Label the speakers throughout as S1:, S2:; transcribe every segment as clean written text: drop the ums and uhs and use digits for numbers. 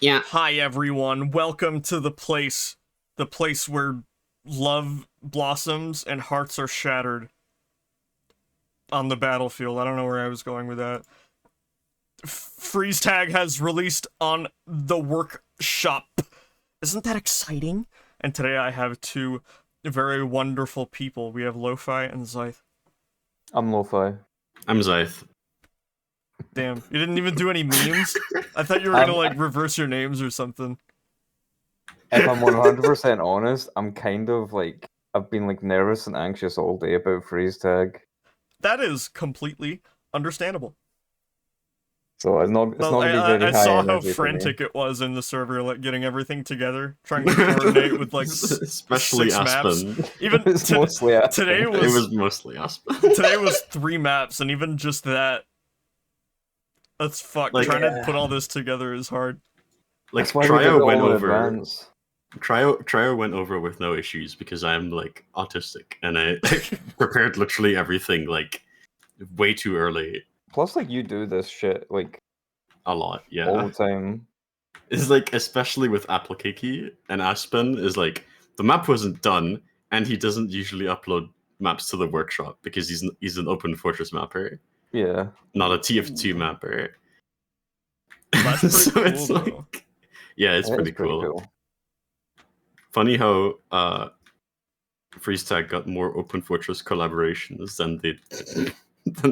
S1: Yeah.
S2: Hi everyone, welcome to the place where love blossoms and hearts are shattered on the battlefield. I don't know where I was going with that. Freeze Tag has released on the workshop. Isn't that exciting? And today I have two very wonderful people. We have Lo-Fi and Zythe.
S3: I'm Lo-Fi.
S1: I'm Zythe.
S2: Damn, you didn't even do any memes? I thought you were gonna like reverse your names or something.
S3: If I'm 100% honest, I'm kind of like, I've been like nervous and anxious all day about freeze tag.
S2: That is completely understandable.
S3: So it's not gonna be very
S2: I
S3: high
S2: saw how
S3: energy for me.
S2: frantic it was in the server, like getting everything together, trying to coordinate with like
S1: Especially
S2: six
S1: Aspen.
S2: maps. Even
S3: It's mostly Aspen.
S2: today
S1: It was mostly Aspen.
S2: today was 3 maps, and even just that, that's fuck.
S1: Like,
S2: trying to put all this together is hard.
S1: Like
S3: That's why we did it
S1: Trio went
S3: all in
S1: over.
S3: advance.
S1: Trio went over with no issues because I'm like autistic and I prepared literally everything like way too early.
S3: Plus, like, you do this shit like
S1: A lot, yeah.
S3: all the time.
S1: It's like, especially with Applikiki and Aspen, is like the map wasn't done, and he doesn't usually upload maps to the workshop because he's an open fortress mapper,
S3: Yeah.
S1: not a TF2 mapper.
S2: That's pretty
S1: So
S2: cool,
S1: it's
S2: though.
S1: like, yeah, it's
S3: It is
S1: pretty cool.
S3: cool.
S1: Funny how Freeze Tag got more open fortress collaborations than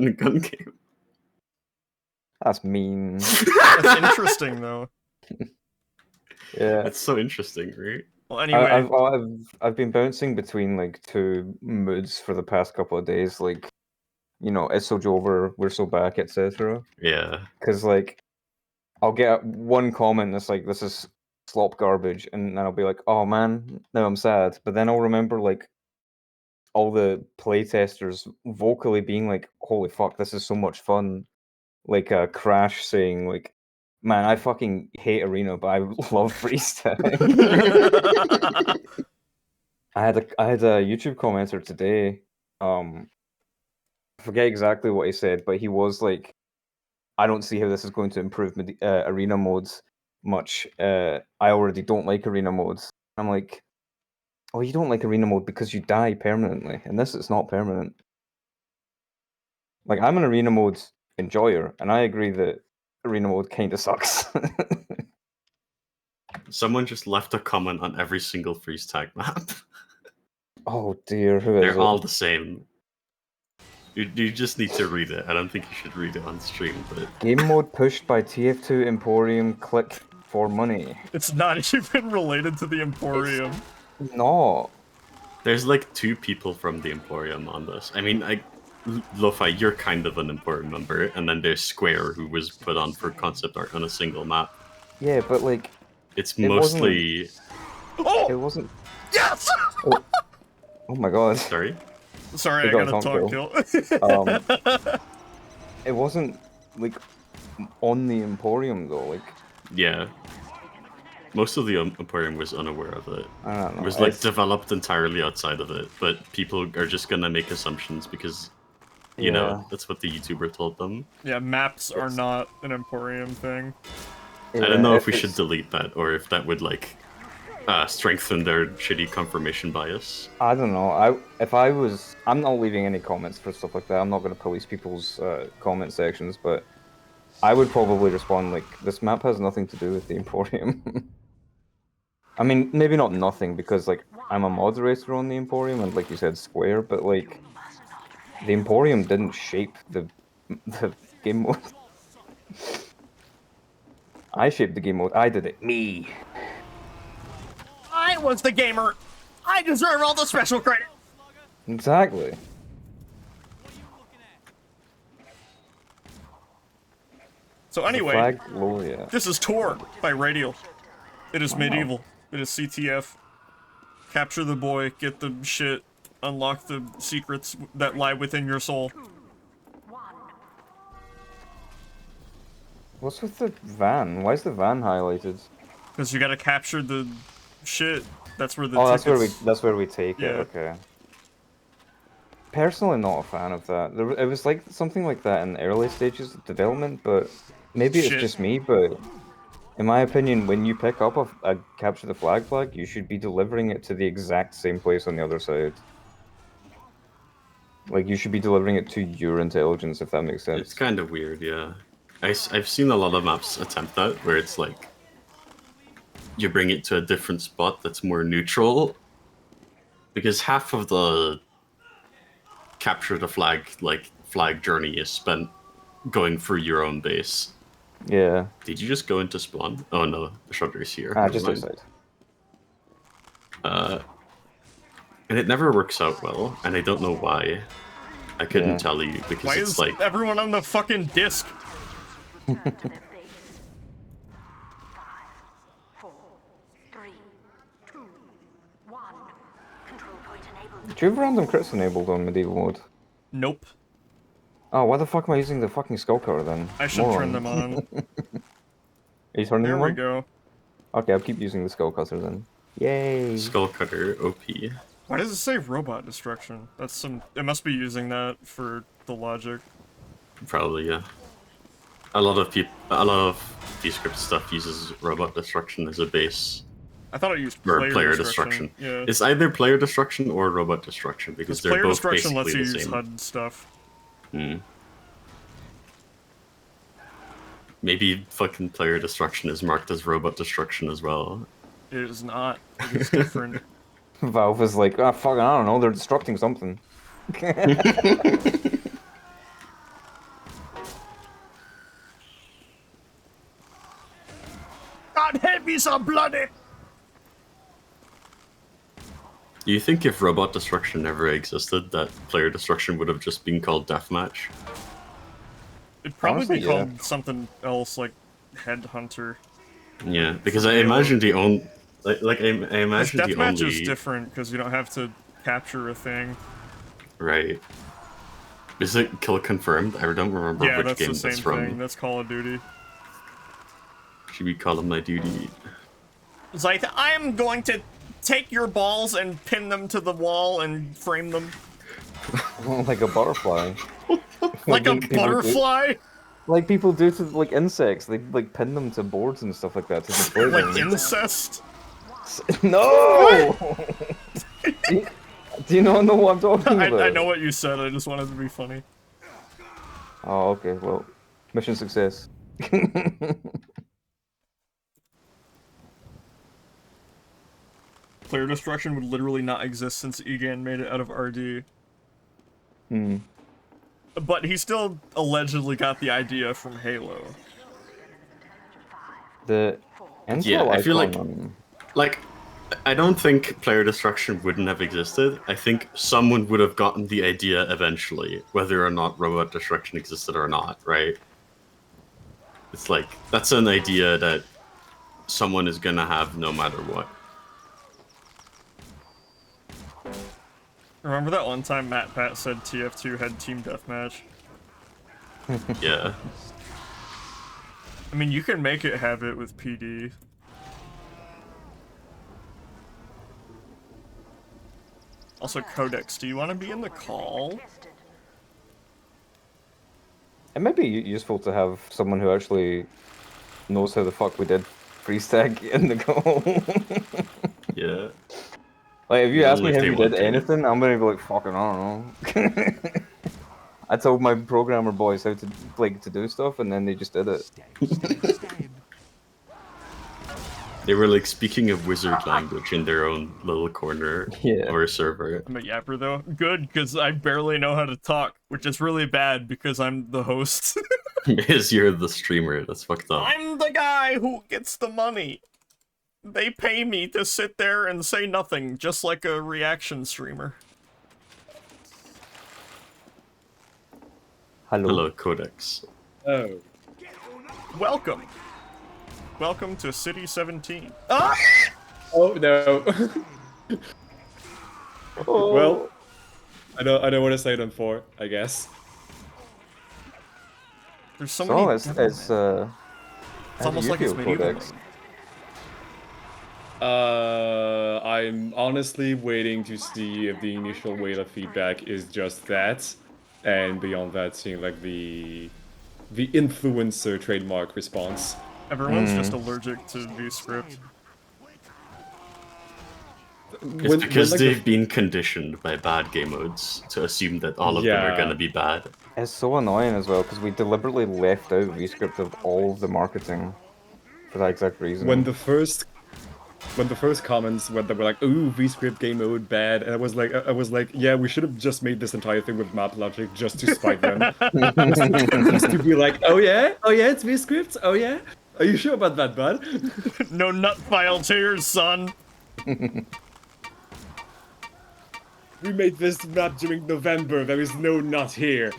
S1: the gun game.
S3: That's mean.
S2: That's interesting, though.
S3: Yeah.
S1: It's so interesting, right?
S2: Well, anyway,
S3: I've been bouncing between like two moods for the past couple of days, like, you know, it's so over, we're so back, etc.
S1: Yeah.
S3: Because like, I'll get one comment that's like, "This is slop garbage," and then I'll be like, "Oh man, now I'm sad." But then I'll remember like all the playtesters vocally being like, "Holy fuck, this is so much fun!" Like Crash saying like, "Man, I fucking hate Arena, but I love freestyle." I had a YouTube commenter today. I forget exactly what he said, but he was like, "I don't see how this is going to improve arena modes much. I already don't like arena modes." I'm like, "Oh, you don't like arena mode because you die permanently, and this is not permanent." Like, I'm an arena mode enjoyer, and I agree that arena mode kind of sucks.
S1: Someone just left a comment on every single freeze tag map.
S3: Oh dear, who is
S1: They're
S3: it?
S1: all the same. You just need to read it. I don't think you should read it on stream, but
S3: Game mode pushed by TF2 Emporium. Click for money.
S2: it's not even related to the Emporium.
S3: No.
S1: there's like 2 people from the Emporium on this. I mean, Lo-Fi, you're kind of an Emporium member, and then there's Square, who was put on for concept art on a single map.
S3: Yeah, but like,
S1: It's
S3: It
S1: mostly...
S3: it
S2: Oh
S3: wasn't.
S2: yes!
S3: Oh my god.
S1: Sorry?
S2: Sorry, I
S3: got
S2: got a
S3: tongue
S2: tongue kill.
S3: It wasn't like on the Emporium though. Like,
S1: Yeah. Most of the Emporium was unaware of it.
S3: I don't know.
S1: It was like developed entirely outside of it, but people are just gonna make assumptions because, you know, that's what the YouTuber told them.
S2: Yeah, maps are not an Emporium thing.
S1: I don't know if we should delete that or if that would like strengthen their shitty confirmation bias.
S3: I don't know. I'm not leaving any comments for stuff like that. I'm not going to police people's comment sections, but I would probably respond like, "This map has nothing to do with the Emporium." I mean, maybe not nothing, because like I'm a moderator on the Emporium, and like you said, Square, but like the Emporium didn't shape the game mode. I shaped the game mode. I did it. Me.
S2: I was the gamer. I deserve all the special credit.
S3: Exactly.
S2: So anyway,
S3: Flag low, yeah.
S2: this is Tor by Radial. It is
S3: Wow.
S2: medieval. It is CTF. Capture the boy, get the shit, unlock the secrets that lie within your soul.
S3: What's with the van? Why is the van highlighted?
S2: Because you gotta capture the shit. That's where the
S3: Oh,
S2: tickets...
S3: that's where we take it.
S2: Yeah.
S3: Okay. Personally, not a fan of that. It was like something like that in early stages of development, but maybe it's
S2: Shit.
S3: just me. But In my opinion, when you pick up a capture the flag, you should be delivering it to the exact same place on the other side. Like, you should be delivering it to your intelligence, if that makes sense.
S1: It's kind of weird, yeah. I've seen a lot of maps attempt that, where it's like you bring it to a different spot that's more neutral, because half of the capture the flag journey is spent going through your own base.
S3: Yeah.
S1: Did you just go into spawn? Oh no, the shutter is here.
S3: Just
S1: Never mind.
S3: outside.
S1: And it never works out well, and I don't know why. I couldn't
S3: Yeah.
S1: tell you because
S2: Why
S1: it's
S2: is
S1: like
S2: everyone on the fucking disc?
S3: Do you have random crits enabled on medieval mode?
S2: Nope.
S3: Oh, why the fuck am I using the fucking skull cutter then?
S2: I should turn them on.
S3: Are you turning
S2: There
S3: them
S2: we
S3: on?
S2: go.
S3: Okay, I'll keep using the skull cutter then. Yay!
S1: Skull Cutter OP.
S2: Why does it say robot destruction? That's some. It must be using that for the logic.
S1: Probably, yeah. A lot of Descript stuff uses robot destruction as a base.
S2: I thought it used
S1: Or
S2: player destruction. Yeah.
S1: It's either player destruction or robot destruction because they're
S2: player
S1: both
S2: destruction
S1: basically
S2: lets you
S1: the
S2: use
S1: same.
S2: HUD stuff.
S1: Maybe fucking player destruction is marked as robot destruction as well.
S2: It is not. It is different.
S3: Valve is like, ah, fuck, I don't know, they're destructing something.
S2: God help me, so bloody!
S1: Do you think if robot destruction never existed, that player destruction would have just been called deathmatch?
S2: It'd probably
S3: Honestly,
S2: be
S3: yeah.
S2: called something else, like Headhunter.
S1: Yeah, because I imagine the only I imagine the
S2: Deathmatch is
S1: only
S2: different because you don't have to capture a thing.
S1: right. Is it kill confirmed? I don't remember
S2: Yeah,
S1: which
S2: that's
S1: game
S2: the same
S1: that's from.
S2: thing. That's Call of Duty.
S1: Should we call him my duty?
S2: It's like, I am going to take your balls and pin them to the wall and frame them.
S3: Like a butterfly.
S2: Like a
S3: people do-
S2: butterfly?
S3: Like people do to like insects, they like pin them to boards and stuff like that to display
S2: Like
S3: them.
S2: incest?
S3: No! Do you not know what I'm talking about?
S2: I know what you said, I just wanted to be funny.
S3: Oh, okay, well, mission success.
S2: Player destruction would literally not exist since Egan made it out of RD. But he still allegedly got the idea from Halo.
S3: The intel
S1: Yeah, I feel
S3: icon
S1: like I don't think player destruction wouldn't have existed. I think someone would have gotten the idea eventually, whether or not robot destruction existed or not, right? It's like that's an idea that someone is gonna have no matter what.
S2: Remember that one time Matt Pat said TF2 had Team Deathmatch?
S1: Yeah.
S2: I mean, you can make it have it with PD. Also, Codex, do you want to be in the call?
S3: It might be useful to have someone who actually knows how the fuck we did freeze tag in the call.
S1: Yeah.
S3: Like, if you
S1: Yeah,
S3: ask me
S1: if
S3: how
S1: they
S3: we
S1: want
S3: did
S1: to.
S3: anything, I'm gonna be like, fucking, I don't know. I told my programmer boys how to do stuff, and then they just did it.
S1: They were like speaking of wizard language in their own little corner
S3: Yeah.
S1: or server.
S2: I'm a yapper, though. Good, because I barely know how to talk, which is really bad because I'm the host.
S1: Because you're the streamer, that's fucked up.
S2: I'm the guy who gets the money. They pay me to sit there and say nothing, just like a reaction streamer.
S1: Hello, Codex.
S4: Oh.
S2: Welcome. Welcome to City 17. Ah!
S4: Oh no.
S3: Oh.
S4: Well, I don't want to say it on 4, I guess.
S2: There's so
S3: So
S2: many.
S3: it's
S2: It's almost like it's medieval.
S3: Codex.
S4: I'm honestly waiting to see if the initial wave of feedback is just that, and beyond that, seeing like the influencer trademark response.
S2: Everyone's just allergic to VScript.
S1: It's because they've been conditioned by bad game modes to assume that all of them are gonna be bad.
S3: It's so annoying as well because we deliberately left out VScript of all of the marketing for that exact reason.
S4: When the first comments when they were like, "Ooh, VScript game mode bad," and I was like, yeah, we should have just made this entire thing with map logic just to spite them, just to be like, oh yeah, it's VScript, oh yeah, are you sure about that, bud?
S2: No nut file tears, son.
S4: We made this map during November. There is no nut here.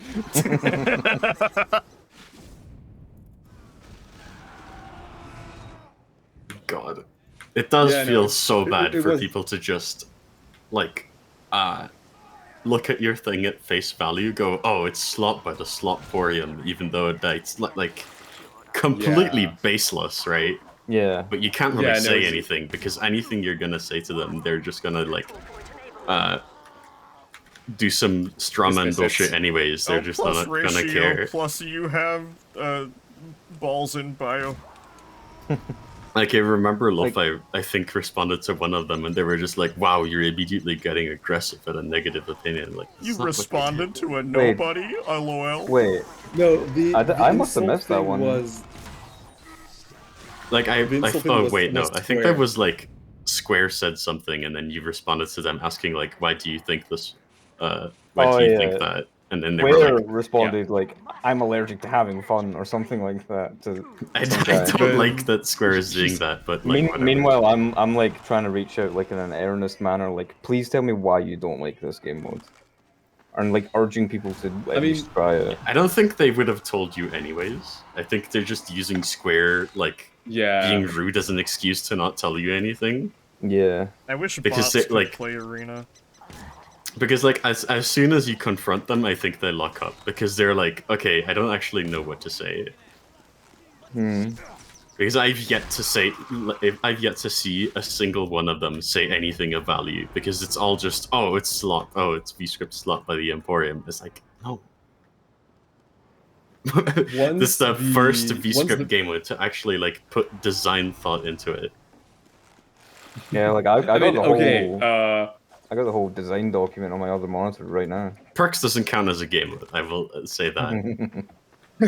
S1: God. It does feel so bad for
S4: was...
S1: people to just, like, look at your thing at face value, go, oh, it's slot by the Slotporium, even though it's, like, completely baseless, right?
S3: Yeah.
S1: But you can't really say anything, because anything you're gonna say to them, they're just gonna, like, do some strawman bullshit anyways. They're just not gonna care.
S2: Plus you have balls in bio.
S1: Like, I remember Luffy, I think, responded to one of them, and they were just like, wow, you're immediately getting aggressive and a negative opinion. Like,
S2: you responded to a nobody? LOL.
S3: Wait.
S4: No,
S3: I must have missed that one.
S1: Like, I thought, wait, no, I think that was, like, Square said something, and then you responded to them asking, like, why do you think this, why do you think that? And then they were like,
S3: responded like, "I'm allergic to having fun" or something like that.
S1: I don't like that Square is doing that, but like,
S3: meanwhile, I'm like trying to reach out like in an earnest manner, like, please tell me why you don't like this game mode, and like urging people to at least try it.
S1: I don't think they would have told you anyways. I think they're just using Square like being rude as an excuse to not tell you anything.
S3: Yeah,
S2: I wish bots could play Arena.
S1: Because, like, as soon as you confront them, I think they lock up. Because they're like, okay, I don't actually know what to say. Because I've yet to see a single one of them say anything of value. Because it's all just, oh, it's slot. Oh, it's VScript slot by the Emporium. It's like, no. This is the first VScript game mode to actually, like, put design thought into it.
S3: Yeah, like, I got the whole... I got the whole design document on my other monitor right now.
S1: Perks doesn't count as a game mode, I will say that.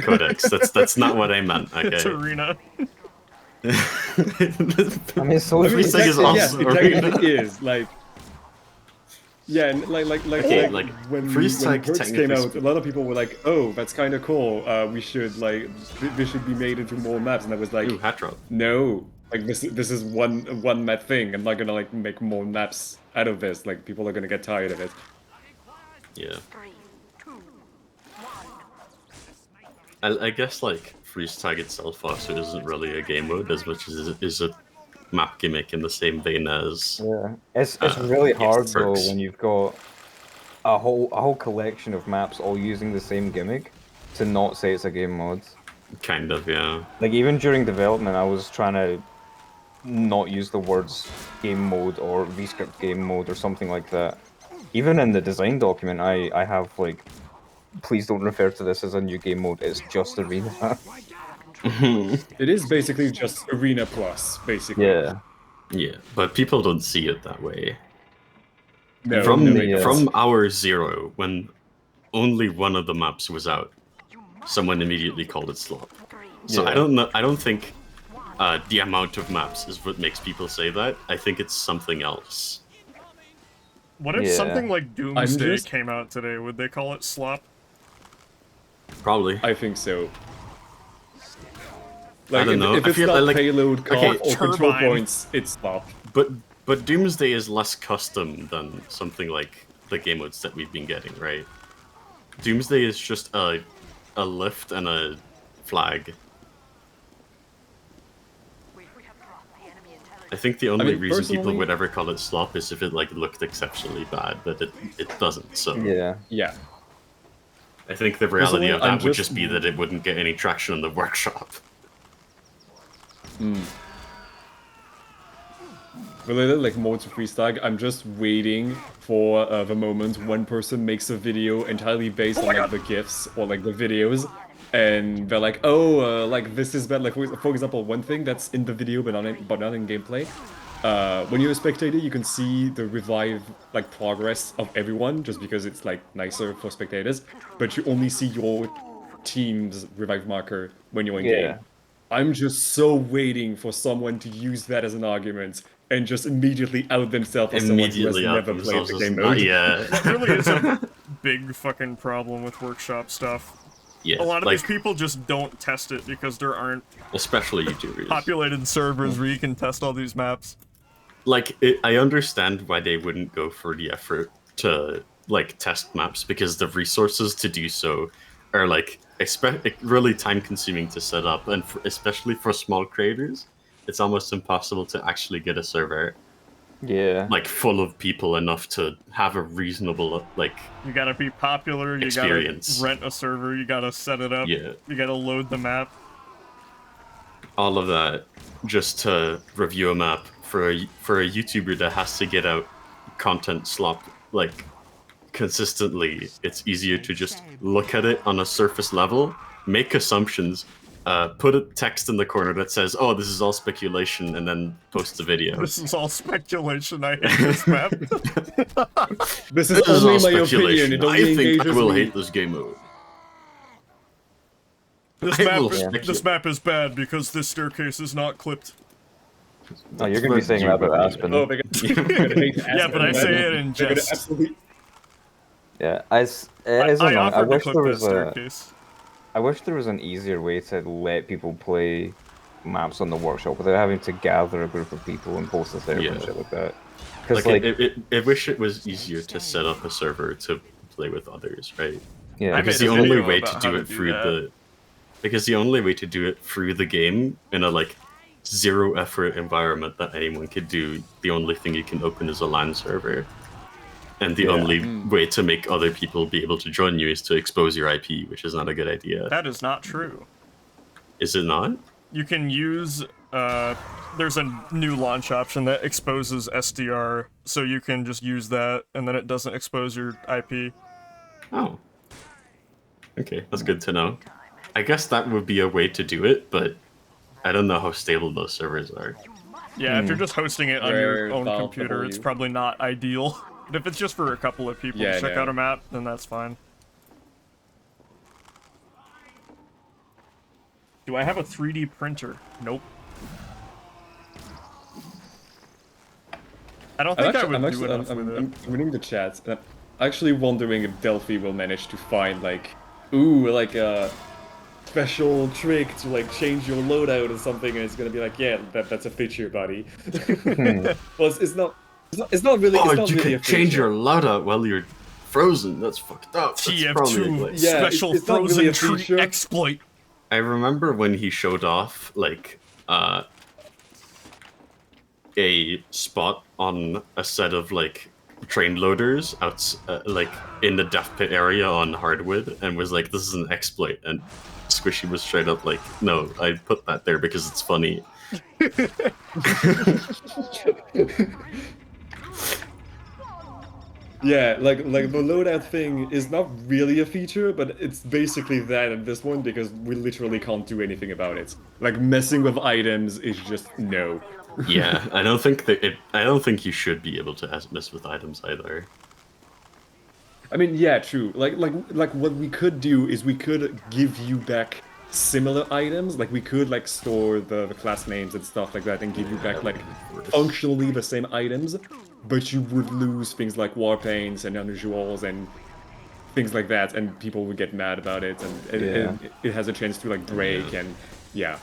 S1: Codex, that's not what I meant, okay?
S2: It's Arena.
S3: I mean, so
S1: is also Arena.
S4: It is, like... Yeah, like when Perks came out, a lot of people were like, "Oh, that's kind of cool. We should this should be made into more maps." And I was like,
S1: "Ooh, hat drop."
S4: No, like this is one map thing. I'm not gonna like make more maps out of this. Like people are gonna get tired of it.
S1: Yeah. I guess like freeze tag itself also isn't really a game mode as much as it is a map gimmick in the same vein as
S3: it's really hard though when you've got a whole collection of maps all using the same gimmick to not say it's a game mode.
S1: Kind of, yeah.
S3: Like even during development I was trying to not use the words game mode or VScript game mode or something like that. Even in the design document I have like, please don't refer to this as a new game mode, it's just Arena.
S1: It
S4: is basically just Arena Plus, basically.
S1: Yeah, but people don't see it that way.
S4: No,
S1: from hour 0, when only one of the maps was out, someone immediately called it slot. So I don't know. I don't think the amount of maps is what makes people say that. I think it's something else.
S2: What if something like Doomsday came out today? Would they call it slop?
S1: Probably.
S4: I think so. Like,
S1: I don't know.
S4: If it's not like, payload, or control points, it's slop.
S1: But Doomsday is less custom than something like the game modes that we've been getting, right? Doomsday is just a lift and a flag. I think the only reason people would ever call it slop is if it like looked exceptionally bad, but it doesn't. So
S3: yeah.
S1: I think the reality of that would just be that it wouldn't get any traction in the workshop.
S4: Related like more to freeze tag, I'm just waiting for the moment one person makes a video entirely based on like the GIFs or like the videos, and they're like, oh, like this is bad. Like for example, one thing that's in the video but not in gameplay. When you're a spectator, you can see the revive like progress of everyone just because it's like nicer for spectators. But you only see your team's revive marker when you're in
S3: Yeah.
S4: game. I'm just so waiting for someone to use that as an argument and just immediately out themselves as someone who has
S1: Immediately out
S4: never played
S1: themselves
S4: the
S1: as
S4: game
S1: not
S4: mode.
S1: yeah.
S2: That really is a big fucking problem with workshop stuff.
S1: Yeah,
S2: A lot of
S1: like,
S2: these people just don't test it because there aren't
S1: especially YouTubers.
S2: populated servers where you can test all these maps.
S1: Like, I understand why they wouldn't go for the effort to like test maps because the resources to do so are like really time consuming to set up, and especially for small creators, it's almost impossible to actually get a server
S3: Yeah.
S1: like full of people enough to have a reasonable like
S2: You gotta be popular, you
S1: experience.
S2: gotta rent a server, you gotta set it up,
S1: Yeah.
S2: you gotta load the map.
S1: All of that just to review a map for a YouTuber that has to get out content slop like consistently. It's easier to just look at it on a surface level, make assumptions, put a text in the corner that says, "Oh, this is all speculation," and then post the video.
S2: This is all speculation, I hate this map.
S4: This is
S1: This is
S4: only
S1: all
S4: my opinion.
S1: speculation.
S4: It
S1: I
S4: only
S1: think I
S4: engages
S1: will
S4: me.
S1: hate this game mode.
S2: This
S1: I
S2: map,
S1: will
S2: is,
S1: speculate.
S2: this map is bad because this staircase is not clipped.
S3: Oh, you're gonna be saying that about Aspen.
S4: Oh, they're gonna hate
S2: Yeah, but I say it in
S4: They're gonna
S2: jest.
S4: absolutely.
S3: Yeah, it is
S2: I
S3: annoying. I
S2: offered to
S3: wish
S2: clip
S3: there
S2: that
S3: was a.
S2: staircase.
S3: I wish there was an easier way to let people play maps on the workshop without having to gather a group of people and post a server and
S1: Yeah.
S3: shit like that. Because
S1: Like, I wish it was easier to set up a server to play with others, right?
S3: yeah,
S2: I
S1: Because
S2: made
S1: the
S2: a
S1: only
S2: video
S1: way
S2: about
S1: to
S2: how
S1: do
S2: to
S1: it
S2: do
S1: through
S2: that.
S1: the only way to do it through the game in a like zero effort environment that anyone could do, the only thing you can open is a LAN server. And the
S3: Yeah.
S1: only way to make other people be able to join you is to expose your IP, which is not a good idea.
S2: That is not true.
S1: Is it not?
S2: You can use, there's a new launch option that exposes SDR, so you can just use that, and then it doesn't expose your IP.
S1: Oh. Okay, that's good to know. I guess that would be a way to do it, but I don't know how stable those servers are.
S2: Yeah, if you're just hosting it on your
S4: Rare
S2: own
S4: Valve
S2: computer,
S4: W.
S2: it's probably not ideal. But if it's just for a couple of people
S4: Yeah,
S2: to check
S4: no.
S2: out a map, then that's fine. Do I have a 3D printer? Nope. I don't think I would do enough with it.
S4: I'm reading the chat. And I'm actually wondering if Delphi will manage to find like, ooh, like a special trick to like change your loadout or something, and it's gonna be like, yeah, that's a feature, buddy. Well, it's not. It's not really.
S1: Oh,
S4: it's not
S1: you
S4: really
S1: can
S4: a
S1: change
S4: feature.
S1: your loadout while you're frozen. That's fucked up. That's probably a
S2: TF2
S1: glitch.
S4: Yeah,
S2: special
S4: it's not
S2: frozen
S4: really a
S2: tree
S4: feature.
S2: exploit.
S1: I remember when he showed off like a spot on a set of like train loaders out like in the death pit area on hardwood, and was like, "This is an exploit." And Squishy was straight up like, "No, I put that there because it's funny."
S4: Yeah, like the loadout thing is not really a feature, but it's basically that at this one because we literally can't do anything about it. Like messing with items is just no.
S1: Yeah, I don't think that I don't think you should be able to mess with items either.
S4: I mean, yeah, true. Like what we could do is we could give you back similar items. Like we could like store the class names and stuff like that and give you back like functionally the same items, but you would lose things like warpanes and unusuals and things like that, and people would get mad about it, and it has a chance to like break and yeah.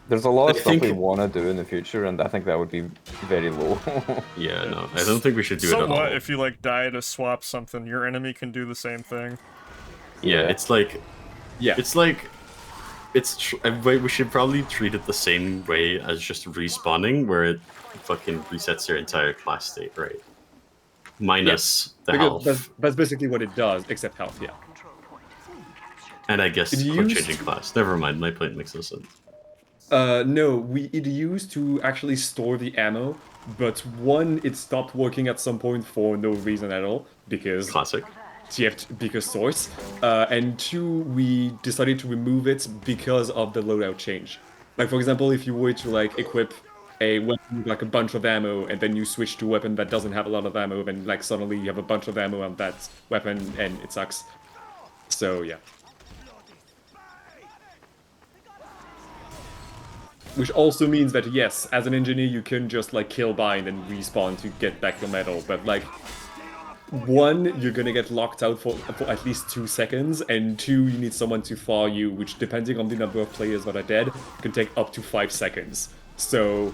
S3: there's a lot of
S1: I
S3: stuff we
S1: think-
S3: want to do in the future, and I think that would be very low.
S1: Yeah, no, I don't think we should do it
S2: So
S1: at all.
S2: what if you like die to swap something? Your enemy can do the same thing.
S1: Yeah,
S3: Yeah.
S1: it's like
S4: Yeah.
S1: it's like we should probably treat it the same way as just respawning, where it fucking resets your entire class state, right? Minus the
S4: Because
S1: health,
S4: that's basically what it does, except health, yeah.
S1: and I guess
S4: It
S1: for
S4: used-
S1: changing class. Never mind, my point makes no sense.
S4: No, it used to actually store the ammo, but one, it stopped working at some point for no reason at all, because
S1: Classic.
S4: TF2 because source, and 2, we decided to remove it because of the loadout change. Like for example, if you were to like equip a weapon with like a bunch of ammo and then you switch to a weapon that doesn't have a lot of ammo, then like suddenly you have a bunch of ammo on that weapon and it sucks. So yeah. Which also means that yes, as an engineer you can just like kill bind and respawn to get back your medal, but like 1, you're gonna get locked out for at least 2 seconds, and 2, you need someone to thaw you, which depending on the number of players that are dead, can take up to 5 seconds. So,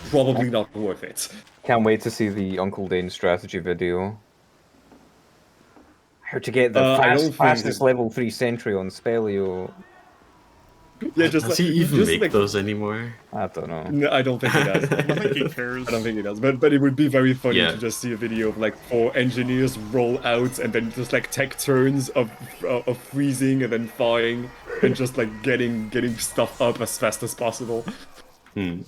S4: probably not worth it.
S3: Can't wait to see the Uncle Dane strategy video. How to get the
S4: I don't think
S3: fastest
S4: that-
S3: level 3 sentry on Speleo.
S4: Yeah, just
S1: Does
S4: like,
S1: he even
S4: just
S1: make
S4: like,
S1: those anymore?
S3: I don't know.
S4: No, I don't think he does.
S2: I don't think he cares.
S4: I don't think he does, but it would be very funny
S1: Yeah.
S4: to just see a video of like 4 engineers roll out and then just like take turns of freezing and then thawing and just like getting stuff up as fast as possible.
S1: Hmm.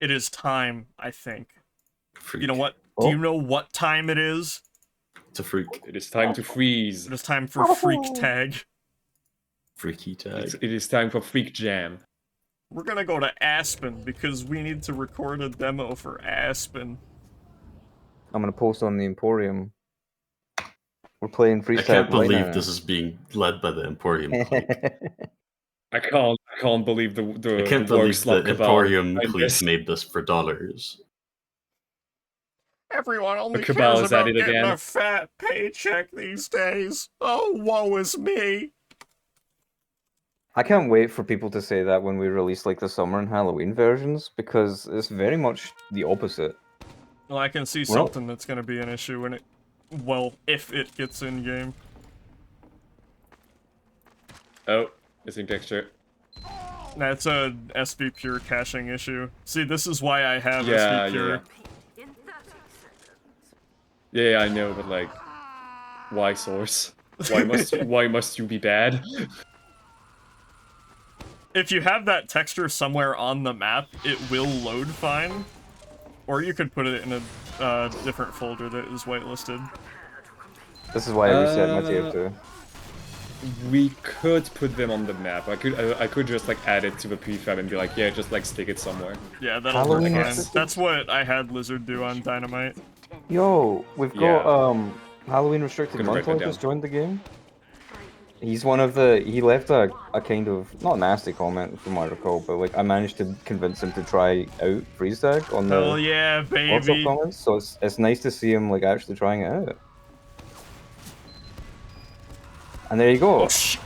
S2: It is time, I think.
S1: Freak.
S2: You know what? Do you know what time it is?
S1: It's a freak.
S4: It is time to freeze.
S2: It is time for Freak Tag.
S1: Freaky tag.
S4: It is time for Freak Jam.
S2: We're gonna go to Aspen because we need to record a demo for Aspen.
S3: I'm gonna post on the Emporium. We're playing
S1: I
S3: freestyle.
S1: can't
S3: right
S1: believe
S3: now.
S1: this is being led by the Emporium clique.
S4: I can't believe the
S1: I can't
S4: the
S1: believe
S4: Warslop
S1: the
S4: cabal
S1: Emporium
S4: behind
S1: clique
S4: this.
S1: made this for dollars.
S2: Everyone only
S4: cabal
S2: cares
S4: is at
S2: about
S4: it
S2: getting
S4: again.
S2: a fat paycheck these days. Oh, woe is me.
S3: I can't wait for people to say that when we release like the summer and Halloween versions, because it's very much the opposite.
S2: Well, I can see
S3: Well-
S2: something that's gonna be an issue when it... Well, if it gets in-game.
S4: Oh, missing texture.
S2: That's a SV Pure caching issue. See, this is why I have
S4: Yeah,
S2: SV Pure.
S4: Yeah, I know, but like, why source? Why must you be bad?
S2: If you have that texture somewhere on the map, it will load fine. Or you could put it in a different folder that is whitelisted.
S3: This is why I reset my TF2.
S4: We could put them on the map. I could just like add it to the prefab and be like, yeah, just like stick it somewhere.
S2: Yeah, that'll work
S3: Halloween
S2: fine.
S3: assistant?
S2: That's what I had Lizard do on Dynamite.
S3: Yo, we've got
S4: Yeah.
S3: Halloween restricted
S4: Gonna write that
S3: Montoya just
S4: down.
S3: joined the game. He left a kind of not nasty comment from what I recall, but like I managed to convince him to try out freeze tag on the
S2: Hell yeah,
S3: WhatsApp
S2: baby!
S3: comments. So it's nice to see him like actually trying it out. And there you go.
S2: Oh, sh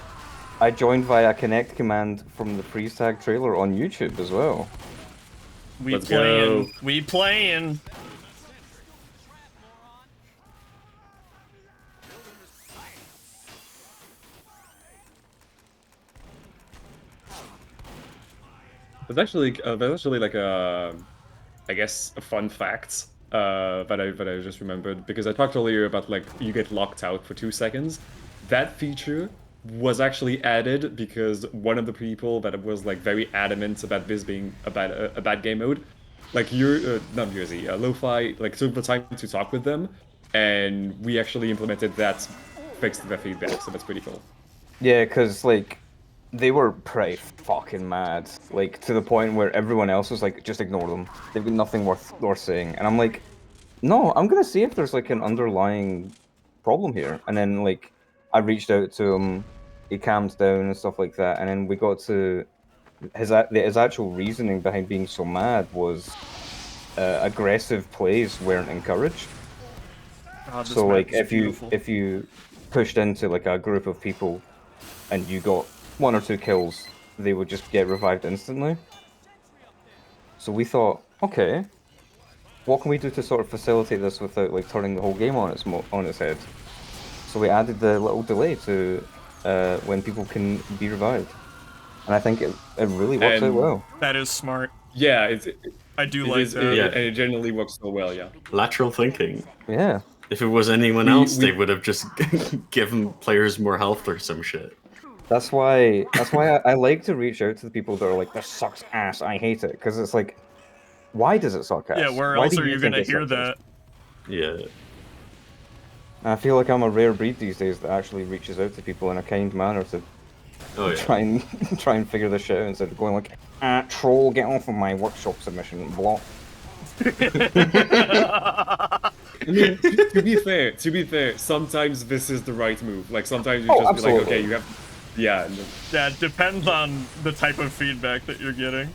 S3: I joined via connect command from the freeze tag trailer on YouTube as well.
S2: we
S4: Let's
S2: playing.
S4: go.
S2: We playing.
S4: There's actually like a, I guess a fun fact that I just remembered because I talked earlier about like you get locked out for 2 seconds. That feature was actually added because one of the people that was like very adamant about this being a bad game mode, like not Jersey, Lo-Fi, like took the time to talk with them, and we actually implemented that, fixed the feedback. So that's pretty cool.
S3: Yeah, because like they were pretty fucking mad, like to the point where everyone else was like, just ignore them. They've got nothing worth saying. And I'm like, no, I'm gonna see if there's like an underlying problem here. And then like I reached out to him, he calmed down and stuff like that. And then we got to his actual reasoning behind being so mad was aggressive plays weren't encouraged.
S2: God, this
S3: So
S2: map
S3: like
S2: is beautiful.
S3: if you pushed into like a group of people and you got 1 or 2 kills, they would just get revived instantly. So we thought, okay, what can we do to sort of facilitate this without like turning the whole game on its head? So we added the little delay to when people can be revived, and I think it really works out
S4: And-
S3: well.
S2: That is smart.
S4: Yeah,
S2: I do
S4: it
S2: like
S4: is,
S2: that.
S1: Yeah.
S4: and it generally works so well. Yeah.
S1: Lateral thinking.
S3: Yeah,
S1: If it was anyone
S4: We-
S1: else,
S4: we-
S1: they would have just given players more health or some shit.
S3: that's why I like to reach out to the people that are like, this sucks ass, I hate it, because it's like Why does it suck ass?
S2: Yeah, where
S3: Why
S2: else
S3: do
S2: are you
S3: think
S2: gonna
S3: it
S2: hear
S3: sucks ass?
S2: that?
S1: Yeah.
S3: I feel like I'm a rare breed these days that actually reaches out to people in a kind manner to
S1: Oh yeah.
S3: try and figure this shit out instead of going like, troll, get off of my workshop submission, block.
S4: I mean, to be fair, sometimes this is the right move. Like sometimes you
S3: Oh,
S4: just be like,
S3: absolutely.
S4: okay, you have, yeah. No.
S2: Yeah, it depends on the type of feedback that you're getting.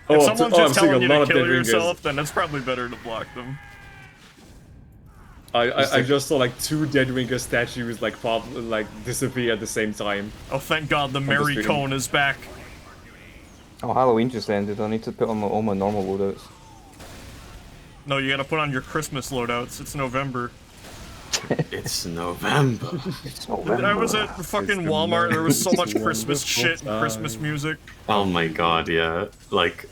S2: If someone's
S4: I'm
S2: just
S4: seeing
S2: telling
S4: a
S2: you
S4: lot
S2: to
S4: of
S2: kill
S4: dead ringers.
S2: yourself, then it's probably better to block them.
S4: I just saw like 2 dead ringer statues like pop, like disappear at the same time.
S2: Oh, thank God, the
S4: the
S2: Mary
S4: stream.
S2: Cone is back.
S3: Oh, Halloween just ended. I need to put on all my normal loadouts.
S2: No, you gotta put on your Christmas loadouts. It's November.
S1: It's November.
S3: It's November.
S2: I was at fucking Walmart. There was so much
S4: It's
S2: Christmas
S4: wonderful
S2: shit and Christmas
S4: time.
S2: music.
S1: Oh my god, yeah. Like,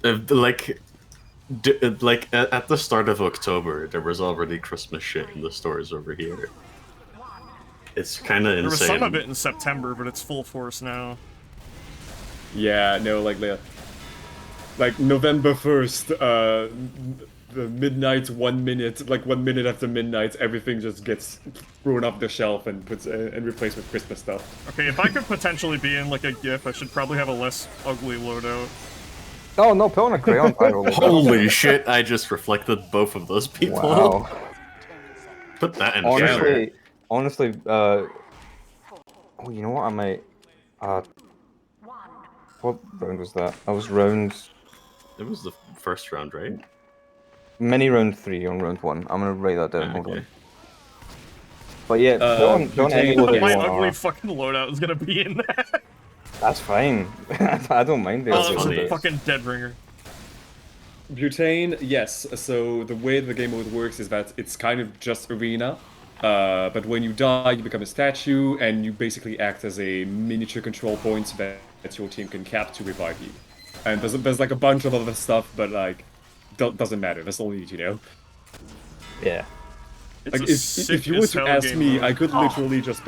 S1: at the start of October, there was already Christmas shit in the stores over here. It's kind of insane.
S2: There was some of it in September, but it's full force now.
S4: Yeah, no, like November 1st, the midnight 1 minute, like 1 minute after midnight, everything just gets thrown off the shelf and puts and replaced with Christmas stuff.
S2: Okay, if I could potentially be in like a GIF, I should probably have a less ugly loadout.
S3: Oh no, put on a crayon pyro loadout.
S1: Holy shit! I just reflected both of those people.
S3: Wow.
S1: Put that in camera.
S3: Honestly, oh, you know what? I might. What round was that? That was round.
S1: It was the first round, right?
S3: Mini round 3 on round 1. I'm gonna write that down. Hold
S1: Okay.
S3: on. But yeah, don't any loadout
S2: My
S3: you want.
S2: ugly fucking loadout is gonna be in that.
S3: That's fine. I don't mind the
S2: Oh,
S3: ugly
S2: it's
S1: funny.
S2: a
S3: loadouts.
S2: fucking dead ringer.
S4: Butane, yes. So the way the game mode works is that it's kind of just arena, but when you die, you become a statue, and you basically act as a miniature control point that your team can cap to revive you. And there's like a bunch of other stuff, but like doesn't matter. That's all you need to know.
S3: Yeah.
S2: It's
S4: Like
S2: a
S4: if you were
S2: sick as
S4: to
S2: hell
S4: ask
S2: game
S4: me,
S2: mode.
S4: I could literally just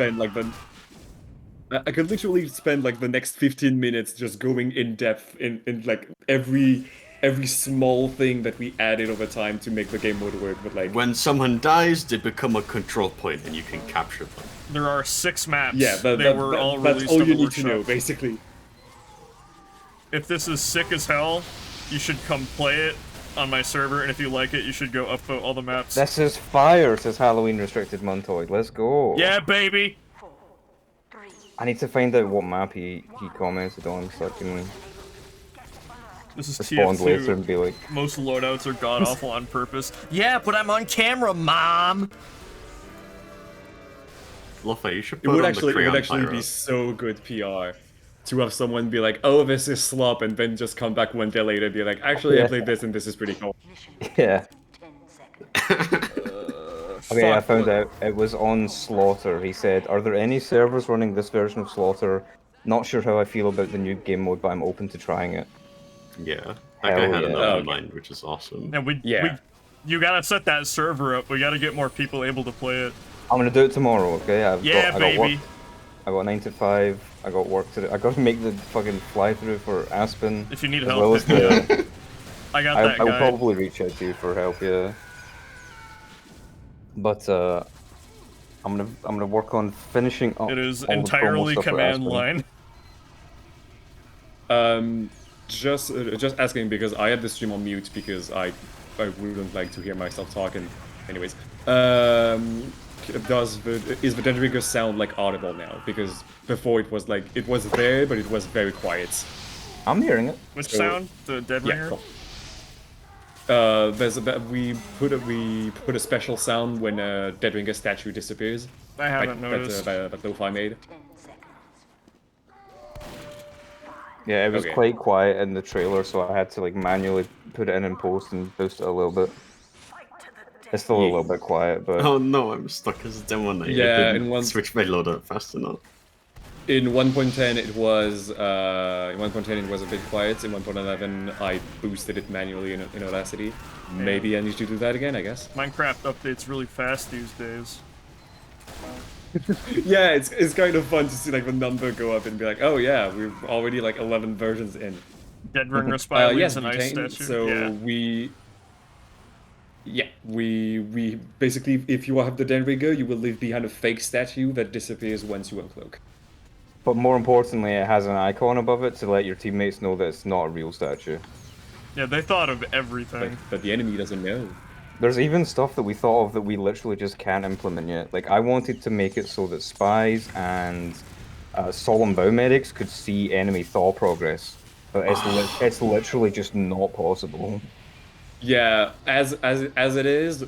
S4: spend like the next 15 minutes just going in depth in like every small thing that we added over time to make the game mode work. But like,
S1: When someone dies, they become a control point, and you can capture them.
S2: There are 6 maps.
S4: yeah,
S2: They were all
S4: that's
S2: released
S4: all
S2: on
S4: you
S2: the
S4: need to know,
S2: workshop.
S4: basically.
S2: If this is sick as hell, you should come play it on my server, and if you like it, you should go upvote all the maps.
S3: This is fire, says Halloween Restricted Montoid. Let's go.
S2: Yeah, baby!
S3: I need to find out what map he commented on so I can
S2: This is
S3: respond later and
S2: TF2.
S3: be like,
S2: Most loadouts are god-awful on purpose. Yeah, but I'm on camera, Mom!
S1: Luffy, you should
S4: It
S1: put
S4: would
S1: on
S4: actually
S1: the crayon pyro.
S4: be so good PR to have someone be like, "Oh, this is slop," and then just come back 1 day later and be like, "Actually, I
S3: Yeah.
S4: played this and this is pretty cool."
S3: yeah. Okay, I
S2: Fuck,
S3: found
S2: what-
S3: out it was on Slaughter. He said, "Are there any servers running this version of Slaughter? Not sure how I feel about the new game mode, but I'm open to trying it."
S1: Yeah, that guy
S3: Hell
S1: had
S3: yeah.
S1: enough
S4: Oh,
S1: in
S4: okay.
S1: mind, which is awesome.
S2: And
S4: Yeah.
S2: you gotta set that server up. We gotta get more people able to play it.
S3: I'm gonna do it tomorrow. Okay? I got
S2: Baby!
S3: work. I got 9 to 5. I got work to do. I got to make the fucking fly through for Aspen.
S2: If you need
S3: as
S2: help,
S3: well as
S2: hit me up.
S3: the.
S2: I got
S3: I
S2: that
S3: will
S2: guy.
S3: probably reach out to you for help. Yeah. But I'm gonna work on finishing up.
S2: It is
S3: all the promo
S2: entirely
S3: stuff for
S2: command
S3: Aspen.
S2: line.
S4: Just asking because I had the stream on mute because I wouldn't like to hear myself talking. Anyways, is the Dead sound like audible now? Because before it was like it was there, but it was very quiet.
S3: I'm hearing it.
S2: Which
S4: So-
S2: sound? The dead
S4: Yeah.
S2: ringer?
S4: Cool. We put a special sound when a Dead Ringer statue disappears.
S2: I haven't noticed.
S4: That Lo-Fi made.
S3: Yeah, it was
S4: Okay.
S3: quite quiet in the trailer, so I had to like manually put it in post and boost it a little bit. It's still a little bit quiet, but
S1: Oh no, I'm stuck as a demo knight.
S4: Yeah,
S1: I didn't
S4: in one-
S1: switch my loadout fast enough.
S4: In 1.10 it was a bit quiet. In 1.11 I boosted it manually in Audacity. Maybe I need to do that again, I guess.
S2: Minecraft updates really fast these days.
S4: Yeah, it's kind of fun to see like the number go up and be like, oh yeah, we're already like 11 versions in.
S2: Dead Ring Respire
S4: Yes,
S2: leaves an ice
S4: butane.
S2: statue.
S4: So
S2: Yeah.
S4: we basically, if you have the Den Rigger, you will leave behind a fake statue that disappears once you uncloak.
S3: But more importantly, it has an icon above it to let your teammates know that it's not a real statue.
S2: Yeah, they thought of everything.
S4: But the enemy doesn't know.
S3: There's even stuff that we thought of that we literally just can't implement yet. Like, I wanted to make it so that spies and solemn bow medics could see enemy thaw progress, but it's literally just not possible.
S4: Yeah, as it is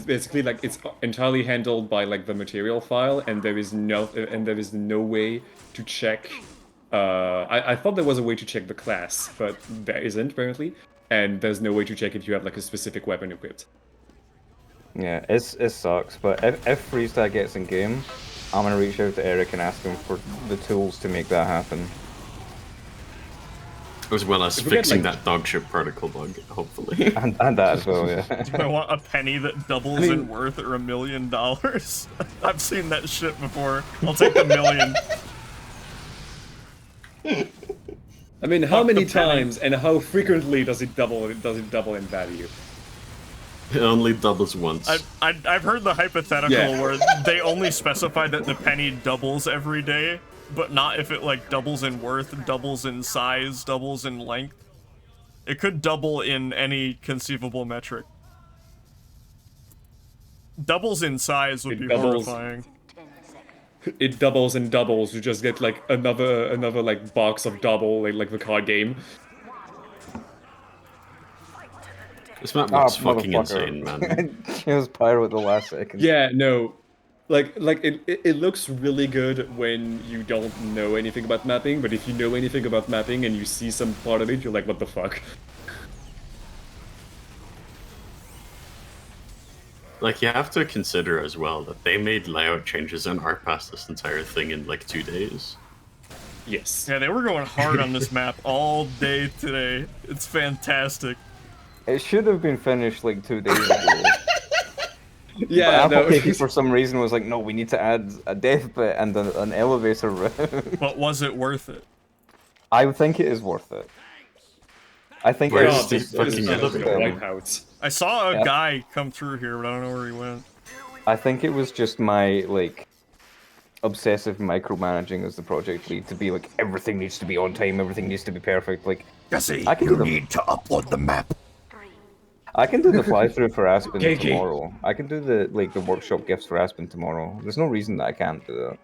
S4: basically like it's entirely handled by like the material file, and there is no way to check. I thought there was a way to check the class, but there isn't apparently, and there's no way to check if you have like a specific weapon equipped.
S3: Yeah, it sucks. But if Freestyle gets in game, I'm gonna reach out to Eric and ask him for the tools to make that happen.
S1: As well as
S4: If we get,
S1: fixing
S4: like-
S1: that dogship particle bug, hopefully.
S3: And that as well, yeah.
S2: I want a penny that doubles in worth or $1 million. I've seen that shit before. I'll take the million.
S4: I mean, how
S2: Fuck the
S4: many
S2: penny.
S4: times and how frequently does it double? Does it double in value?
S1: It only doubles once.
S2: I've heard the hypothetical
S4: Yeah.
S2: where they only specify that the penny doubles every day, but not if it like doubles in worth, doubles in size, doubles in length. It could double in any conceivable metric. Doubles in size would
S4: It
S2: be
S4: doubles-
S2: horrifying.
S4: It doubles and doubles. You just get like another like box of double like the card game.
S1: This map
S3: Ah,
S1: looks fucking
S3: motherfucker.
S1: insane, man.
S3: Kills Pyro at the last second.
S4: Yeah, no. Like it looks really good when you don't know anything about mapping, but if you know anything about mapping and you see some part of it, you're like, what the fuck?
S1: Like, you have to consider as well that they made layout changes and art past this entire thing in like 2 days.
S4: Yes.
S2: Yeah, they were going hard on this map all day today. It's fantastic.
S3: It should have been finished like 2 days ago.
S4: Yeah,
S3: Apple
S4: no.
S3: Cake for some reason was like, no, we need to add a death bit and an elevator route.
S2: But was it worth it?
S3: I think it is worth it. I think
S1: Where's
S3: it's
S1: the
S3: just
S1: fucking
S3: it's
S1: elevator?
S3: just,
S4: Wipeout.
S2: I saw a
S3: Yeah.
S2: guy come through here, but I don't know where he went.
S3: I think it was just my like obsessive micromanaging as the project lead to be like everything needs to be on time, everything needs to be perfect. Like
S5: Jesse,
S3: I can
S5: you
S3: do the-
S5: need to upload the map.
S3: I can do the fly through for Aspen
S4: KK.
S3: tomorrow. I can do the workshop gifts for Aspen tomorrow. There's no reason that I can't do that.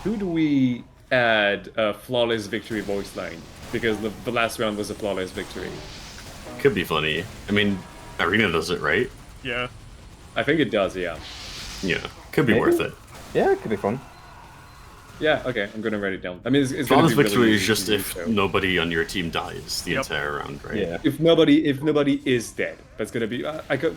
S4: Who do we add a flawless victory voice line? Because the last round was a flawless victory.
S1: Could be funny. I mean, Arena does it, right?
S2: Yeah.
S4: I think it does, yeah.
S1: Yeah. Could be
S3: Maybe.
S1: worth it.
S3: Yeah, it could be fun.
S4: Yeah, okay, I'm gonna write it down. I mean, it's gonna
S1: Flawless
S4: be really
S1: victory is
S4: easy
S1: just
S4: to do,
S1: if
S4: so.
S1: nobody on your team dies the
S2: Yep.
S1: entire round, right?
S3: Yeah.
S4: If nobody is dead, that's gonna be.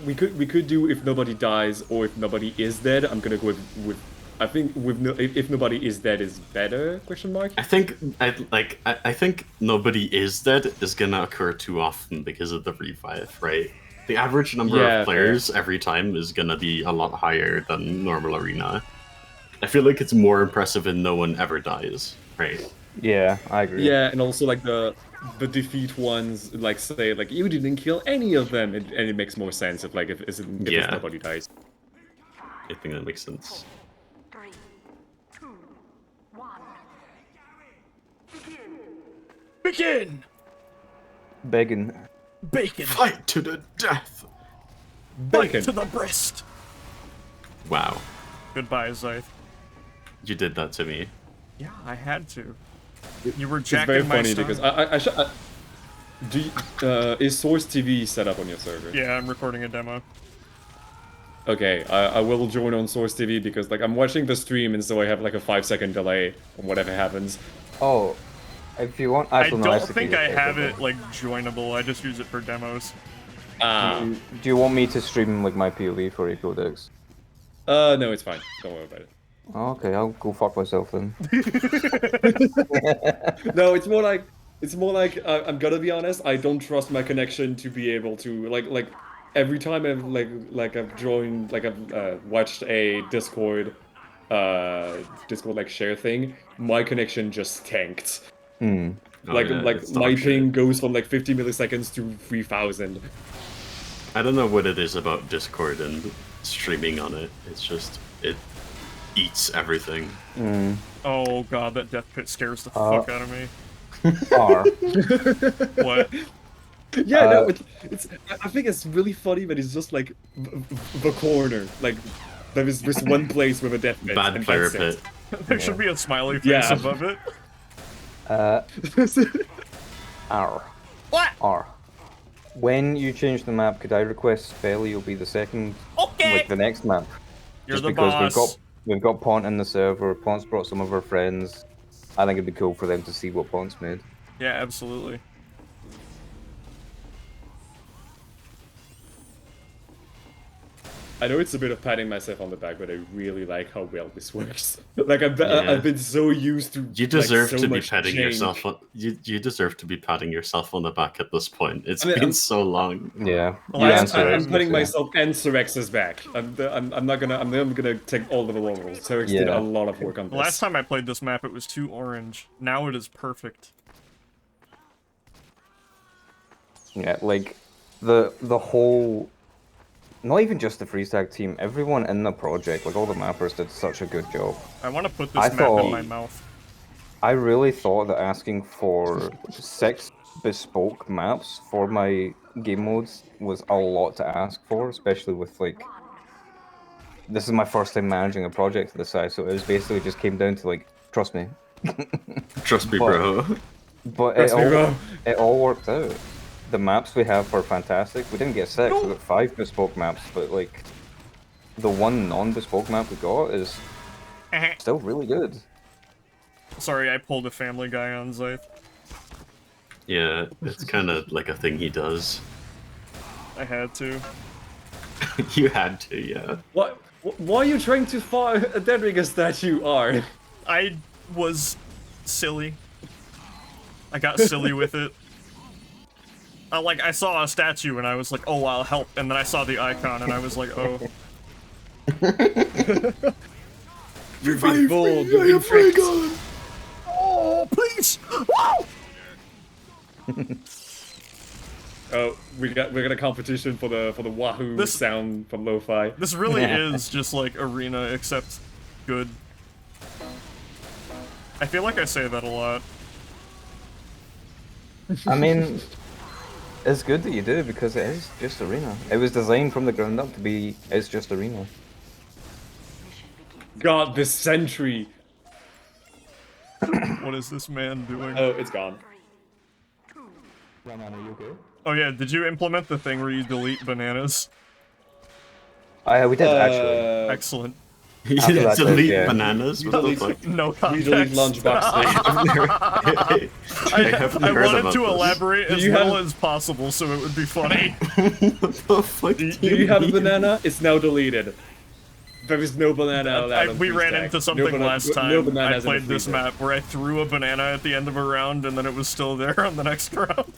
S4: We could do if nobody dies or if nobody is dead. I'm gonna go with I think with no, if nobody is dead is better? Question mark.
S1: I think I think nobody is dead is gonna occur too often because of the revive, right? The average number
S4: Yeah,
S1: of players every time is gonna be a lot higher than normal arena. I feel like it's more impressive if no one ever dies, right?
S3: Yeah, I agree.
S4: Yeah, and also like the defeat ones, like say like you didn't kill any of them, and it makes more sense if
S1: Yeah.
S4: nobody dies.
S1: I think that makes sense.
S6: 3, 2, 1.
S2: Begin!
S3: Begging.
S2: Bacon!
S1: Fight to the death!
S2: Bite
S4: Bacon.
S2: to the breast!
S1: Wow,
S2: Goodbye, Scythe.
S1: you did that to me.
S2: Yeah, I had to. You were
S4: It's very
S2: jacking my
S4: funny
S2: stuff.
S4: because is Source TV set up on your server?
S2: Yeah, I'm recording a demo.
S4: Okay, I will join on Source TV because like I'm watching the stream and so I have like a 5-second delay on whatever happens.
S3: Oh, if you want,
S2: I
S3: actually, no,
S2: don't
S3: that's the
S2: think
S3: key.
S2: I have it, like, joinable. I just use it for demos.
S3: Do you want me to stream like my POV for your codex?
S4: No, it's fine. Don't worry about it.
S3: Oh, okay, I'll go fuck myself then.
S4: No, it's more like I'm gonna be honest. I don't trust my connection to be able to like every time I've joined, like I've watched a Discord like share thing, my connection just tanked.
S3: Hmm.
S1: Oh,
S4: Like
S1: yeah,
S4: like
S1: it's
S4: my
S1: dog shit.
S4: ping goes from like 50 milliseconds to 3000.
S1: I don't know what it is about Discord and streaming on it. It's just it eats everything.
S3: Hmm.
S2: Oh god, that death pit scares the fuck out of me.
S3: R.
S2: What?
S4: Yeah, no, it's. I think it's really funny that it's just like the corner. Like there is this one place with a death pit.
S1: Bad
S4: and
S1: player
S4: that's
S1: pit.
S2: There should be a smiley face
S4: Yeah.
S2: above it.
S4: it.
S3: R.
S2: What?
S3: R. When you change the map, could I request Spelly will be the second,
S2: Okay.
S3: like the next map?
S2: You're
S3: Just
S2: the
S3: because
S2: boss.
S3: we've got Pont in the server. Pont's brought some of our friends. I think it'd be cool for them to see what Pont's made.
S2: Yeah, absolutely.
S4: I know it's a bit of patting myself on the back, but I really like how well this works. Like
S1: Yeah.
S4: I've been so used to.
S1: You deserve
S4: like, so
S1: to be
S4: much
S1: patting
S4: change.
S1: yourself on. You deserve to be patting yourself on the back at this point. It's
S4: I mean,
S1: been
S4: I'm-
S1: so long.
S3: Yeah.
S2: The
S3: you
S2: last
S3: answer
S2: time-
S3: it,
S4: I'm putting
S3: so-
S4: myself and Surex's back. I'm not gonna. I'm never gonna take all of the laurels. Surex did
S3: Yeah.
S4: a lot of work on
S2: The
S4: this.
S2: last time I played this map, it was too orange. Now it is perfect.
S3: Yeah, like the whole, not even just the Freestag team, everyone in the project, like all the mappers did such a good job.
S2: I want to put this
S3: I
S2: map
S3: thought-
S2: in my mouth.
S3: I really thought that asking for 6 bespoke maps for my game modes was a lot to ask for, especially with like, this is my first time managing a project of this size, so it was basically just came down to like, trust me.
S1: Trust me,
S3: But-
S1: bro.
S3: But
S4: Trust me, bro.
S3: it all worked out. The maps we have are fantastic. We didn't get 6, we got 5 bespoke maps, but like the one non-bespoke map we got is still really good.
S2: Sorry, I pulled a Family Guy on Zyth.
S1: Yeah, it's kind of like a thing he does.
S2: I had to.
S1: You had to, yeah.
S4: What? Why are you trying to fight a Dead Rigger statue? Are?
S2: I was silly. I got silly with it. I saw a statue and I was like, oh, I'll help. And then I saw the icon and I was like, oh.
S4: You've been bold. You've been tricked.
S2: Oh, please! Wow!
S4: Oh, we got a competition for the Wahoo
S2: This-
S4: sound from Lo-Fi.
S2: This really is just like Arena, except good. I feel like I say that a lot.
S3: I mean, it's good that you do because it is just Arena. It was designed from the ground up to be, it's just Arena.
S4: God, this sentry.
S2: What is this man doing?
S4: Oh, it's gone.
S2: Oh yeah, did you implement the thing where you delete bananas?
S3: We did actually.
S2: Excellent.
S1: You
S3: After that,
S1: delete
S3: yeah.
S1: bananas? What the fuck?
S2: No
S4: We
S2: context.
S4: delete lunchbox.
S1: I haven't
S2: I
S1: heard
S2: wanted
S1: about
S2: to
S1: this.
S2: elaborate as
S4: you
S2: well
S4: have-
S2: as possible so it would be funny.
S1: What the fuck
S4: Do you have a banana? It's now deleted. There is no banana allowed. on
S2: We ran
S4: Freestag.
S2: into something last time.
S4: No
S2: I
S4: bananas in the
S2: played this
S4: freezer.
S2: map where I threw a banana at the end of a round and then it was still there on the next round.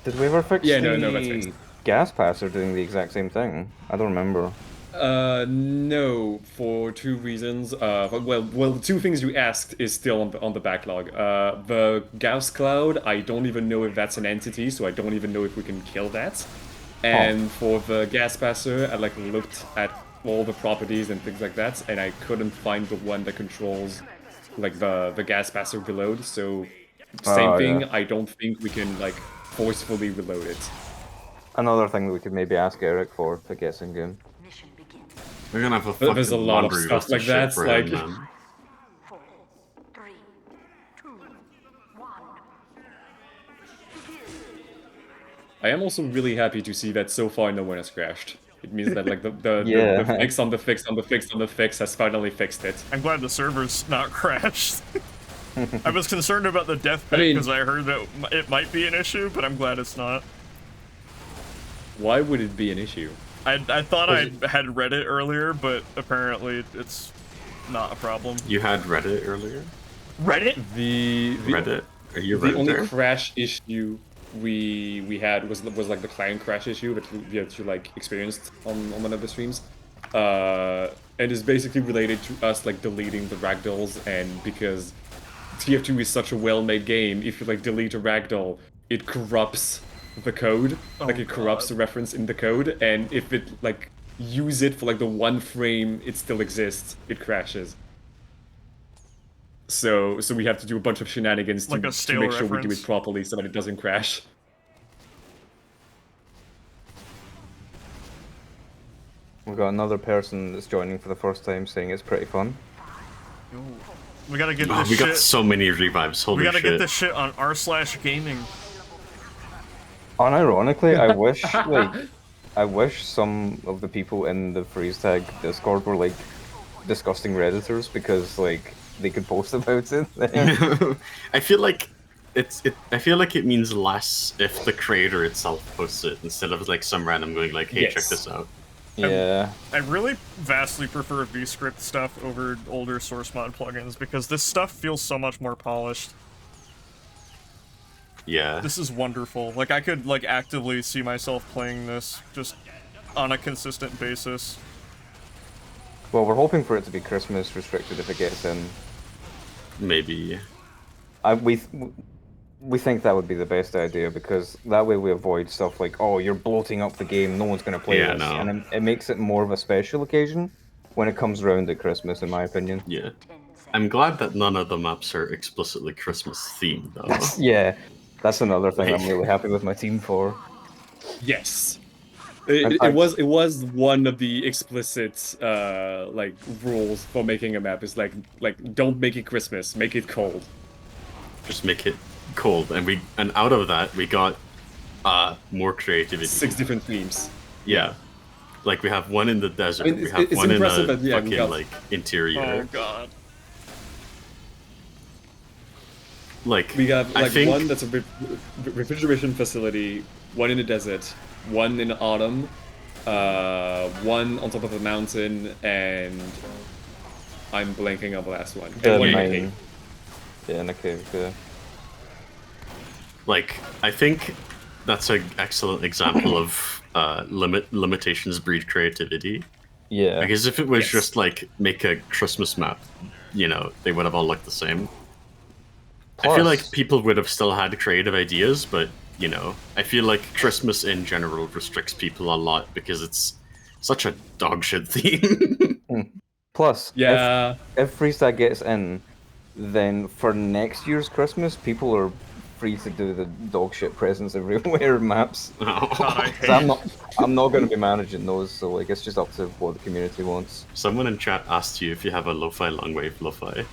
S3: Did we ever fix
S4: Yeah,
S3: the
S4: no, that's fixed.
S3: gas passer doing the exact same thing? I don't remember.
S4: No, for 2 reasons. Well, 2 things you asked is still on the backlog. The Gauss Cloud, I don't even know if that's an entity, so I don't even know if we can kill that. And for the Gas Passer, I looked at all the properties and things like that, and I couldn't find the one that controls the Gas Passer reload. So same
S3: Oh,
S4: thing.
S3: yeah.
S4: I don't think we can forcefully reload it.
S3: Another thing that we could maybe ask Eric for if it gets in game.
S6: Mission begins.
S1: We're gonna have a fucking
S4: There's a lot of
S1: laundry
S4: stuff
S1: list
S4: like
S1: shit
S4: that,
S1: for
S4: like-
S1: him, man.
S6: 4, 3, 2, 1.
S4: I am also really happy to see that so far no one has crashed. It means that the
S3: Yeah.
S4: fix on the fix on the fix on the fix has finally fixed it.
S2: I'm glad the server's not crashed. I was concerned about the death
S4: I
S2: pit
S4: mean-
S2: because I heard that it might be an issue, but I'm glad it's not.
S4: Why would it be an issue?
S2: I thought I had read it earlier, but apparently it's not a problem.
S1: You had Reddit earlier?
S2: Reddit?
S4: The
S1: Reddit? Are you
S4: the only
S1: Redditor?
S4: crash issue we had was like the client crash issue that you like experienced on one of the streams, and is basically related to us like deleting the ragdolls, and because TF2 is such a well-made game, if you like delete a ragdoll, it corrupts the code, like it corrupts the reference in the code, and if it like use it for like the one frame it still exists, it crashes. So we have to do a bunch of shenanigans
S2: Like
S4: to
S2: a stale
S4: make sure we do
S2: reference.
S4: it properly so that it doesn't crash.
S3: We've got another person that's joining for the first time saying it's pretty fun.
S2: We gotta get
S1: Oh,
S2: this
S1: we
S2: shit.
S1: got so many revives. Holy
S2: We gotta
S1: shit.
S2: get this shit on r/gaming.
S3: Unironically, I wish I wish some of the people in the freeze tag Discord were like disgusting redditors, because like they could post about it.
S1: I feel like I feel like it means less if the creator itself posts it instead of like some random going like, hey, check
S4: Yes.
S1: this out.
S3: Yeah.
S2: I really vastly prefer VScript stuff over older source mod plugins because this stuff feels so much more polished.
S1: Yeah.
S2: This is wonderful. Like, I could, like, actively see myself playing this just on a consistent basis.
S3: Well, we're hoping for it to be Christmas restricted if it gets in.
S1: Maybe.
S3: We think that would be the best idea, because that way we avoid stuff like, oh, you're bloating up the game, no one's going to play
S1: Yeah,
S3: this.
S1: no.
S3: And it makes it more of a special occasion when it comes around at Christmas, in my opinion.
S1: Yeah. I'm glad that none of the maps are explicitly Christmas themed, though.
S3: Yeah, that's another thing I'm
S1: Like-
S3: really happy with my team for.
S4: Yes.
S3: In
S4: It
S3: fact-
S4: was one of the explicit like rules for making a map is like don't make it Christmas, make it cold.
S1: Just make it cold, and out of that we got more creativity.
S4: 6 different themes.
S1: Yeah. Like we have one in the desert,
S4: I mean,
S1: we
S4: it's-
S1: have
S4: it's
S1: one in
S4: impressive
S1: the
S4: that, yeah, we
S1: fucking
S4: got-
S1: like interior.
S2: Oh god.
S1: Like
S4: We have
S1: I
S4: like
S1: think
S4: one that's a refrigeration facility, one in the desert, one in autumn, one on top of a mountain, and I'm blanking on the last one.
S3: The
S4: And one in a
S3: mine.
S4: cave.
S3: Yeah, in a cave, yeah.
S1: like I think that's an excellent example of limitations breed creativity.
S3: Yeah.
S1: Because if it was
S4: Yes.
S1: just like make a Christmas map, you know, they would have all looked the same. I feel
S3: Plus-
S1: like people would have still had creative ideas, but you know, I feel like Christmas in general restricts people a lot because it's such a dogshit theme.
S3: Plus,
S4: Yeah.
S3: if Freestyle gets in, then for next year's Christmas, people are free to do the dog shit presents everywhere maps.
S2: God, I hate
S3: 'Cause I'm not going to be managing those, so like it's just up to what the community wants.
S1: Someone in chat asked you if you have a lo-fi long wave lo-fi.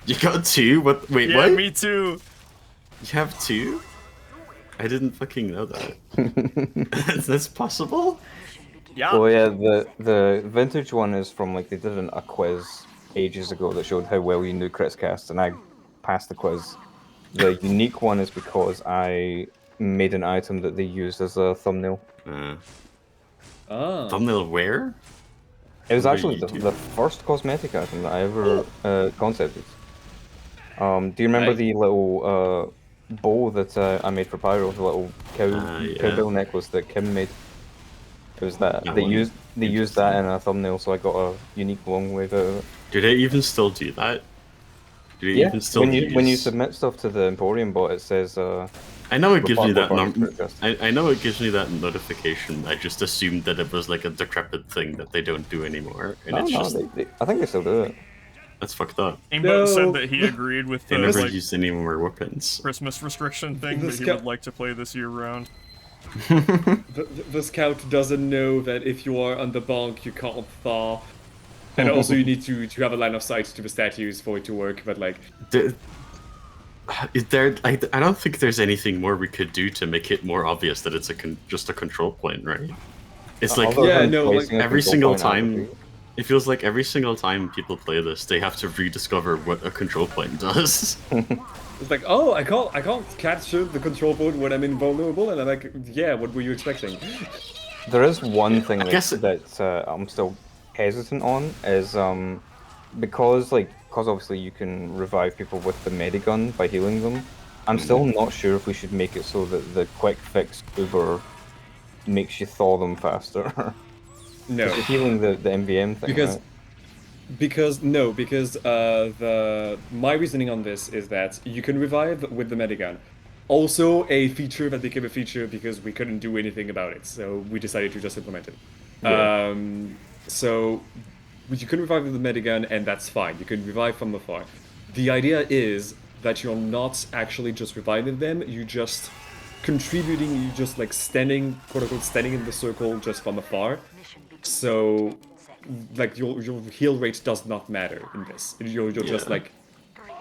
S1: You got two? What? Wait,
S2: Yeah,
S1: what?
S2: me too.
S1: You have two? I didn't fucking know that. Is this possible?
S2: Yeah.
S3: Oh yeah, the vintage one is from like they did a quiz ages ago that showed how well you knew crits cast, and I passed the quiz. The unique one is because I made an item that they used as a thumbnail.
S4: Ah.
S1: Thumbnail where?
S3: It was
S1: What
S3: actually
S1: did you do?
S3: the first cosmetic item that I ever concepted. Do you remember
S4: Right.
S3: the little bow that I made for Pyro, the little
S1: Yeah.
S3: cowbell necklace that Kim made? It was that.
S1: That
S3: They
S1: one.
S3: used that in a thumbnail, so I got a unique long wave out of it.
S1: Do they even still do that? Do they
S3: Yeah,
S1: even still
S3: when you
S1: use...
S3: submit stuff to the Emporium bot, it says
S1: I know it gives me that
S3: Report
S1: num-
S3: request.
S1: I know it gives me that notification. I just assumed that it was like a decrepit thing that they don't do anymore, and
S3: no,
S1: it's
S3: no,
S1: just
S3: I think they still do it.
S1: that's fucked up.
S2: Aimbot
S4: No.
S2: said that he agreed with
S1: They
S2: the
S1: never
S2: like,
S1: used any more weapons.
S2: Christmas restriction thing, but
S4: This
S2: he
S4: guy-
S2: would like to play this year round.
S4: The scout doesn't know that if you are on the bonk, you can't thaw. And also you need to have a line of sight to the statues for it to work, but like...
S1: Is there? I don't think there's anything more we could do to make it more obvious that it's just a control point, right? It's like
S3: Other
S4: Yeah,
S3: than
S4: no, like,
S3: placing a
S1: every
S3: control
S1: single
S3: point
S1: time.
S3: attribute.
S1: It feels like every single time people play this, they have to rediscover what a control point does.
S4: It's like, oh, I can't capture the control point when I'm invulnerable, and I'm like, yeah, what were you expecting?
S3: There is one thing
S1: guess
S3: that I'm still hesitant on is because obviously you can revive people with the medigun by healing them. I'm still not sure if we should make it so that the quick fix Uber makes you thaw them faster.
S4: No,
S3: You're healing the MVM thing,
S4: because
S3: right?
S4: because my reasoning on this is that you can revive with the Medigun. Also, a feature that became a feature because we couldn't do anything about it, so we decided to just implement it.
S3: Yeah.
S4: So you can revive with the Medigun, and that's fine. You can revive from afar. The idea is that you're not actually just reviving them, you just contributing, you just like standing, quote unquote, standing in the circle just from afar. So, like your heal rate does not matter in this. You're just
S1: Yeah.
S4: like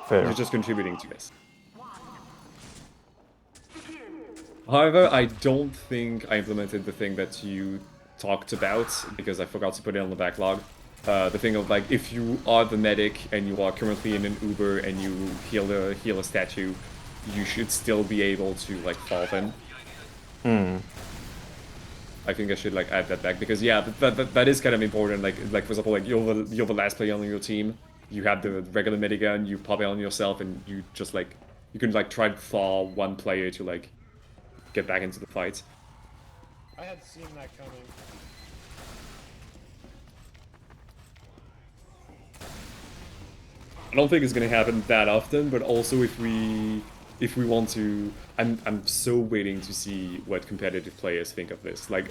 S3: Fair.
S4: you're just contributing to this. However, I don't think I implemented the thing that you talked about because I forgot to put it on the backlog. The thing of like if you are the medic and you are currently in an Uber and you heal a statue, you should still be able to like fall them. I think I should like add that back because yeah, that is kind of important. Like for example, like you're the last player on your team. You have the regular minigun. You pop it on yourself, and you just like you can like try to fall one player to like get back into the fight.
S5: I had seen that coming.
S4: I don't think it's gonna happen that often, but also if we want to, I'm so waiting to see what competitive players think of this. Like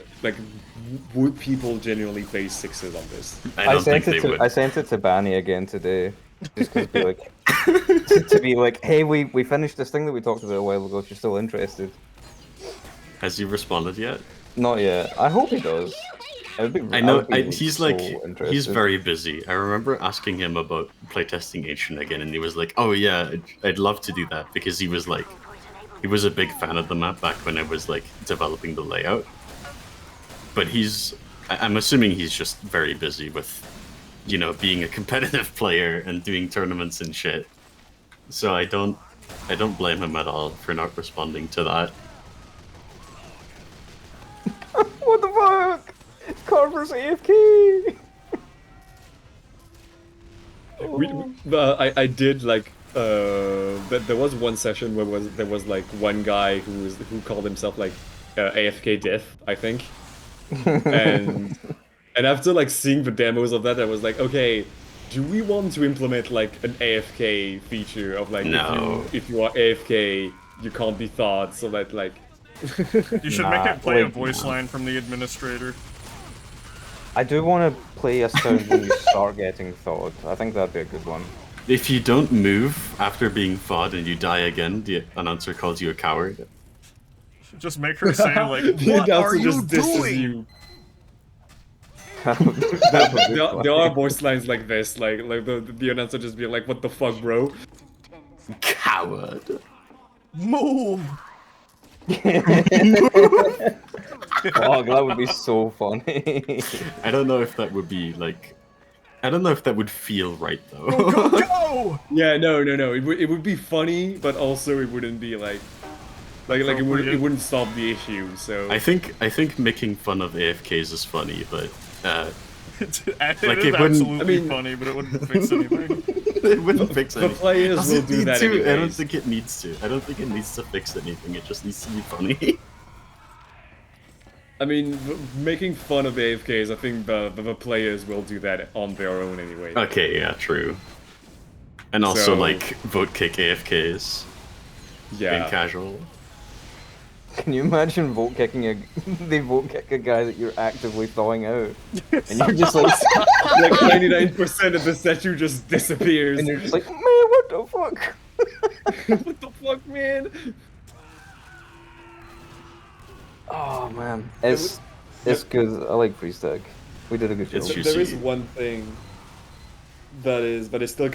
S4: would people genuinely play sixes on this?
S1: I don't think they would.
S3: I sent it to Banny again today, just to be like, to be like, hey, we finished this thing that we talked about a while ago. If you're still interested.
S1: Has he responded yet?
S3: Not yet. I hope he does.
S1: I know
S3: would be
S1: he's
S3: so
S1: like he's
S3: interested.
S1: very busy. I remember asking him about playtesting Ancient again, and he was like, "Oh yeah, I'd love to do that," because he was like, he was a big fan of the map back when I was like developing the layout. But I'm assuming he's just very busy with, you know, being a competitive player and doing tournaments and shit. So I don't blame him at all for not responding to that.
S3: What the fuck? Carver's AFK.
S4: I did like there was one session where there was like one guy who called himself like AFK Death, I think, and after like seeing the demos of that, I was like, okay, do we want to implement like an AFK feature of like
S1: No.
S4: if you are AFK you can't be thawed, so that like
S2: You should make it play a
S3: like,
S2: voice line from the administrator.
S3: I do want to play a sound when you start getting thawed. I think that'd be a good one.
S1: If you don't move after being thawed and you die again, the announcer calls you a coward.
S2: Just make her say like,
S4: the
S2: "What are
S4: announcer
S2: you
S4: just disses
S2: doing?"
S4: you.
S3: That would be
S4: There
S3: funny.
S4: are voice lines like this, like the announcer just be like, "What the fuck, bro?"
S1: Coward.
S2: Move.
S3: Oh, that would be so funny.
S1: I don't know if that would be like, I don't know if that would feel right though.
S2: Go!
S4: Yeah, no. It would be funny, but also it wouldn't be like it wouldn't solve the issue. So
S1: I think making fun of AFKs is funny, but
S2: It
S1: Like,
S2: is
S1: it wouldn't-
S2: absolutely
S4: I mean-
S2: funny, but it wouldn't fix anything.
S1: it wouldn't fix
S4: the
S1: anything.
S4: players
S1: Does
S4: will
S1: it
S4: do
S1: need
S4: that
S1: to? I don't
S4: anyways.
S1: think it needs to. I don't think it needs to fix anything. It just needs to be funny.
S4: I mean, making fun of AFKs, I think the players will do that on their own anyway.
S1: Okay, yeah, true. And also,
S4: So-
S1: like, vote kick AFKs, being
S4: Yeah.
S1: casual.
S3: Can you imagine vote kicking they vote kick a guy that you're actively thawing out, and you're just like,
S4: Like 99% of the statue just disappears.
S3: and you're just like, man, what the fuck?
S4: What the fuck, man?
S3: Oh man, it's good. I like Freestack. We did a good job.
S1: It's
S4: There is
S1: juicy.
S4: one thing that is still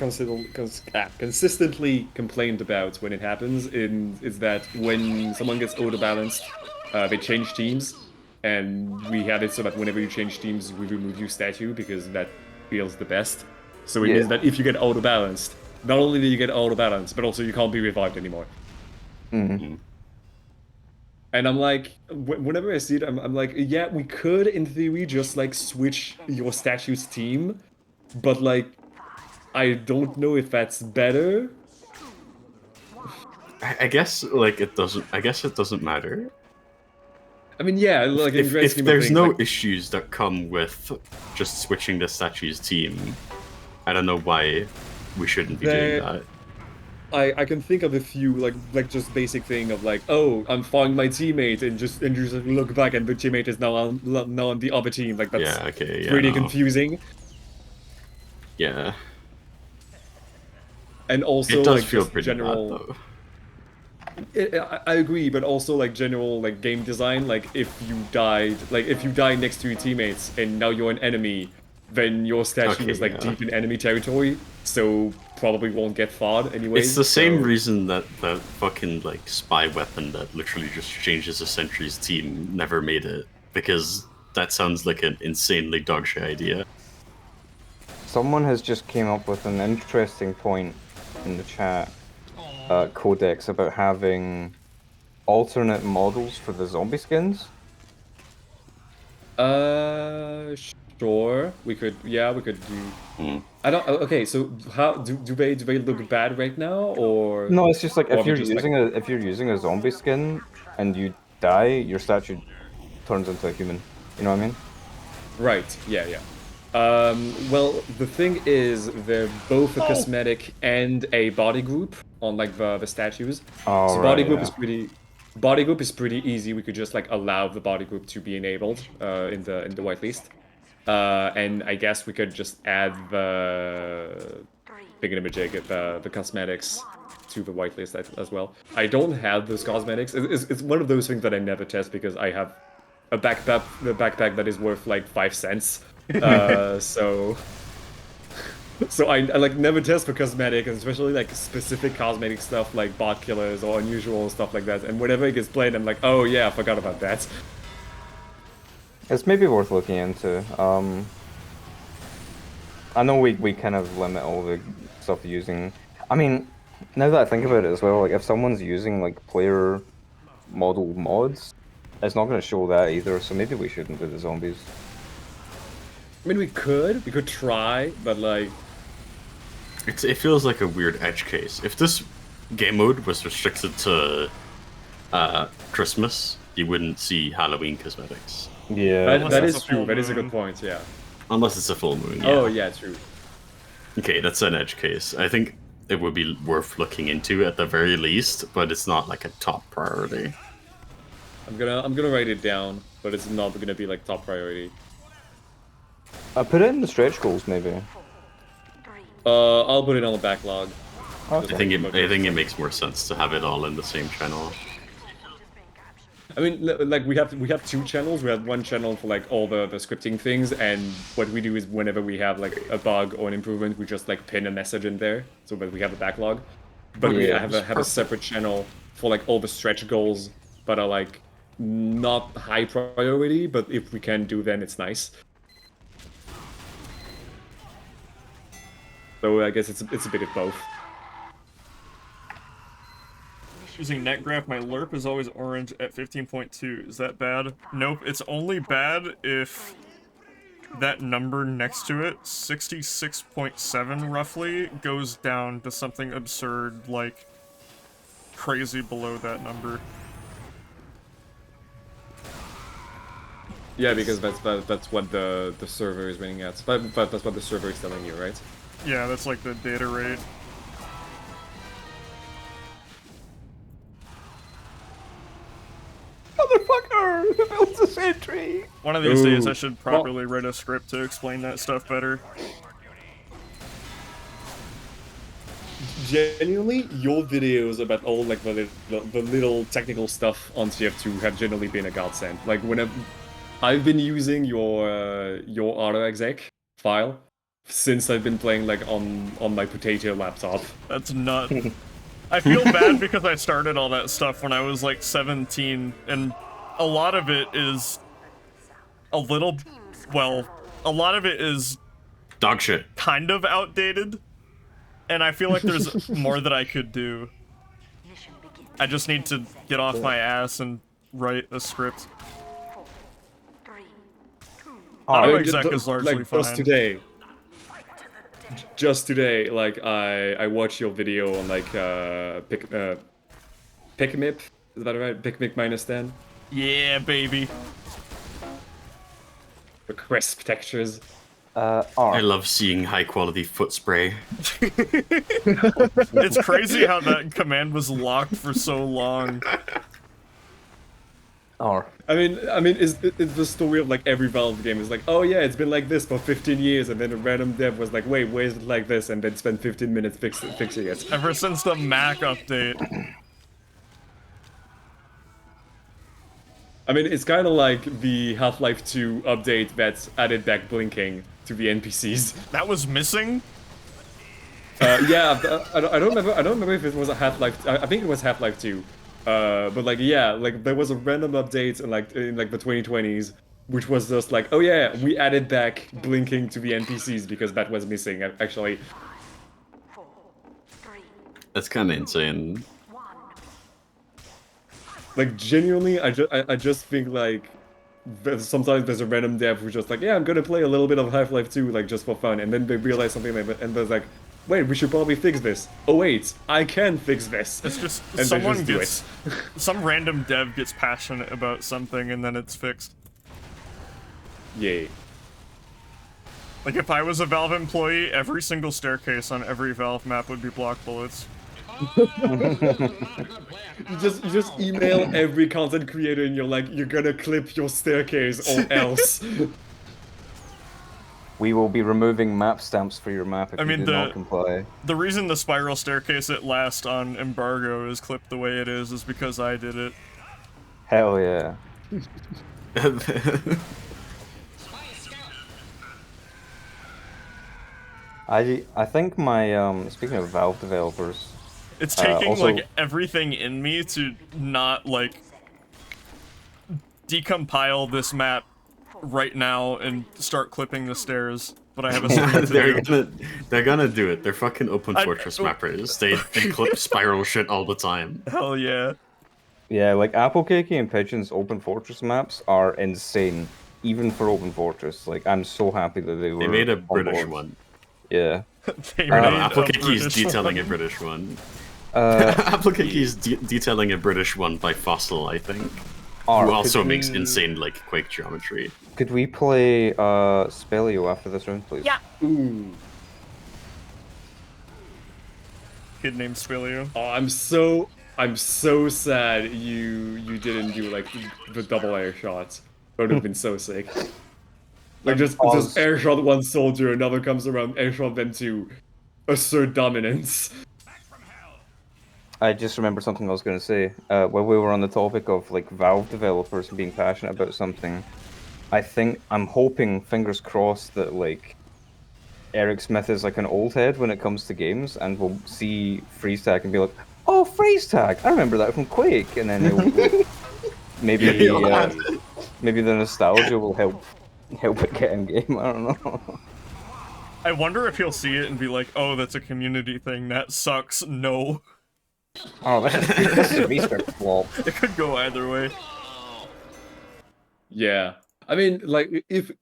S4: consistently complained about when it happens. Is that when someone gets auto balanced, they change teams, and we have it so that whenever you change teams, we remove your statue because that feels the best. So it
S3: Yeah.
S4: means that if you get auto balanced, not only do you get auto balanced, but also you can't be revived anymore.
S3: Mhm.
S4: And I'm like, whenever I see it, I'm like, yeah, we could, in theory, just like switch your statue's team, but like, I don't know if that's better.
S1: I guess like it doesn't. I guess it doesn't matter.
S4: I mean, yeah, like in the grand
S1: If
S4: scheme of
S1: there's
S4: things,
S1: no
S4: like,
S1: issues that come with just switching the statue's team, I don't know why we shouldn't be doing
S4: There-
S1: that.
S4: I can think of a few like just basic thing of like, oh, I'm following my teammate and just look back and the teammate is now on the other team. Like that's
S1: Yeah. Okay. Yeah.
S4: pretty
S1: No.
S4: confusing.
S1: Yeah.
S4: And also
S1: It does
S4: like
S1: feel
S4: just
S1: pretty
S4: general.
S1: bad though.
S4: I agree, but also like general like game design. Like if you die next to your teammates and now you're an enemy, then your statue
S1: Okay,
S4: is like
S1: yeah.
S4: deep in enemy territory, so probably won't get fought anyways.
S1: It's the same
S4: so-
S1: reason that the fucking like spy weapon that literally just changes a sentry's team never made it, because that sounds like an insanely dogshit idea.
S3: Someone has just came up with an interesting point in the chat, Codex, about having alternate models for the zombie skins.
S4: Sure. We could do.
S1: Hmm.
S4: I don't. Okay, so how do they look bad right now or?
S3: No, it's just like
S4: Or
S3: if
S4: we
S3: you're
S4: just, like-
S3: using a zombie skin and you die, your statue turns into a human. You know what I mean?
S4: Right. Yeah. Yeah. Well, the thing is, they're both a cosmetic and a body group on like the statues.
S3: Oh,
S4: So body
S3: right,
S4: group
S3: yeah.
S4: is pretty. Body group is pretty easy. We could just like allow the body group to be enabled in the whitelist. And I guess we could just add the thingamajig, the cosmetics to the whitelist as well. I don't have those cosmetics. It's one of those things that I never test because I have a backpack that is worth like 5 cents. So I like never test for cosmetic, and especially like specific cosmetic stuff like bot killers or unusual stuff like that. And whenever it gets played, I'm like, oh yeah, I forgot about that.
S3: It's maybe worth looking into. I know we kind of limit all the stuff using. I mean, now that I think about it as well, like if someone's using like player model mods, it's not going to show that either. So maybe we shouldn't do the zombies.
S4: I mean, we could try, but like,
S1: It feels like a weird edge case. If this game mode was restricted to Christmas, you wouldn't see Halloween cosmetics.
S3: Yeah.
S2: Unless
S4: that
S2: it's
S4: is
S2: a
S4: true.
S2: full
S4: That is a good
S2: moon.
S4: point. Yeah.
S1: Unless it's a full moon.
S4: Oh yeah, true.
S1: Okay, that's an edge case. I think it would be worth looking into at the very least, but it's not like a top priority.
S4: I'm gonna write it down, but it's not gonna be like top priority.
S3: I put it in the stretch goals maybe.
S4: I'll put it on the backlog.
S1: I think it makes more sense to have it all in the same channel.
S4: I mean, like we have 2 channels. We have one channel for like all the scripting things, and what we do is whenever we have like a bug or an improvement, we just like pin a message in there so that we have a backlog. But we
S3: Yeah,
S4: have a separate channel for like all the stretch goals, but are like not high priority. But if we can do them, it's nice. So I guess it's a bit of both.
S2: Using netgraph, my lerp is always orange at 15.2. Is that bad? Nope, it's only bad if that number next to it, 66.7 roughly, goes down to something absurd like crazy below that number.
S4: Yeah, because that's what the server is running at. But that's what the server is telling you, right?
S2: Yeah, that's like the data rate.
S3: Motherfucker! Who built a sentry?
S2: One of these days
S4: Ooh.
S2: I should properly write a script to explain that stuff better.
S4: Genuinely, your videos about all like the little technical stuff on TF2 have generally been a godsend. Like whenever I've been using your auto exec file since I've been playing like on my potato laptop.
S2: That's not... I feel bad because I started all that stuff when I was like 17, and a lot of it is a little... well, a lot of it is
S1: Dog shit.
S2: kind of outdated, and I feel like there's more that I could do. I just need to get off my ass and write a script. Auto exec is largely
S4: like
S2: fine.
S4: just today, like I watched your video on like Picmip. Is that right? Picmic minus 10.
S2: Yeah, baby.
S4: The crisp textures.
S1: I
S3: R.
S1: love seeing high quality foot spray.
S2: It's crazy how that command was locked for so long.
S3: R.
S4: I mean, it's the story of like every Valve game. Is like, oh yeah, it's been like this for 15 years, and then a random dev was like, wait, why is it like this? And then spent 15 minutes fixing it.
S2: Ever since the Mac update.
S4: I mean, it's kind of like the Half-Life 2 update that added back blinking to the NPCs.
S2: That was missing?
S4: Yeah, I don't remember. I don't remember if it was a Half-Life. I think it was Half-Life 2. But like, yeah, like there was a random update in like the 2020s, which was just like, oh yeah, we added back blinking to the NPCs because that was missing. Actually,
S6: 4, 3,
S1: That's kind of insane.
S6: 1.
S4: like genuinely, I just think like sometimes there's a random dev who's just like, yeah, I'm gonna play a little bit of Half-Life 2 like just for fun, and then they realize something like that, and they're like, wait, we should probably fix this. Oh wait, I can fix this.
S2: It's just
S4: And they
S2: someone
S4: just do
S2: gets some random dev gets passionate about something and then it's fixed.
S4: Yay.
S2: Like if I was a Valve employee, every single staircase on every Valve map would be block bullets.
S4: You just email every content creator and you're like, you're gonna clip your staircase or else.
S3: We will be removing map stamps for your map if
S2: I
S3: you
S2: mean,
S3: do not comply.
S2: The reason the spiral staircase at last on embargo is clipped the way it is because I did it.
S3: Hell yeah. I think my speaking of Valve developers,
S2: It's taking
S3: also-
S2: like everything in me to not like decompile this map right now and start clipping the stairs, but I have a stream to do.
S1: they're gonna do it. They're fucking open
S2: I-
S1: fortress mappers. They clip spiral shit all the time.
S2: Hell yeah.
S3: yeah, like Applecakey and Pigeon's open fortress maps are insane, even for open fortress. Like I'm so happy that they were.
S1: They made a
S3: on
S1: British
S3: board.
S1: one.
S3: Yeah.
S2: They made a
S1: Applecakey is
S2: British
S1: detailing
S2: one.
S1: a British one.
S3: Uh,
S1: Applecakey is detailing a British one by Fossil, I think.
S3: R,
S1: Who
S3: could
S1: also
S3: we-
S1: makes insane like quake geometry.
S3: Could we play Spelio after this round, please?
S6: Yeah.
S4: Ooh.
S2: Kid named Spilio.
S4: Oh, I'm so sad you didn't do like the double air shots. That would have been so sick. Like just air shot one soldier, another comes around, air shot them two. Assert dominance.
S3: I just remembered something I was going to say. While we were on the topic of like Valve developers being passionate about something, I'm hoping, fingers crossed, that like Eric Smith is like an old head when it comes to games, and we'll see freeze tag and be like, "Oh, freeze tag! I remember that from Quake," and then he'll maybe maybe the nostalgia will help it get in game. I don't know.
S2: I wonder if he'll see it and be like, oh, that's a community thing. That sucks. No.
S3: Oh, this is a restart flop.
S2: It could go either way.
S4: Yeah. I mean, like if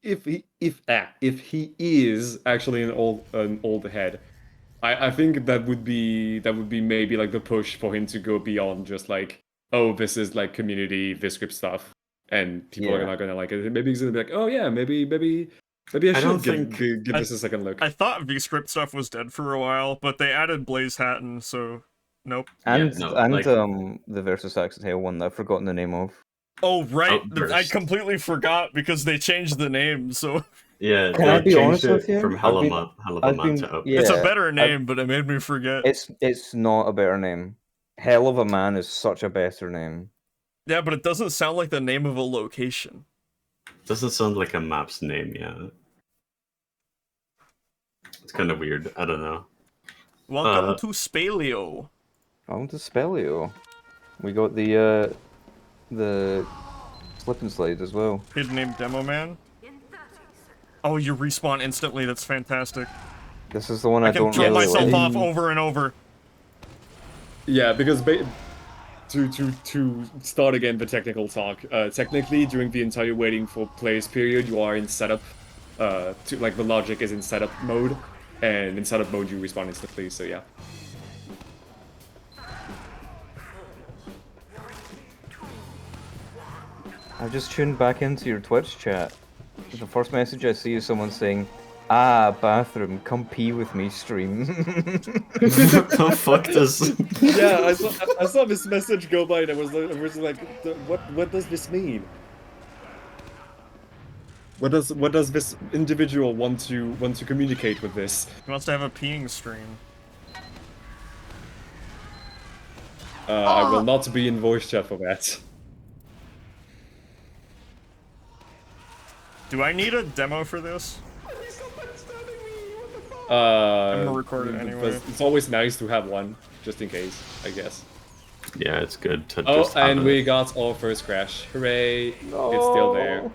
S4: he is actually an old head, I think that would be maybe like the push for him to go beyond just like, oh, this is like community Viscript stuff, and people are not gonna like it. Maybe he's gonna be like, oh yeah, maybe I
S1: don't
S4: should
S1: think-
S4: give this a second look.
S2: I thought VScript stuff was dead for a while, but they added Blaze Hatton, so nope.
S3: And
S1: Yeah, no,
S3: and
S1: like-
S3: the Versus Axis Hail one that I've forgotten the name of.
S2: Oh, right.
S1: Outburst.
S2: I completely forgot because they changed the name, so
S1: Yeah,
S3: Can I
S1: they
S3: be
S1: changed
S3: honest
S1: it
S3: with you?
S1: from
S3: I've been-
S1: Halaman to Outburst.
S3: yeah,
S2: it's a better name, but it made me forget.
S3: It's not a better name. Hell of a Man is such a better name.
S2: Yeah, but it doesn't sound like the name of a location.
S1: Doesn't sound like a map's name, yeah. It's kind of weird. I don't know.
S2: Welcome to Spalio.
S3: Welcome to Spelio. We got the slip and slide as well.
S2: Kid named Demo Man.
S6: In 30 seconds.
S2: Oh, you respawn instantly. That's fantastic.
S3: This is the one I,
S2: I can
S3: don't
S2: throw
S3: really
S2: myself
S3: like.
S2: off over and over.
S4: Yeah, because to start again the technical talk. Technically, during the entire waiting for players period, you are in setup. Like the logic is in setup mode, and in setup mode you respawn instantly. So yeah.
S3: I've just tuned back into your Twitch chat. The first message I see is someone saying, "Ah, bathroom, come pee with me, stream."
S1: What the fuck does?
S4: Yeah, I saw this message go by and I was like, what does this mean? What does this individual want to communicate with this?
S2: He wants to have a peeing stream.
S4: I will not be in voice chat for that.
S2: Do I need a demo for this?
S4: I'm
S2: gonna record it anyway.
S4: It's always nice to have one, just in case, I guess.
S1: Yeah, it's good to
S4: Oh,
S1: just have
S4: and
S1: it.
S4: we got our first crash. Hooray! It's still there.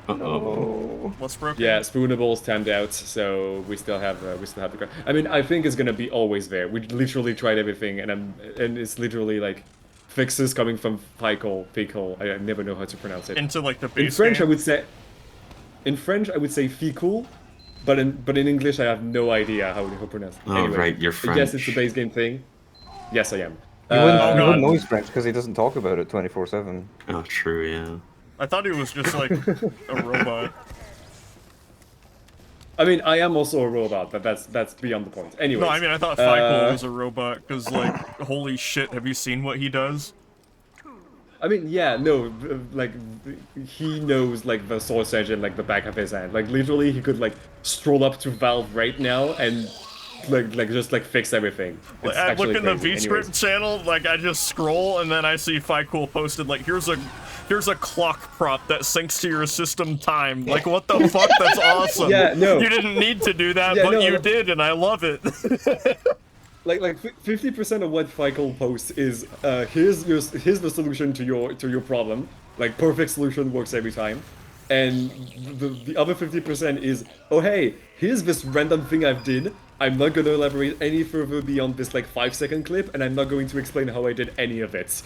S1: Uh-oh.
S2: What's broken?
S4: Yeah, Spoonables timed out, so we still have the crash. I mean, I think it's gonna be always there. We literally tried everything, and it's literally like fixes coming from Pico. I never know how to pronounce it.
S2: Into like the base
S4: In French,
S2: game?
S4: I would say. In French, I would say Ficul, but in English, I have no idea how to pronounce it.
S1: Oh,
S4: Anyway,
S1: right, you're
S4: yes, it's the
S1: French.
S4: base game thing. Yes, I am.
S3: You wouldn't,
S2: Oh,
S3: you
S2: God.
S3: wouldn't know he's French because he doesn't talk about it 24/7.
S1: Oh, true, yeah.
S2: I thought he was just like a robot.
S4: I mean, I am also a robot, but that's beyond the point. Anyway.
S2: No, I mean I thought Fico was a robot because like holy shit, have you seen what he does?
S4: I mean, yeah, no, like, he knows, like, the Source Engine, like, the back of his hand. Like, literally, he could, like, stroll up to Valve right now and, just, like, fix everything. It's
S2: I
S4: actually
S2: look in the
S4: crazy.
S2: VScript
S4: Anyways.
S2: channel, like I just scroll and then I see Fico posted like here's a clock prop that syncs to your system time. Like what the fuck? That's awesome.
S4: Yeah, no.
S2: You didn't need to do that,
S4: Yeah,
S2: but
S4: no,
S2: you
S4: no.
S2: did, and I love it.
S4: Like 50% of what Fico posts is, here's the solution to your problem. Like, perfect solution works every time. And the other 50% is, oh hey, here's this random thing I've did. I'm not gonna elaborate any further beyond this like 5-second clip, and I'm not going to explain how I did any of it.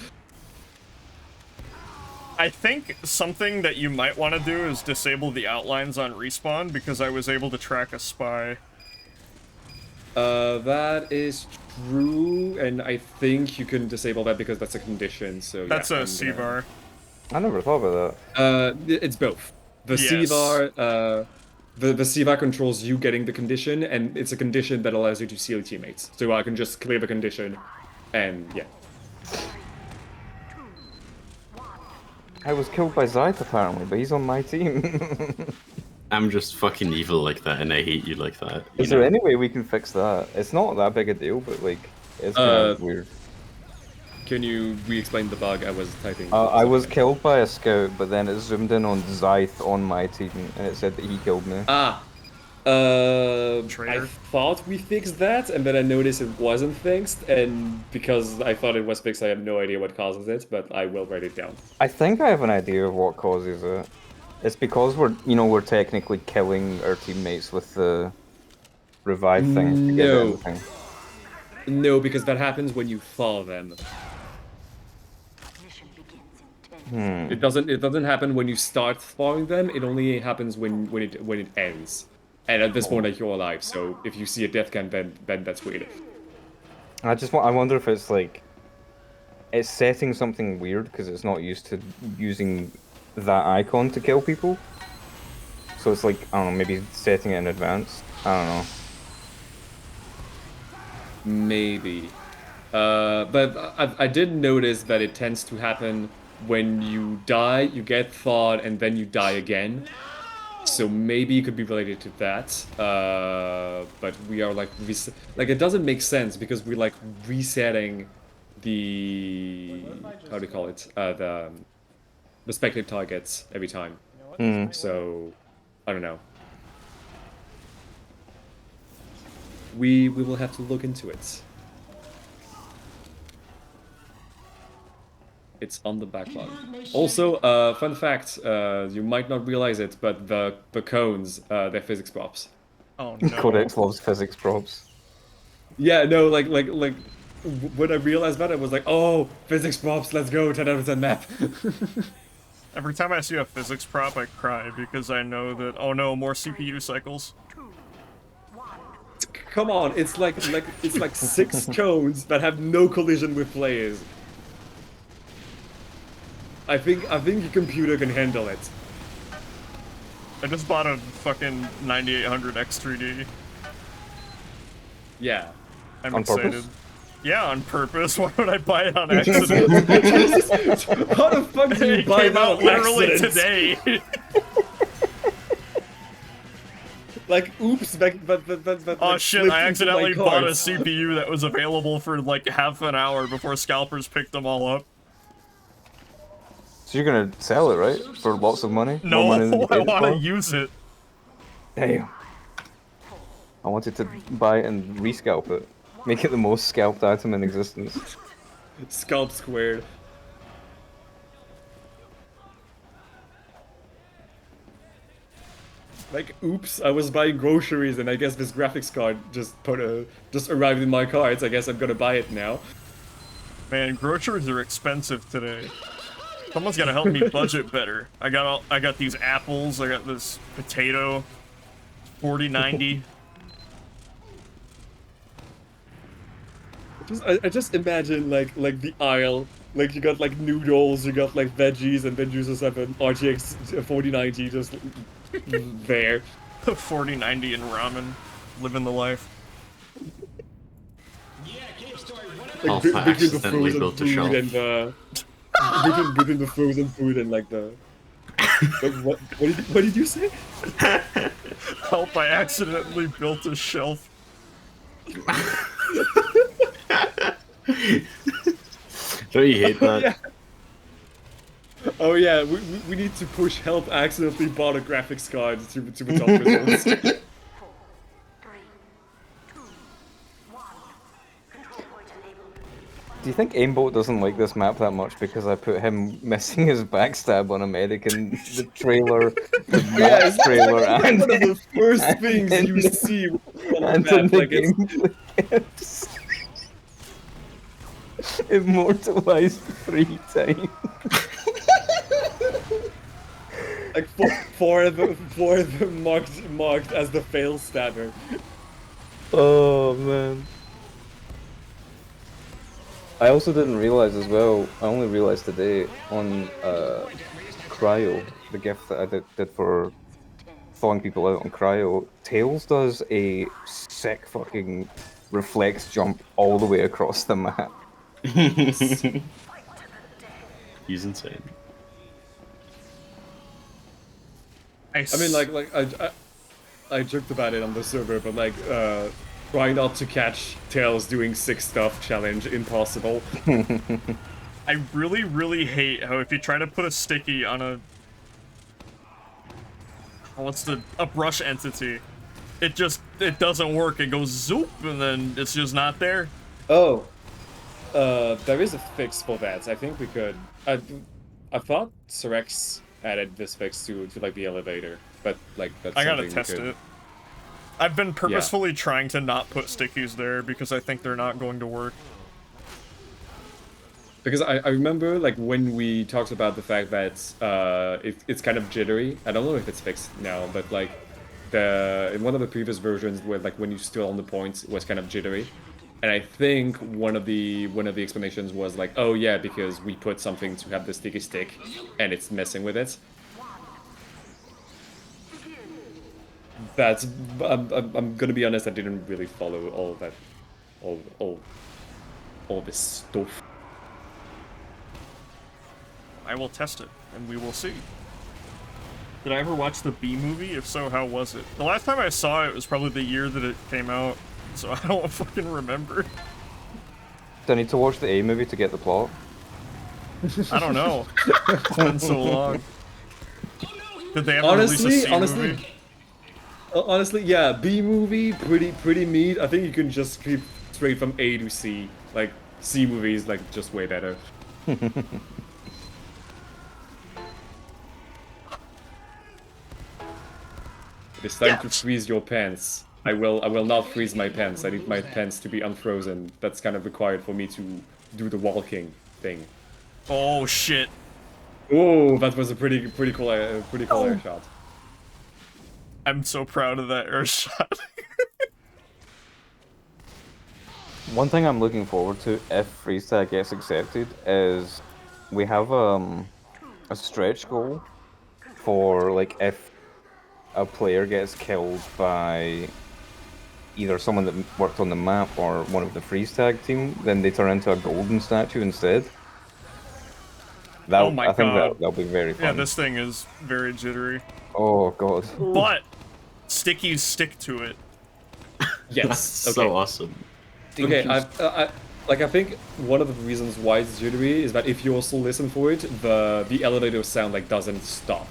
S2: I think something that you might want to do is disable the outlines on respawn because I was able to track a spy.
S4: That is true, and I think you can disable that because that's a condition, so
S2: That's
S4: yeah,
S2: a
S4: I'm
S2: C
S4: gonna-
S2: bar.
S3: I never thought about
S4: It's both. The
S2: Yes.
S4: C-bar, the C-bar controls you getting the condition, and it's a condition that allows you to seal teammates. So I can just clear the condition, and yeah.
S3: that. I was killed by Zyth apparently, but he's on my team.
S1: I'm just fucking evil like that, and I hate you like that.
S3: Is there any way we can fix that? It's not that big a deal, but like, it's kind of weird.
S4: Can you re-explain the bug? I was typing.
S3: I was killed by a scout, but then it zoomed in on Zyth on my team, and it said that he killed me.
S4: I
S2: Traitor.
S4: thought we fixed that, and then I noticed it wasn't fixed, and because I thought it was fixed, I have no idea what causes it, but I will write it down.
S3: I think I have an idea of what causes it. It's because we're technically killing our teammates with the revive thing to get
S4: No.
S3: everything.
S4: No, because that happens when you thaw them.
S6: Mission begins in 10
S4: It doesn't happen when you start thawing them. It only happens when it ends. And at this point, like, you're alive. So if you see a death cam, then that's weird.
S3: I wonder if it's like it's setting something weird because it's not used to using that icon to kill people. So it's like, I don't know, maybe setting it in advance. I don't know.
S4: Maybe. But I did notice that it tends to happen when you die, you get thawed, and then you die again. So maybe it could be related to that. But we are like it doesn't make sense because we're like resetting the how do you call it? The respective targets every time. So I don't know. We will have to look into it. It's on the backlog. Also, fun fact, you might not realize it, but the cones, they're physics props.
S2: Oh no.
S3: Codex loves physics props.
S4: Yeah, no, like when I realized that, I was like, oh, physics props, let's go, 10 out of 10 map.
S2: Every time I see a physics prop, I cry because I know that, oh no, more CPU cycles.
S4: Come on, it's like 6 cones that have no collision with players. I think your computer can handle it.
S2: I just bought a fucking 9800 X3D.
S4: Yeah.
S2: I'm
S3: On
S2: excited.
S3: purpose?
S2: Yeah, on purpose. Why would I buy it on accident?
S4: How the fuck do you
S2: It
S4: buy
S2: came
S4: that
S2: out
S4: on
S2: literally
S4: accident?
S2: today.
S4: Like, oops, but
S2: Oh
S4: like,
S2: shit,
S4: slipped
S2: I
S4: into my
S2: accidentally bought a
S4: cards.
S2: CPU that was available for like half an hour before scalpers picked them all up.
S3: So you're gonna sell it, right? For lots of money?
S2: No,
S3: More money than you
S2: I
S3: paid it
S2: want to
S3: for?
S2: use it.
S3: Damn. I wanted to buy it and rescalp it. Make it the most scalped item in existence.
S4: Scalp squared. Like, oops, I was buying groceries and I guess this graphics card just arrived in my cards. I guess I'm gonna buy it now.
S2: Man, groceries are expensive today. Someone's gotta help me budget better. I got these apples, I got this potato, 40.90.
S4: I just imagine like the aisle, like you got like noodles, you got like veggies, and then you just have an RTX 4090 just there.
S2: 40.90 in ramen, living the life.
S4: Like
S1: Alpha
S4: between the
S1: accidentally
S4: frozen
S1: built a
S4: food
S1: shelf.
S4: and the between the frozen food and like the what did you say?
S2: Help! I accidentally built a shelf.
S1: Don't you hate that?
S4: Yeah. Oh yeah, we need to push help accidentally bought a graphics card to the top results.
S6: 4, 3, 2, 1. Control point enabled.
S3: Do you think Aimbot doesn't like this map that much because I put him missing his backstab on American, the trailer, the
S4: Yeah,
S3: map
S4: it's
S3: trailer,
S4: like
S3: and
S4: one of the first things
S3: and
S4: you see on the
S3: and
S4: map.
S3: in the
S4: Like
S3: game immortalized 3 times.
S4: like for the marked as the fail stabber.
S3: Oh man. I also didn't realize as well, I only realized today on Cryo, the gift that I did for thawing people out on Cryo, Tails does a sick fucking reflex jump all the way across the map.
S1: He's insane.
S4: I mean, like I joked about it on the server, but like try not to catch Tails doing 6 stuff challenge impossible.
S2: I really, really hate how if you try to put a sticky on a brush entity, it doesn't work. It goes zoop and then it's just not there.
S4: Oh, there is a fix for that. I think we could. I thought Serex added this fix to like the elevator, but like that's
S2: I gotta
S4: something we
S2: test
S4: could-
S2: it. I've been purposefully trying to not put stickies there because I think they're not going to work.
S4: Because I remember like when we talked about the fact that it's kind of jittery. I don't know if it's fixed now, but like in one of the previous versions where like when you stood on the points it was kind of jittery. And I think one of the explanations was like, oh yeah, because we put something to have the sticky stick and it's messing with it. That's I'm gonna be honest, I didn't really follow all of that all this stuff.
S2: I will test it, and we will see. Did I ever watch the B movie? If so, how was it? The last time I saw it was probably the year that it came out, so I don't fucking remember.
S3: Do I need to watch the A movie to get the plot?
S2: I don't know. It's been so long. Did they ever release a C movie?
S4: Honestly, yeah, B movie, pretty neat. I think you can just skip straight from A to C. Like C movies, like just way better. It's time to freeze your pants. I will not freeze my pants. I need my pants to be unfrozen. That's kind of required for me to do the walking thing.
S2: Oh shit.
S4: Oh, that was a pretty cool air shot.
S2: I'm so proud of that air shot.
S3: One thing I'm looking forward to if freeze tag gets accepted is we have a stretch goal for like if a player gets killed by either someone that worked on the map or one of the freeze tag team, then they turn into a golden statue instead.
S2: Oh my
S3: I think
S2: god.
S3: that'll be very
S2: Yeah,
S3: fun.
S2: this thing is very jittery.
S3: Oh god.
S2: But stickies stick to it.
S4: Yes.
S1: That's
S4: Okay.
S1: so awesome.
S4: Okay. I think one of the reasons why it's jittery is that if you also listen for it, the elevator sound like doesn't stop.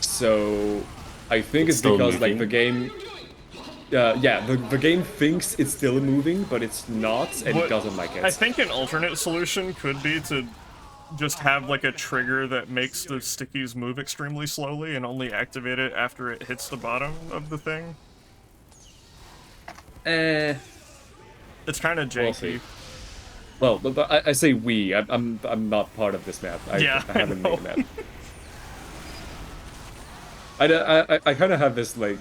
S4: So I think
S1: It's
S4: it's
S1: still
S4: because like
S1: moving?
S4: the game. Yeah, the game thinks it's still moving, but it's not, and it
S2: What-
S4: doesn't like it.
S2: I think an alternate solution could be to just have like a trigger that makes the stickies move extremely slowly and only activate it after it hits the bottom of the thing. It's kind of
S4: We'll
S2: janky.
S4: see. Well, but I say we. I'm not part of this map.
S2: Yeah,
S4: I haven't
S2: I
S4: made a map. I kind of have this like,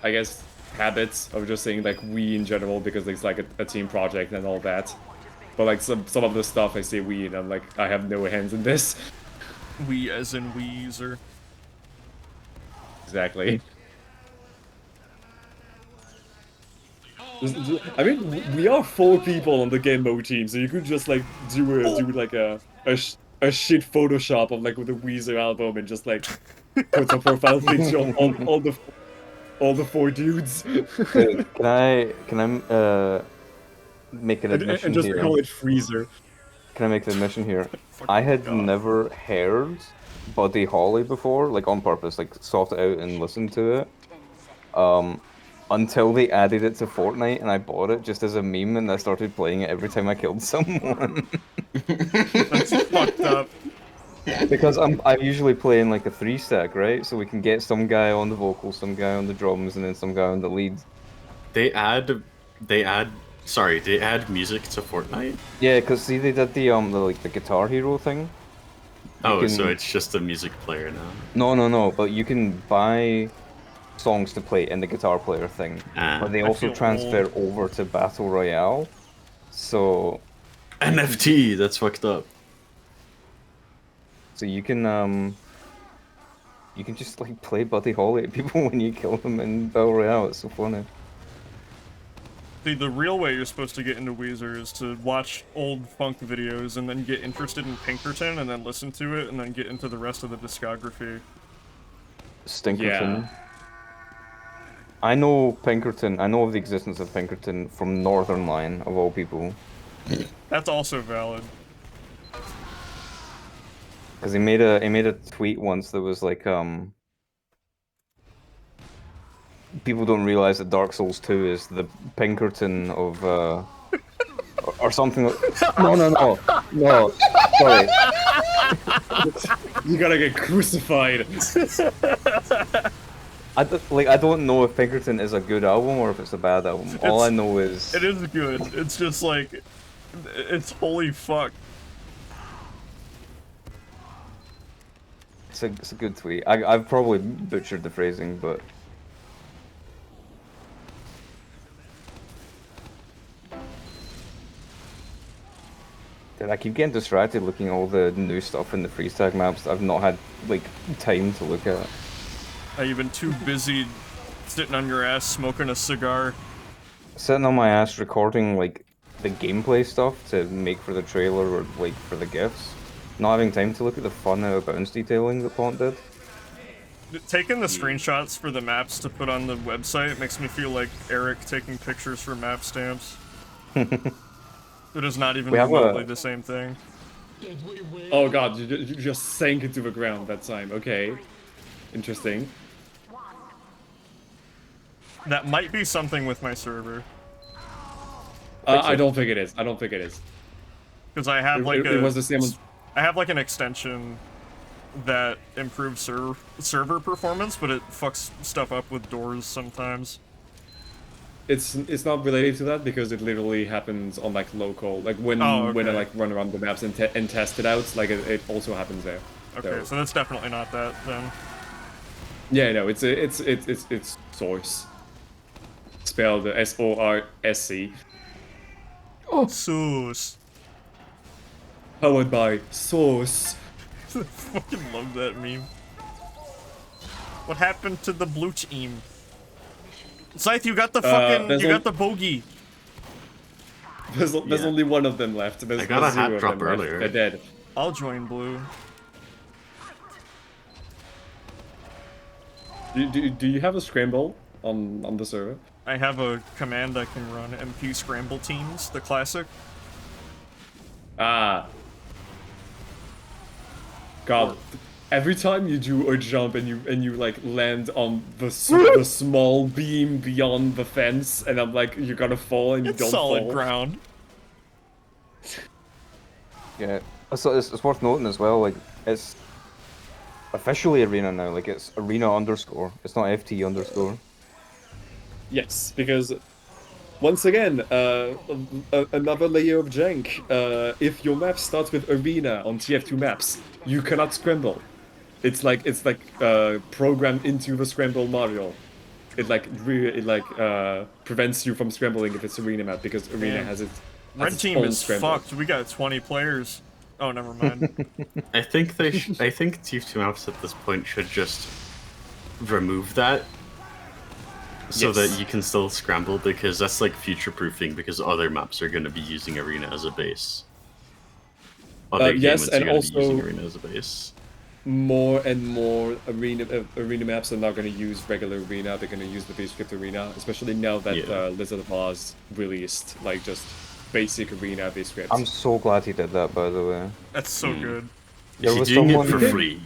S4: I guess, habits of just saying like we in general because it's like a team project and all that. But like some of the stuff I say we and I'm like I have no hands in this.
S2: We as in Weezer.
S4: Exactly. I mean, we are 4 people on the game mode team, so you could just like do like a shit Photoshop of like with the Weezer album and just like put a profile picture of all the 4 dudes
S3: Can I make an
S4: and
S3: admission
S4: just
S3: here?
S4: call it Freezer.
S3: Can I make the admission here? I had
S2: God.
S3: never heard Buddy Holly before, like on purpose, like sought it out and listened to it. Until they added it to Fortnite and I bought it just as a meme and I started playing it every time I killed someone.
S2: That's fucked up.
S3: Because I'm usually playing like a 3-stack, right? So we can get some guy on the vocals, some guy on the drums, and then some guy on the lead.
S1: They add music to Fortnite?
S3: Yeah, because see they did the Guitar Hero thing.
S1: Oh, so
S3: can-
S1: it's just a music player now.
S3: No, but you can buy songs to play in the guitar player thing. But they
S2: I
S3: also
S2: feel
S3: transfer
S2: old.
S3: over to Battle Royale. So
S1: NFT, that's fucked up.
S3: you can just like play Buddy Holly at people when you kill them in Battle Royale. It's so funny.
S2: See, the real way you're supposed to get into Weezer is to watch old funk videos and then get interested in Pinkerton and then listen to it and then get into the rest of the discography.
S3: Stinkerton. I know Pinkerton. I know of the existence of Pinkerton from Northern Line, of all people.
S2: That's also valid.
S3: Because he made a tweet once that was like people don't realize that Dark Souls 2 is the Pinkerton of or something. No. Sorry.
S4: You gotta get crucified.
S3: I don't know if Pinkerton is a good album or if it's a bad album. All I know is
S2: It is good. It's just like, it's holy fuck.
S3: it's a good tweet. I've probably butchered the phrasing, but dude, I keep getting distracted looking at all the new stuff in the freeze tag maps that I've not had like time to look at.
S2: You've been too busy sitting on your ass smoking a cigar.
S3: Sitting on my ass recording like the gameplay stuff to make for the trailer or like for the GIFs. Not having time to look at the fun out of bounce detailing that Pont did.
S2: Taking the screenshots for the maps to put on the website makes me feel like Eric taking pictures for map stamps. It is not even
S3: We have
S2: remotely
S3: a-
S2: the same thing.
S4: Oh god, you just sank into the ground that time. Okay. Interesting.
S2: That might be something with my server.
S4: I don't think it is. I don't think it is.
S2: Because I have like
S4: It was the same.
S2: I have like an extension that improves server performance, but it fucks stuff up with doors sometimes.
S4: It's not related to that because it literally happens on like local, like when
S2: Oh,
S4: when I
S2: okay.
S4: like run around the maps and test it out, like it also happens there.
S2: Okay, so that's definitely not that then.
S4: Yeah, no, it's source. Spelled SORSC.
S2: Soos.
S4: Powered by Source.
S2: Fucking love that meme. What happened to the blue team? Scythe, you got the fucking, you got the bogey.
S4: There's
S1: Yeah.
S4: only one of them left. There's
S1: I got a
S4: zero
S1: hat
S4: of
S1: drop
S4: them left.
S1: earlier.
S4: They're dead.
S2: I'll join blue.
S4: Do you have a scramble on the server?
S2: I have a command I can run, MP Scramble Teams, the classic.
S4: Ah. God. Every time you do a jump and you like land on the small beam beyond the fence, and I'm like, you're gonna fall and you
S2: It's
S4: don't
S2: solid
S4: fall.
S2: ground.
S3: Yeah, it's worth noting as well. Like, it's officially arena now. Like, it's arena underscore. It's not FT underscore.
S4: Yes, because once again, another layer of jank. If your map starts with arena on TF2 maps, you cannot scramble. It's like programmed into the scramble module. It prevents you from scrambling if it's arena map because arena
S2: Damn.
S4: has its
S2: Red team
S4: own
S2: is
S4: scramble.
S2: fucked. We got 20 players. Oh, never mind.
S1: I think they. I think TF2 maps at this point should just remove that, so
S4: Yes.
S1: that you can still scramble, because that's like future proofing. Because other maps are going to be using arena as a base. Other
S4: Yes,
S1: games
S4: and
S1: are going to be using
S4: also-
S1: arena as a base.
S4: More and more arena maps are not going to use regular arena. They're going to use the V-script arena, especially now that
S1: Yeah.
S4: Lizard of Oz released like just basic arena V-script.
S3: I'm so glad he did that, by the way.
S2: That's so good.
S3: There
S1: He's
S3: was
S1: doing it
S3: someone-
S1: for free.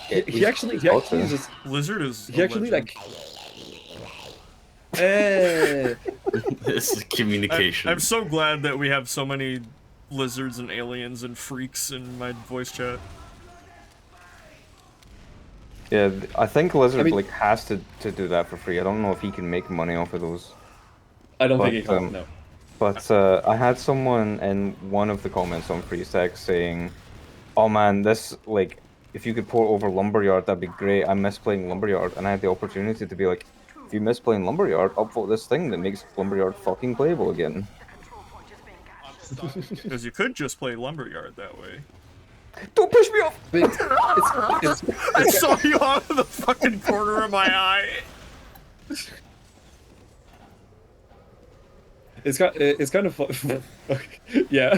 S4: He actually
S3: got to.
S4: just
S2: Lizard is.
S4: he
S2: a
S4: actually
S2: legend.
S4: like. Eh.
S1: This is communication.
S2: I'm so glad that we have so many lizards and aliens and freaks in my voice chat.
S3: Yeah, I think Lizard
S4: mean-
S3: like has to do that for free. I don't know if he can make money off of those.
S4: I don't
S3: But,
S4: think he can. No.
S3: But I had someone in one of the comments on FreeStack saying, "Oh man, this like, if you could port over Lumberyard, that'd be great. I miss playing Lumberyard," and I had the opportunity to be like, "If you miss playing Lumberyard, upvote this thing that makes Lumberyard fucking playable again."
S6: Control point is being captured.
S2: Because you could just play Lumberyard that way.
S3: Don't push me off.
S4: It's
S2: I saw you out of the fucking corner of my eye.
S4: it's kind of fun. Yeah.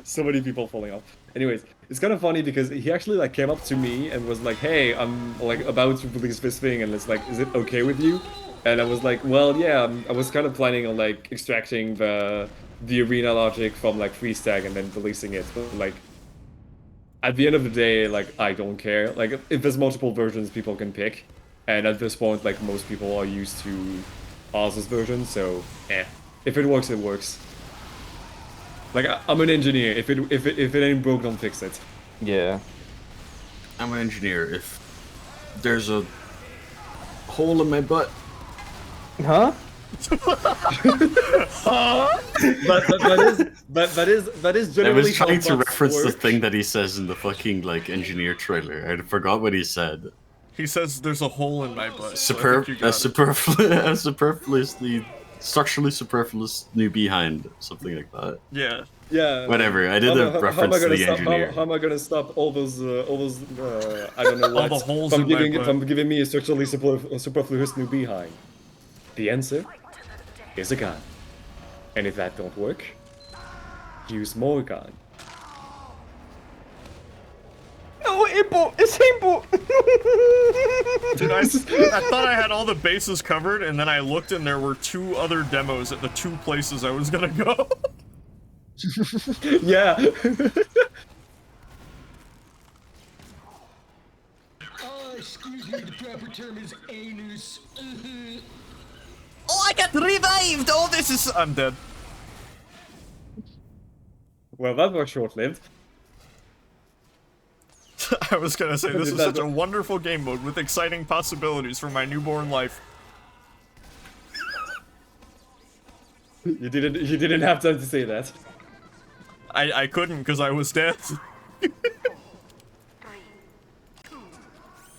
S4: So many people falling off. Anyways, it's kind of funny because he actually like came up to me and was like, "Hey, I'm like about to release this thing, and it's like, is it okay with you?" And I was like, "Well, yeah. I was kind of planning on like extracting the arena logic from like FreeStack and then releasing it, but like." At the end of the day, like, I don't care. Like, if there's multiple versions people can pick, and at this point, like, most people are used to Oz's version, so, eh. If it works, it works. Like, I'm an engineer. If it ain't broke, don't fix it.
S3: Yeah.
S1: I'm an engineer. If there's a hole in my butt,
S3: Huh?
S4: That is
S1: I
S4: generally
S1: was trying
S4: how
S1: to
S4: bugs
S1: reference the
S4: work.
S1: thing that he says in the fucking like engineer trailer. I forgot what he said.
S2: He says there's a hole in my butt. so I think you got it.
S1: Superfluously, structurally superfluous new behind, something like that.
S2: Yeah.
S4: Yeah.
S1: Whatever. I did a reference to the engineer.
S4: How am I gonna stop all those I don't know
S2: All
S4: what
S2: the holes in my butt.
S4: from giving me a structurally superfluous new behind? The answer is a gun. And if that don't work, use more gun.
S3: No, Impo! It's Impo!
S2: Dude, I thought I had all the bases covered, and then I looked and there were 2 other demos at the 2 places I was gonna go.
S4: Yeah.
S7: Excuse me, the proper term is anus.
S2: Oh, I got revived! Oh, this is... I'm dead.
S4: Well, that was short-lived.
S2: I was gonna say, this is
S4: That-
S2: such a wonderful game mode with exciting possibilities for my newborn life.
S4: You didn't have time to say that.
S2: I couldn't because I was dead.
S6: 3, 2,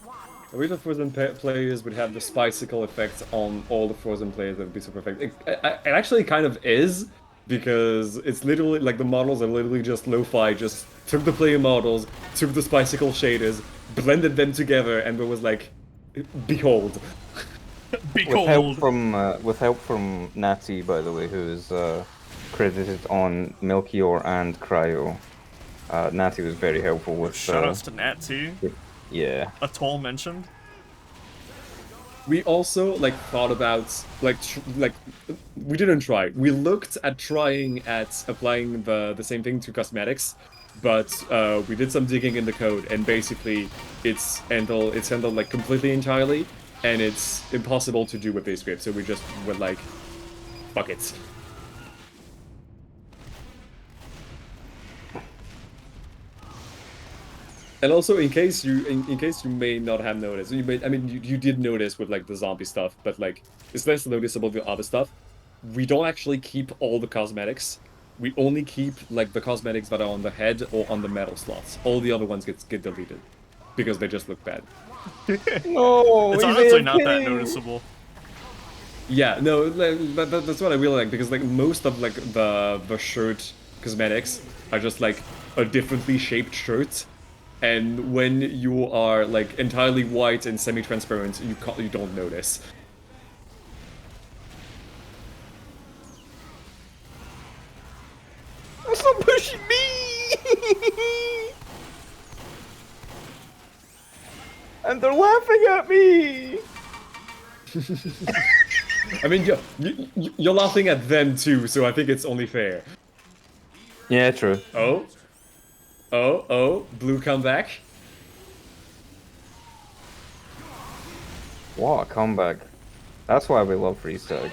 S6: 1.
S4: I wish the frozen players would have the spicicle effect on all the frozen players. That would be super effective. It actually kind of is, because it's literally like the models are literally just lo-fi, just took the player models, took the Spicicle shaders, blended them together, and it was like, behold.
S2: Behold.
S3: With help from Natty, by the way, who is credited on Melchior and Cryo. Natty was very helpful with.
S2: Shoutouts to Nat T.
S3: Yeah.
S2: Atoll mentioned.
S4: We also like thought about like we didn't try. We looked at trying at applying the same thing to cosmetics, but we did some digging in the code, and basically it's handled like completely entirely, and it's impossible to do with base script. So we just went like, fuck it. And also, in case you may not have noticed, you did notice with like the zombie stuff, but like it's less noticeable with other stuff. We don't actually keep all the cosmetics. We only keep like the cosmetics that are on the head or on the metal slots. All the other ones get deleted because they just look bad.
S3: No,
S2: It's honestly not that noticeable.
S4: Yeah, no, that's what I really like, because like most of like the shirt cosmetics are just like a differently shaped shirt. And when you are like entirely white and semi-transparent, you don't notice.
S3: Stop pushing me! And they're laughing at me!
S4: I mean, you're laughing at them too, so I think it's only fair.
S3: Yeah, true.
S4: Oh, blue comeback.
S3: What a comeback. That's why we love freeze tag.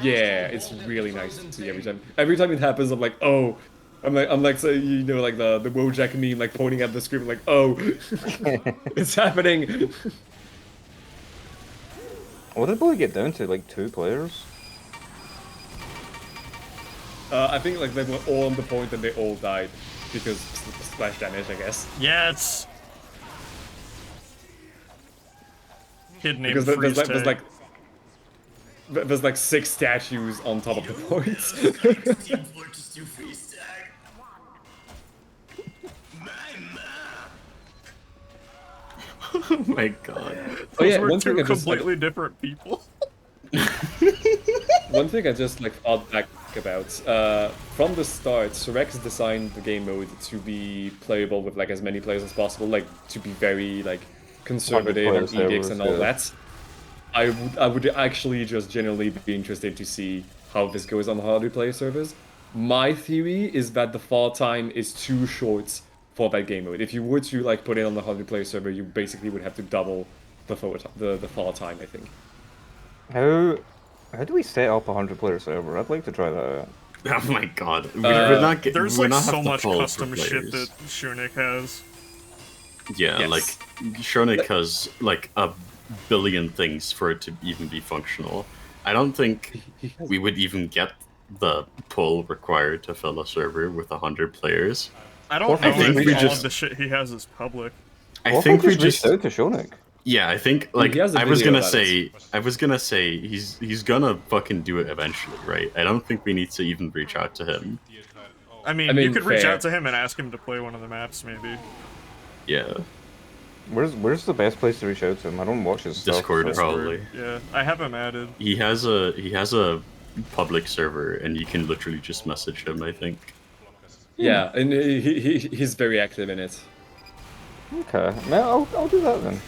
S4: Yeah, it's really nice to see every time. Every time it happens, I'm like, oh. I'm like, so, you know, like the Wojak meme, like pointing at the screen, like, oh, it's happening.
S3: What did Bully get down to? Like 2 players?
S4: I think like they were all on the point and they all died because splash damage, I guess.
S2: Yeah, it's hidden
S4: Because
S2: in freeze tag.
S4: there's like 6 statues on top of the points.
S1: Oh my god.
S4: Oh yeah,
S2: Those were
S4: one
S2: two
S4: thing I just
S2: completely different people.
S4: one thing I just like thought back about. From the start, Surex designed the game mode to be playable with like as many players as possible, like to be very like conservative on edicts and all that. I would actually just genuinely be interested to see how this goes on the harder player servers. My theory is that the fall time is too short for that game mode. If you were to like put it on the harder player server, you basically would have to double the fall time, I think.
S3: How do we set up a 100-player server? I'd like to try that out.
S1: Oh my god. We're not getting.
S2: There's
S1: we're
S2: like
S1: not
S2: so
S1: have to
S2: much
S1: pull
S2: custom
S1: for
S2: shit
S1: players.
S2: that Shunik has.
S1: Yeah,
S4: Yes.
S1: like Shonik has like a billion things for it to even be functional. I don't think we would even get the pull required to fill a server with 100 players.
S2: I don't
S3: What
S2: know
S3: if we
S2: if all
S1: just-
S2: of the shit he has is public.
S1: I
S3: What if
S1: think we
S3: reached
S1: just
S3: out to Shonik?
S1: yeah, I think like
S4: He has a
S1: I was
S4: video
S1: gonna
S4: about
S1: say he's gonna fucking do it eventually, right? I don't think we need to even reach out to him.
S2: I mean,
S4: mean,
S2: you could reach
S4: fair.
S2: out to him and ask him to play one of the maps, maybe.
S1: Yeah,
S3: Where's the best place to reach out to him? I don't watch his stuff.
S1: Discord
S3: so-
S1: probably.
S2: Yeah, I have him added.
S1: He has a public server, and you can literally just message him. I think.
S4: Yeah, and he's very active in it.
S3: Okay, no, I'll do that then.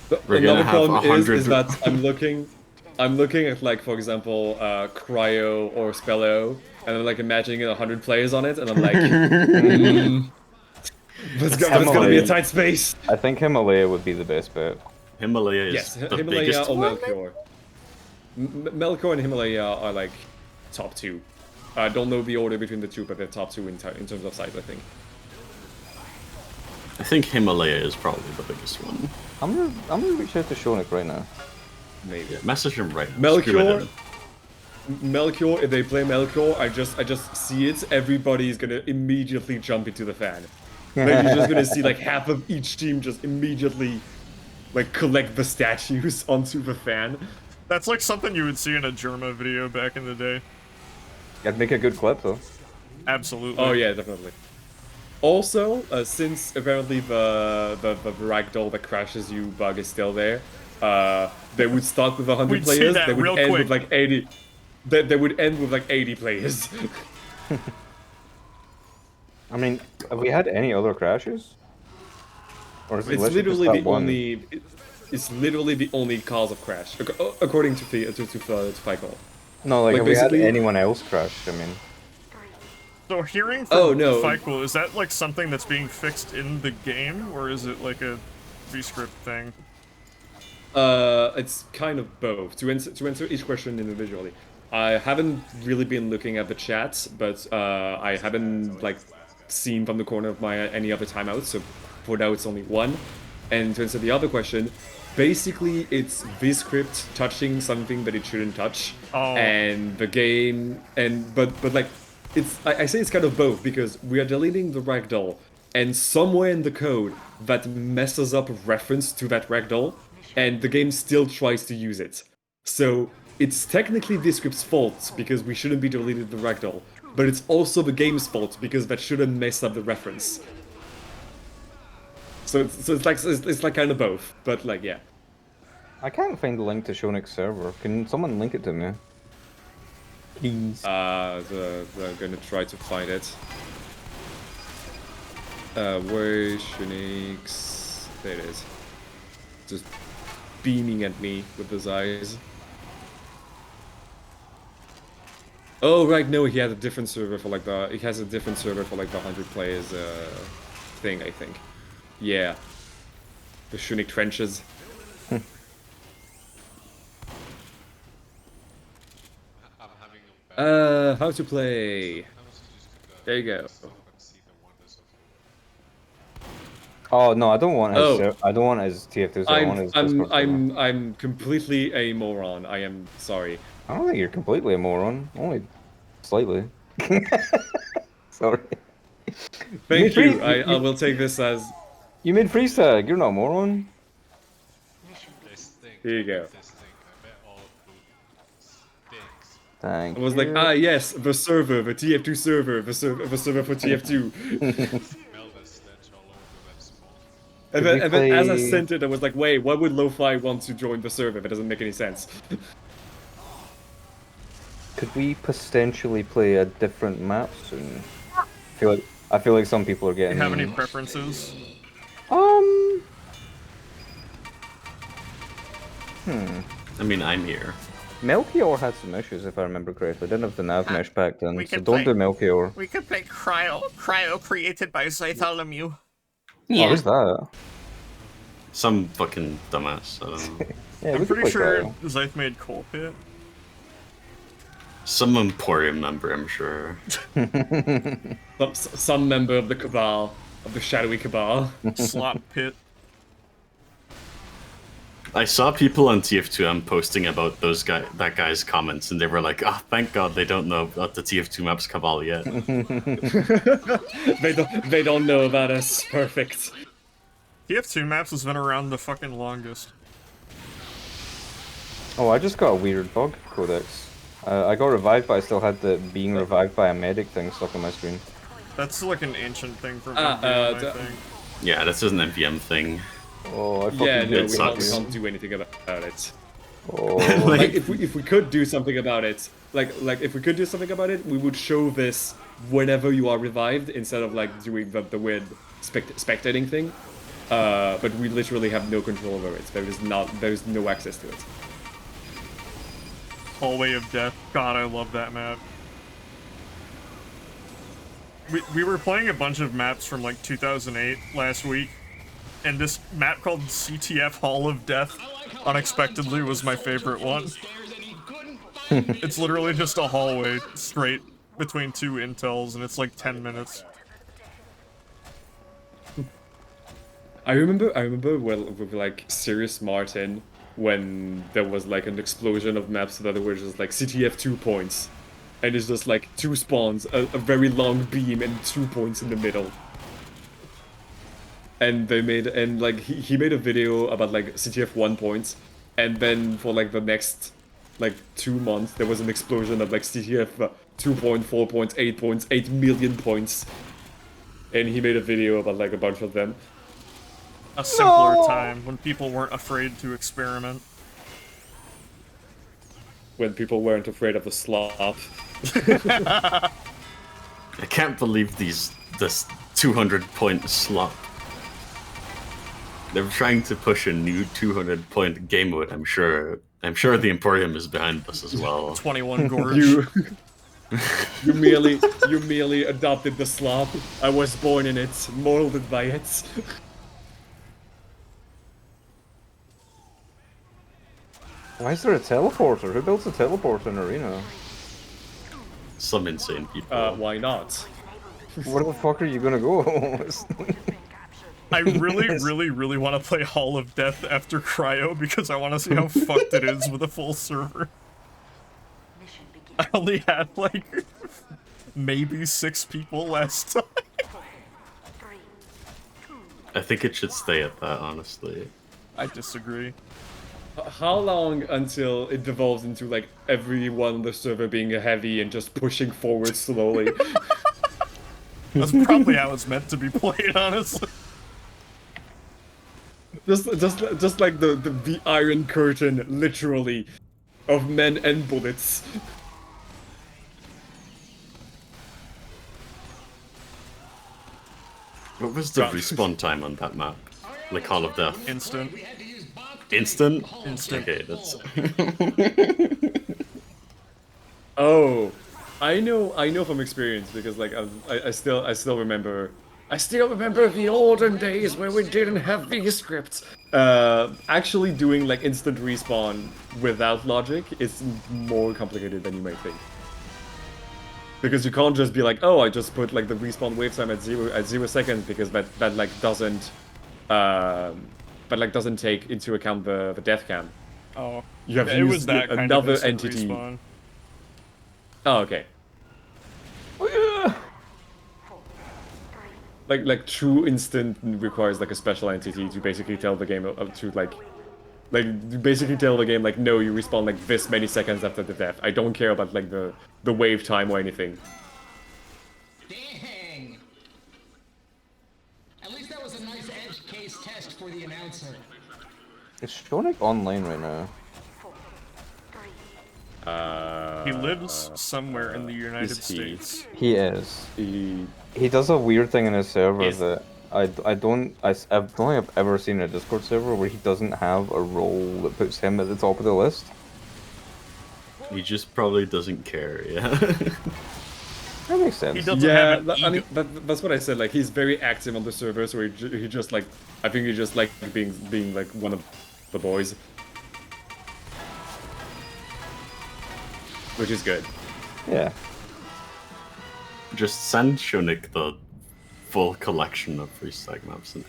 S4: But
S1: We're gonna
S4: another
S1: have
S4: problem
S1: 100
S4: is that I'm looking at like, for example, Cryo or Spello, and I'm like imagining 100 players on it, and I'm like, there's gonna be a tight space.
S3: I think Himalaya would be the best bet.
S1: Himalaya is
S4: Yes,
S1: the
S4: Himalaya
S1: biggest
S4: or
S1: one.
S4: Melchior. Melchior and Himalaya are like top 2. I don't know the order between the two, but they're top 2 in terms of size, I think.
S1: I think Himalaya is probably the biggest one.
S3: I'm gonna reach out to Shonik right now.
S4: Maybe.
S1: Yeah, message him right now. Screw
S4: Melchior,
S1: him.
S4: Melchior. If they play Melchior, I just see it. Everybody's gonna immediately jump into the fan. Like you're just gonna see like half of each team just immediately like collect the statues onto the fan.
S2: That's like something you would see in a Germa video back in the day.
S3: I'd make a good clip though.
S2: Absolutely.
S4: Oh yeah, definitely. Also, since apparently the ragdoll that crashes you bug is still there, they would start with 100
S2: We'd see
S4: players.
S2: that
S4: They would
S2: real
S4: end
S2: quick.
S4: with like 80. They would end with like 80 players.
S3: I mean, have we had any other crashes? Or is it
S4: It's
S3: literally just
S4: literally
S3: that
S4: the
S3: one?
S4: only. It's literally the only cause of crash, according to Fico.
S3: No, like,
S4: like,
S3: have we had
S4: basically-
S3: anyone else crash? I mean,
S2: So hearing from
S4: Oh, no.
S2: Fico, is that like something that's being fixed in the game, or is it like a VScript thing?
S4: It's kind of both. To answer each question individually, I haven't really been looking at the chats, but I haven't like seen from the corner of my any other timeouts. So for now, it's only one. And to answer the other question, basically it's VScript touching something that it shouldn't touch,
S2: Oh.
S4: and the game but like I say it's kind of both because we are deleting the ragdoll, and somewhere in the code that messes up a reference to that ragdoll, and the game still tries to use it. So it's technically VScript's fault because we shouldn't be deleting the ragdoll, but it's also the game's fault because that shouldn't mess up the reference. So it's like kind of both, but like yeah.
S3: I can't find the link to Shonik's server. Can someone link it to me? Please.
S4: I'm gonna try to find it. Where's Shunix? There it is. Just beaming at me with his eyes. Oh right, no, he has a different server for like the. He has a different server for like the 100 players thing, I think. Yeah. The Shunik trenches. How to play. There you go.
S3: Oh no, I don't want his.
S4: Oh.
S3: I don't want his TF2. I want his Discord server.
S4: I'm completely a moron. I am sorry.
S3: I don't think you're completely a moron. Only slightly. Sorry.
S4: Thank
S3: You
S4: you.
S3: made
S4: I will take this as.
S3: You made freestyle. You're not a moron.
S4: Here you go.
S3: Thank
S4: I was like, ah, yes, the server, the TF2 server, the server for TF2. And then as I sent it, I was like, wait, why would Lo-Fi want to join the server? That doesn't make any sense.
S3: Could we potentially play a different map soon? I feel like some people are
S2: Do you
S3: getting.
S2: have any preferences?
S1: I mean, I'm here.
S3: Melchior had some issues, if I remember correctly. Didn't have the nav mesh packed in,
S2: we
S3: so
S2: can
S3: don't
S2: play-
S3: do Melchior.
S2: We could play Cryo created by Zytholomew.
S3: Oh, who's that?
S1: Some fucking dumbass. I don't know.
S3: Yeah,
S2: I'm
S3: we could
S2: pretty
S3: play
S2: sure
S3: Cryo.
S2: Zyth made Coal Pit.
S1: Some Emporium member, I'm sure.
S4: Some member of the Cabal, of the shadowy Cabal.
S2: Slop Pit.
S1: I saw people on TF2M posting about that guy's comments, and they were like, "Oh, thank God they don't know about the TF2 maps Cabal yet."
S4: They don't know about us. Perfect.
S2: TF2 maps has been around the fucking longest.
S3: Oh, I just got a weird bug, Codex. I got revived, but I still had the being revived by a medic thing stuck on my screen.
S2: That's like an ancient thing from
S4: Ah,
S2: MVM, I think.
S1: Yeah, this is an MVM thing.
S3: Oh, I fucking
S4: Yeah, no,
S3: hate
S4: we
S1: sucks.
S4: can't do anything about it.
S3: Oh,
S4: Like if we could do something about it, like if we could do something about it, we would show this whenever you are revived instead of like doing the weird spectating thing. But we literally have no control over it. There is no access to it.
S2: Hallway of Death. God, I love that map. We were playing a bunch of maps from like 2008 last week, and this map called CTF Hall of Death unexpectedly was my favorite one. It's literally just a hallway straight between two intels, and it's like 10 minutes.
S4: I remember with like Sirius Martin when there was like an explosion of maps that were just like CTF 2 points. And it's just like two spawns, a very long beam and 2 points in the middle. And they made, and like he made a video about like CTF 1 points, and then for like the next like 2 months, there was an explosion of like CTF 2.4 points, 8 points, 8 million points. And he made a video about like a bunch of them.
S2: A simpler time when people weren't afraid to experiment.
S4: When people weren't afraid of the slop.
S1: I can't believe this 200-point slot. They're trying to push a new 200-point game mode. I'm sure the Emporium is behind this as well.
S2: 21 Gorge.
S4: You merely adopted the slop. I was born in it, molded by it.
S3: Why is there a teleporter? Who builds a teleporter in Arena?
S1: Some insane people.
S4: Why not?
S3: Where the fuck are you gonna go?
S2: I really want to play Hall of Death after Cryo because I want to see how fucked it is with a full server. I only had like maybe 6 people last time.
S1: I think it should stay at that, honestly.
S2: I disagree.
S4: How long until it devolves into like everyone on the server being heavy and just pushing forward slowly?
S2: That's probably how it's meant to be played, honestly.
S4: Just like the Iron Curtain, literally, of men and bullets.
S1: What was the respawn time on that map? Like Hall of Death?
S2: Instant.
S1: Instant?
S2: Instant.
S1: Okay, that's...
S4: Oh, I know from experience because like I still remember the olden days where we didn't have V-scripts. Actually doing like instant respawn without logic is more complicated than you might think. Because you can't just be like, oh, I just put like the respawn wave time at 0 seconds because that like doesn't take into account the death cam.
S2: Oh,
S4: You have
S2: it was
S4: used
S2: that kind
S4: another
S2: of instant
S4: entity.
S2: respawn.
S4: Oh, okay. Like true instant requires like a special entity to basically tell the game basically tell the game like, no, you respawn like this many seconds after the death. I don't care about like the wave time or anything.
S7: Dang! At least that was a nice edge case test for the announcer.
S3: Is Shonik online right now?
S2: He lives somewhere in the United
S4: is he?
S2: States.
S3: He is.
S4: He
S3: He does a weird thing in his server
S4: Yes.
S3: that I don't think I've ever seen in a Discord server where he doesn't have a role that puts him at the top of the list.
S1: He just probably doesn't care, yeah.
S3: That makes sense.
S2: He doesn't
S4: yeah,
S2: have an
S4: I mean
S2: ego.
S4: that's what I said. Like he's very active on the server, so he just like I think he just like being like one of the boys, which is good.
S3: Yeah.
S1: Just send Shonik the full collection of freestyle maps and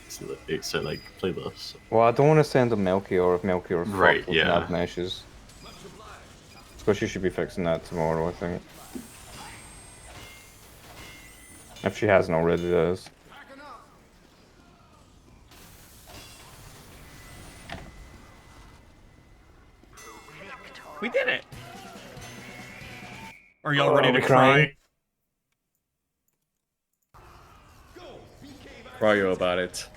S1: say like, play this.
S3: Well, I don't want to send him Melchior if Melchior's
S1: Right,
S3: fucked with
S1: yeah.
S3: nav meshes. Squishy should be fixing that tomorrow, I think. If she hasn't already, that is.
S2: We did it! Are y'all ready
S3: Are
S2: to
S3: we
S2: cry?
S3: crying?
S4: Cryo about it.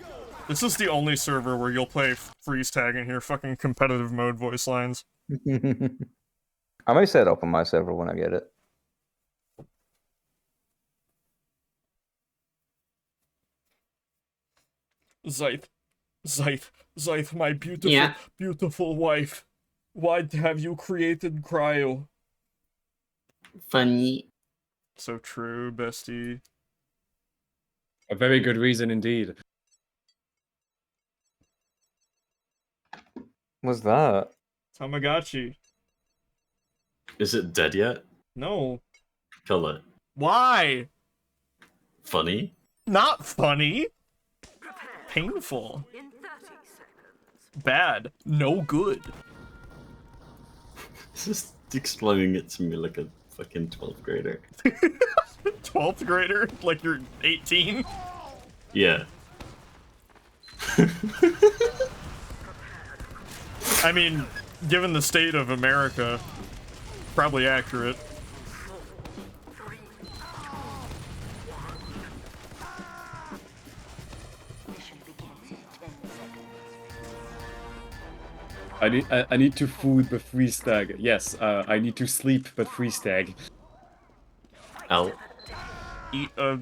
S2: This is the only server where you'll play freeze tag and hear fucking competitive mode voice lines.
S3: I might set it up on my server when I get it.
S2: Zyth, my beautiful, beautiful wife. Why have you created Cryo?
S1: Funny.
S2: So true, bestie.
S4: A very good reason indeed.
S3: What's that?
S2: Tamagotchi.
S1: Is it dead yet?
S2: No.
S1: Kill it.
S2: Why?
S1: Funny?
S2: Not funny. Painful.
S6: In 30 seconds.
S2: Bad. No good.
S1: Just explaining it to me like a fucking 12th grader.
S2: 12th grader? Like you're 18?
S1: Yeah.
S2: I mean, given the state of America, Probably accurate.
S6: Mission begins in 10 seconds.
S4: I need to food but free stag. Yes, I need to sleep but free stag.
S1: L.
S2: Eat a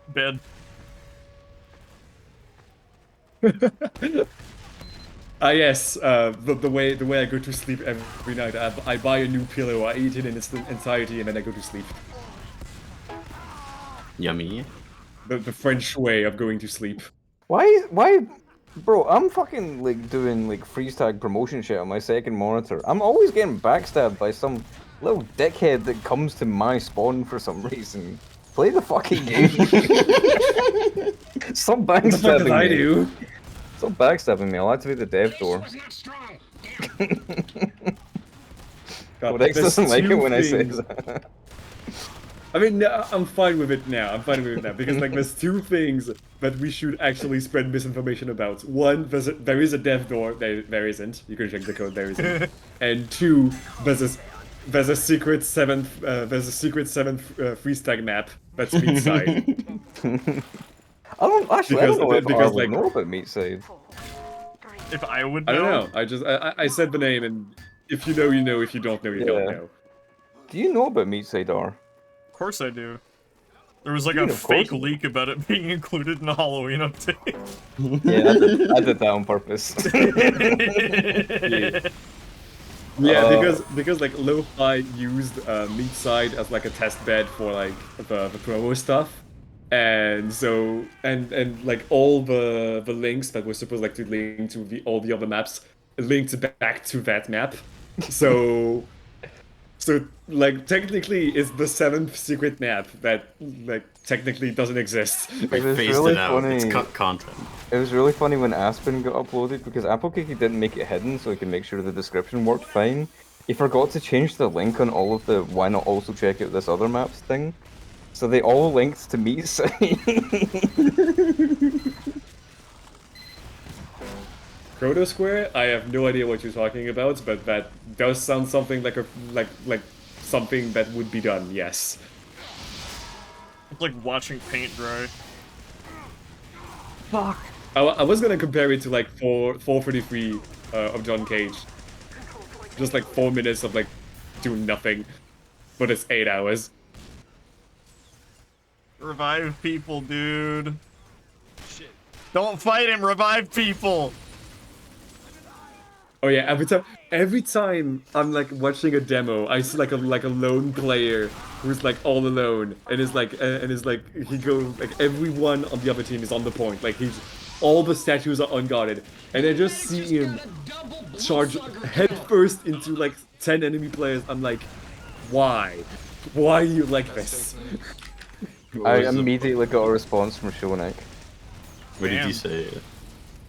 S2: bed.
S4: Yes, the way I go to sleep every night, I buy a new pillow, I eat it in its entirety, and then I go to sleep.
S1: Yummy.
S4: The French way of going to sleep.
S3: Why, bro? I'm fucking like doing like freeze tag promotion shit on my second monitor. I'm always getting backstabbed by some little dickhead that comes to my spawn for some reason. Play the fucking game. Stop
S4: What the fuck
S3: backstabbing
S4: did I
S3: me.
S4: do?
S3: Stop backstabbing me. I'll activate the dev door.
S7: Was not strong.
S4: God,
S3: Codex
S4: there's
S3: doesn't like it
S4: two
S3: when I say
S4: things-
S3: that.
S4: I mean, no, I'm fine with it now. I'm fine with it now because like there's two things that we should actually spread misinformation about. One, there is a dev door. There isn't. You can check the code. There isn't. And two, there's a secret seventh free stag map that's meat side.
S3: I don't know if I
S4: because,
S3: would
S4: like-
S3: know about meat side.
S2: If I would
S4: I
S2: know.
S4: don't know. I said the name, and if you know, you know. If you don't know, you don't
S3: Yeah.
S4: know.
S3: Do you know about meat side R?
S2: Of course I do. There was like
S3: Dude,
S2: a
S3: of course
S2: fake
S3: you do.
S2: leak about it being included in the Halloween update.
S3: Yeah, I did that on purpose.
S4: Yeah, because like Lo-Fi used meat side as like a test bed for like the promo stuff, and so and like all the links that were supposed like to link to all the other maps linked back to that map, so like technically it's the seventh secret map that like technically doesn't exist.
S1: We
S3: It was
S1: phased
S3: really
S1: it out. It's
S3: funny.
S1: cut content.
S3: It was really funny when Aspen got uploaded because Applecakey didn't make it hidden so he could make sure the description worked fine. He forgot to change the link on all of the why not also check out this other maps thing. So they all linked to meat side.
S4: Proto Square, I have no idea what you're talking about, but that does sound something like like something that would be done. Yes.
S2: It's like watching paint dry.
S3: Fuck.
S4: I was gonna compare it to like 433 of John Cage. Just like 4 minutes of like doing nothing, but it's 8 hours.
S2: Revive people, dude. Shit. Don't fight him, revive people!
S4: Oh yeah, every time I'm like watching a demo, I see like a lone player who's like all alone and is like he goes like everyone on the other team is on the point. Like all the statues are unguarded, and I just see him charge headfirst into like 10 enemy players. I'm like, why? Why are you like this?
S3: I
S1: Was it-
S3: immediately got a response from Shonik.
S1: What did
S2: Damn.
S1: he say?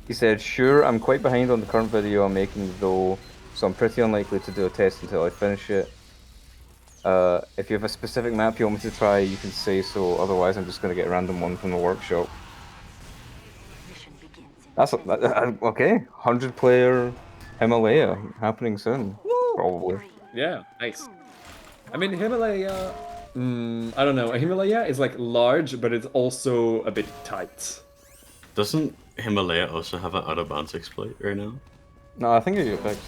S3: He said, sure, I'm quite behind on the current video I'm making though, so I'm pretty unlikely to do a test until I finish it. If you have a specific map you want me to try, you can say so, otherwise I'm just going to get a random one from the workshop.
S6: Mission begins in
S3: That's
S6: 10
S3: okay, 100 player Himalaya happening soon, probably.
S4: Yeah, nice. I mean, Himalaya. I don't know. Himalaya is like large, but it's also a bit tight.
S1: Doesn't Himalaya also have an out of bounds exploit right now?
S3: No, I think it got fixed.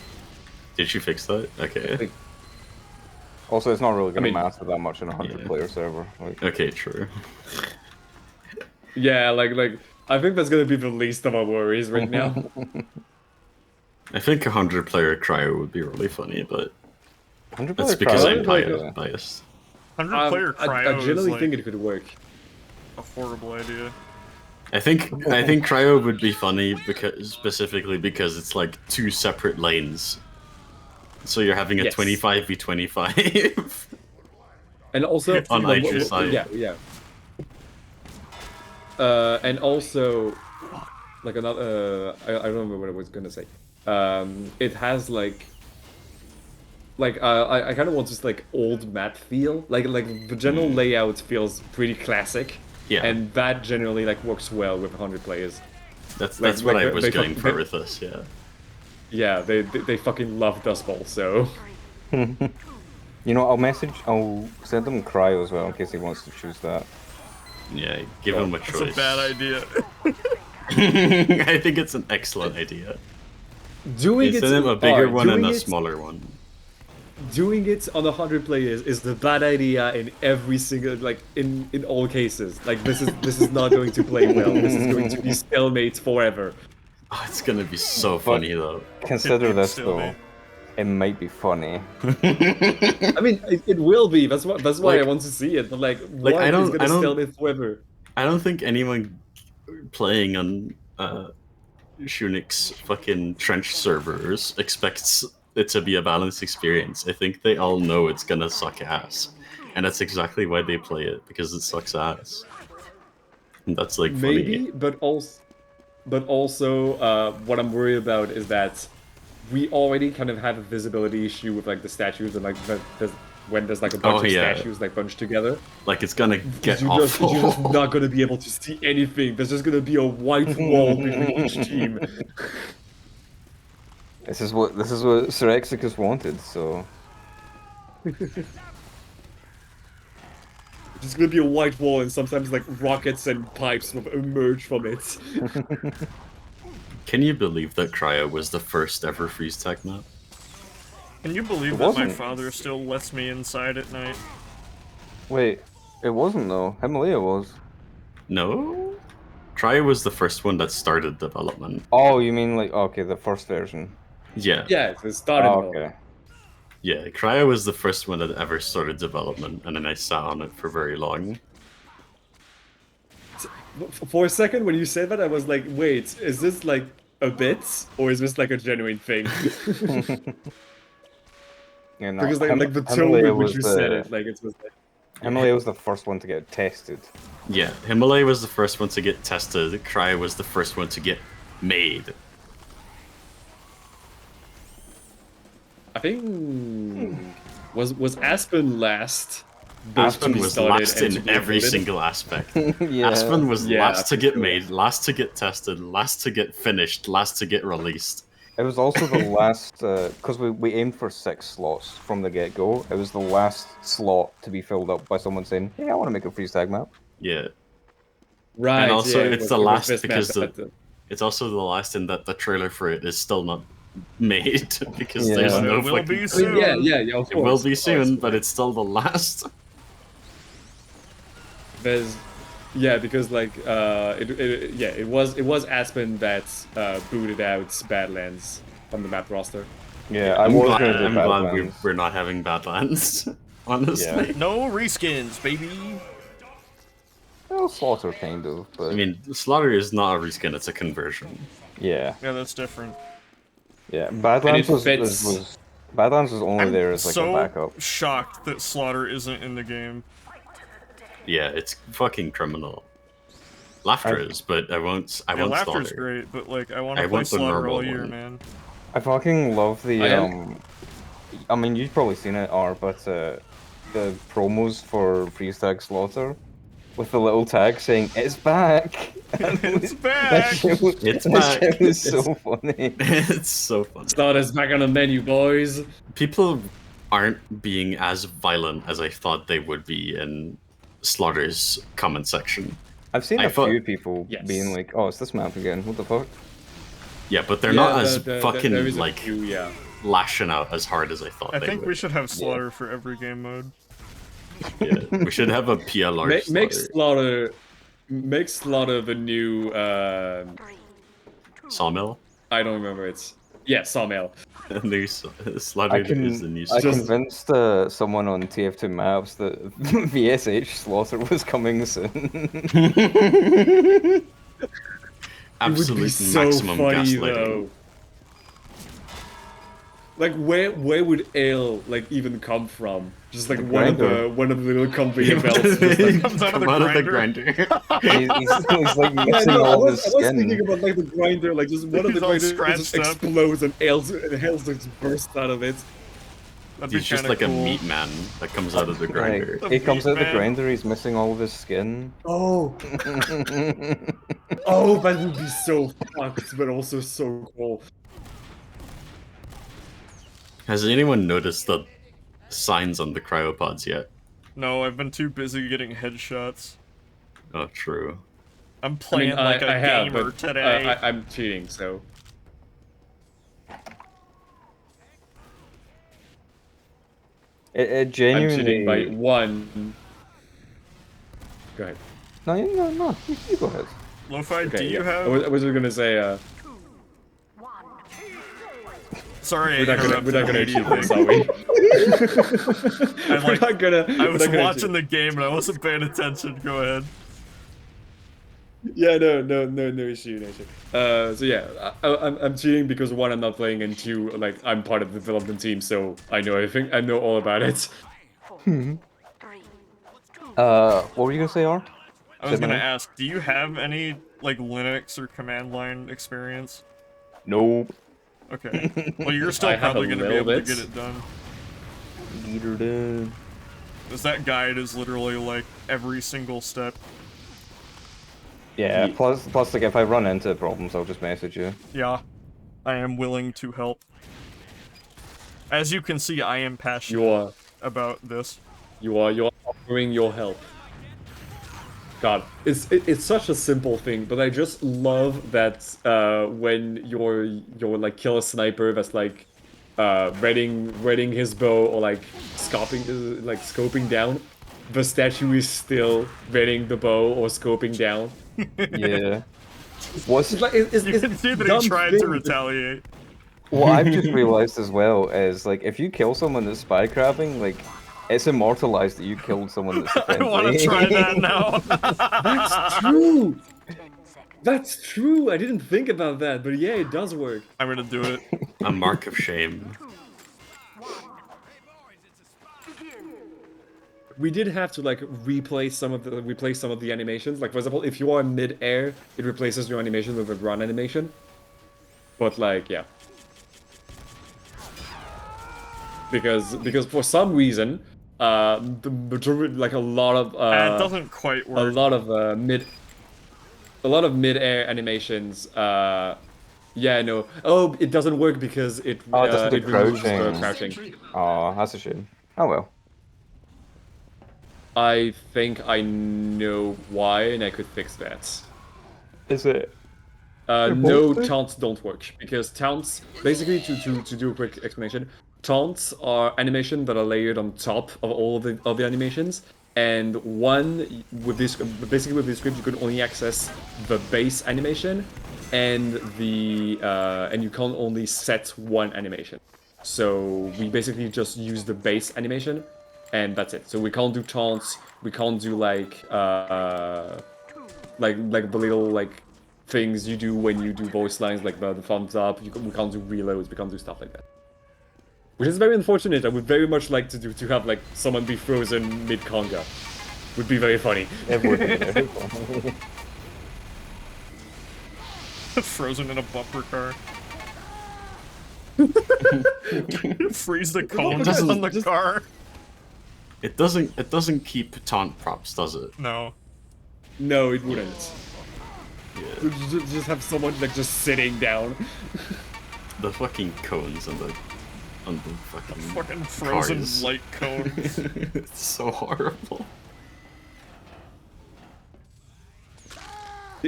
S1: Did she fix that? Okay.
S3: Also, it's not really going to
S4: mean-
S3: matter that much in a 100
S1: Yeah.
S3: player server. Like,
S1: Okay, true.
S4: Yeah, like I think that's gonna be the least of our worries right now.
S1: I think a 100 player cryo would be really funny, but
S3: 100
S1: that's
S3: player
S1: because
S3: crowd,
S1: I'm
S4: like-
S1: biased.
S2: 100 player
S4: I
S2: cryo is
S4: generally
S2: like
S4: think it could work.
S2: a horrible idea.
S1: I think cryo would be funny because specifically because it's like two separate lanes. So you're having a
S4: Yes.
S1: 25v25.
S4: And also
S1: On
S4: you know,
S1: either side.
S4: Yeah. And also, like another, I don't remember what I was gonna say. It has like I kind of want this like old map feel. Like the general layout feels pretty classic.
S1: Yeah.
S4: And that generally like works well with 100 players.
S1: That's
S4: like-
S1: what
S4: like
S1: I was
S4: they
S1: going
S4: fuck-
S1: for
S4: they-
S1: with this, yeah.
S4: Yeah, they fucking love Dust Bowl, so
S3: You know, I'll send him Cryo as well in case he wants to choose that.
S1: Yeah, give him a
S2: It's
S1: choice.
S2: a bad idea.
S1: I think it's an excellent idea.
S4: Doing
S1: You
S4: it,
S1: send him a bigger one and
S4: doing
S1: a
S4: it,
S1: smaller one.
S4: doing it on 100 players is the bad idea in every single, like in all cases. Like this is not going to play well. This is going to be stalemate forever.
S1: Oh, it's gonna be so
S3: But-
S1: funny though.
S3: Consider
S2: It
S3: this
S2: still
S3: though.
S2: be.
S3: It might be funny.
S4: I mean, it will be. That's why I
S1: Like-
S4: want to see it. But like,
S1: Like,
S4: what
S1: I
S4: is
S1: don't-
S4: gonna
S1: I don't-
S4: stalemate forever?
S1: I don't think anyone playing on Shunik's fucking trench servers expects it to be a balanced experience. I think they all know it's gonna suck ass, and that's exactly why they play it, because it sucks ass. And that's like
S4: Maybe, but also, what I'm worried about is that we already kind of have a visibility issue with like the statues and like when there's like a bunch of statues like bunched together.
S1: like it's gonna get
S4: You're
S1: awful.
S4: just not gonna be able to see anything. There's just gonna be a white wall between each team.
S3: This is what Sirexicus wanted, so
S4: There's gonna be a white wall, and sometimes like rockets and pipes will emerge from it.
S1: Can you believe that Cryo was the first ever freeze tag map?
S2: Can you believe
S3: It
S2: that my
S3: wasn't.
S2: father still lets me inside at night?
S3: wait, it wasn't though. Himalaya was.
S1: No? Cryo was the first one that started development.
S3: Oh, you mean like okay, the first version.
S1: Yeah.
S4: Yeah, it started.
S3: Oh,
S4: well.
S3: okay.
S1: Yeah, Cryo was the first one that ever started development, and then I sat on it for very long.
S4: For a second, when you said that, I was like, wait, is this like a bit, or is this like a genuine thing?
S3: Yeah, no,
S4: Because like the tone
S3: Himalaya
S4: with
S3: was
S4: which you said
S3: the-
S4: it, like it was like.
S3: Himalaya was the first one to get tested.
S1: Yeah, Himalaya was the first one to get tested, Cryo was the first one to get made.
S4: I think was Aspen last.
S1: Aspen
S4: to be
S1: was
S4: started
S1: last
S4: and to
S1: in
S4: be
S1: every
S4: uploaded?
S1: single aspect.
S3: Yeah.
S1: Aspen was
S4: Yeah,
S1: last to
S4: for
S1: get
S4: sure.
S1: made, last to get tested, last to get finished, last to get released.
S3: It was also the last, because we aimed for 6 slots from the get-go. It was the last slot to be filled up by someone saying, "Hey, I want to make a freeze tag map."
S1: Yeah.
S4: Right.
S1: And also,
S4: yeah, it
S1: it's
S4: was-
S1: the
S4: it was
S1: last
S4: best
S1: because
S4: map
S1: the- It's also the last in that the trailer for it is still not made, because
S3: Yeah.
S1: there's
S3: But
S1: no
S2: it will
S1: fucking
S2: be
S1: trailer.
S2: soon.
S4: Yeah, of
S1: It will
S4: course,
S1: be
S4: of course.
S1: soon, but it's still the last.
S4: There's, yeah, because like it was Aspen that booted out Badlands from the map roster.
S3: Yeah, I
S1: I'm
S3: was
S1: glad,
S3: going to do
S1: I'm glad
S3: Badlands.
S1: we're not having Badlands, honestly.
S3: Yeah.
S2: No reskins, baby.
S3: Well, Slaughter kind of, but
S1: I mean, Slaughter is not a reskin, it's a conversion.
S3: yeah,
S2: Yeah, that's different.
S3: yeah. Badlands
S4: it
S3: was,
S4: fits.
S3: was Badlands was only
S2: I'm
S3: there as like
S2: so
S3: a backup.
S2: shocked that Slaughter isn't in the game.
S1: Yeah, it's fucking criminal. Laughter is, but I won't
S2: Yeah, Laughter's
S1: Slaughter.
S2: great, but like I want
S1: I
S2: to play
S1: want the
S2: Slaughter
S1: normal
S2: all year,
S1: one.
S2: man.
S3: I fucking love the
S4: I am-
S3: I mean, you've probably seen it, but the promos for Freeze Tag Slaughter with the little tag saying "It's back."
S2: It's
S3: That
S2: back.
S3: shit was,
S1: It's
S3: that
S1: back.
S3: shit was so funny.
S1: It's so funny.
S4: Starters back on the menu, boys.
S1: People aren't being as violent as I thought they would be in Slaughter's comment section.
S3: I've seen
S1: I
S3: a
S1: thought-
S3: few people
S4: Yes.
S3: being like, "Oh, it's this map again. What the fuck?"
S1: Yeah, but they're not as
S4: there
S1: fucking
S4: is a
S1: like
S4: few, yeah.
S1: lashing out as hard as I thought
S2: I
S1: they
S2: think
S1: would.
S2: we should have Slaughter for every game mode.
S1: Yeah, we should have a PLR
S4: Make
S1: Slaughter.
S4: Slaughter the new
S1: Sawmill.
S4: I don't remember it. Yeah, Sawmill.
S1: New Slaughter is the new
S3: I
S1: Slaughter.
S3: convinced someone on TF2 Maps that VSH Slaughter was coming soon.
S1: Absolute
S4: It would be so
S1: maximum
S4: funny
S1: gaslighting.
S4: though. Like where would ale like even come from? Just like one of
S3: grinder.
S4: the little conveyor belts. Just, like,
S2: comes out of
S1: Come
S2: the
S1: out of the
S2: grinder.
S1: grinder.
S3: he's like
S4: Yeah,
S3: missing
S4: no, I
S3: all
S4: was,
S3: his
S4: I was thinking
S3: skin.
S4: about like the grinder, like just one of
S2: He's
S4: the
S2: all
S4: grinders
S2: scratched
S4: just
S2: up.
S4: explodes and hell just bursts out of it.
S2: That'd be
S1: He's just
S2: kinda
S1: like
S2: cool.
S1: a meat man that comes out of the grinder.
S3: Like, he comes out the
S2: man.
S3: grinder, he's missing all of his skin.
S4: Oh, oh, that would be so fucked, but also so cool.
S1: Has anyone noticed that signs on the cryopods yet.
S2: No, I've been too busy getting headshots.
S1: Oh, true.
S2: I'm playing like a
S4: have,
S2: gamer
S4: but,
S2: today.
S4: I'm cheating, so.
S3: It
S4: I'm
S3: genuinely.
S4: cheating by 1. Go ahead.
S3: No, no. You go ahead.
S2: Lo-Fi,
S4: Okay,
S2: do you
S4: yeah.
S2: have?
S4: I was just gonna say,
S2: Sorry,
S4: we're not gonna
S2: interrupted
S4: achieve
S2: immediately.
S4: this, are we?
S2: I'm like,
S4: we're not gonna.
S2: I was
S4: we're not gonna
S2: watching
S4: achieve
S2: the game and I wasn't paying attention. Go ahead.
S4: Yeah, no issue, no issue. So yeah, I'm cheating because 1, I'm not playing, and 2, like I'm part of the development team, so I know everything. I know all about it.
S3: What were you gonna say, R?
S2: I was
S3: Say my
S2: gonna
S3: name?
S2: ask, do you have any like Linux or command line experience?
S3: Nope.
S2: Okay. Well, you're still
S4: I have a
S2: probably gonna be
S4: little
S2: able to
S4: bit.
S2: get it done.
S3: Leader done.
S2: Because that guide is literally like every single step.
S3: Yeah.
S4: Ye-
S3: Plus, like if I run into problems, I'll just message you.
S2: Yeah. I am willing to help. As you can see, I am passionate about this.
S4: You are offering your help. God, it's such a simple thing, but I just love that when you're like kill a sniper that's like readying his bow or like scoping down, the statue is still readying the bow or scoping down.
S3: Yeah. What's
S4: It's like it's
S2: You can see that
S4: dumb
S2: he tried to
S4: thing.
S2: retaliate.
S3: What I've just realized as well is like if you kill someone that's spy crabbing, like it's immortalized that you killed someone that's
S2: I want to
S3: friendly.
S2: try that now.
S4: That's true. That's true. I didn't think about that, but yeah, it does work.
S2: I'm gonna do it.
S1: A mark of shame.
S4: We did have to like replace some of the animations. Like for example, if you are mid-air, it replaces your animation with a run animation. But like, yeah. Because for some reason, the majority, like a lot of
S2: It doesn't quite
S4: a
S2: work.
S4: lot of mid-air animations. Yeah, no. Oh, it doesn't work because it
S3: Oh, it doesn't do
S4: removes the
S3: crouching.
S4: crouching.
S3: Oh, that's a shame. Oh well.
S4: I think I know why, and I could fix that.
S3: Is it?
S4: No, taunts don't work because taunts basically to do a quick explanation. Taunts are animation that are layered on top of all of the animations, and one with this basically with this script you can only access the base animation, and you can only set one animation. So we basically just use the base animation, and that's it. So we can't do taunts. We can't do like the little like things you do when you do voice lines, like the thumbs up. We can't do reloads. We can't do stuff like that. Which is very unfortunate. I would very much like to have like someone be frozen mid conga. Would be very funny.
S2: Frozen in a bumper car. Freeze the cones on the car.
S1: It doesn't keep taunt props, does it?
S2: No.
S4: No, it wouldn't.
S1: Yeah.
S4: Just have someone like just sitting down.
S1: The fucking cones on the fucking
S2: Fucking frozen
S1: cars.
S2: light cones.
S1: It's so horrible.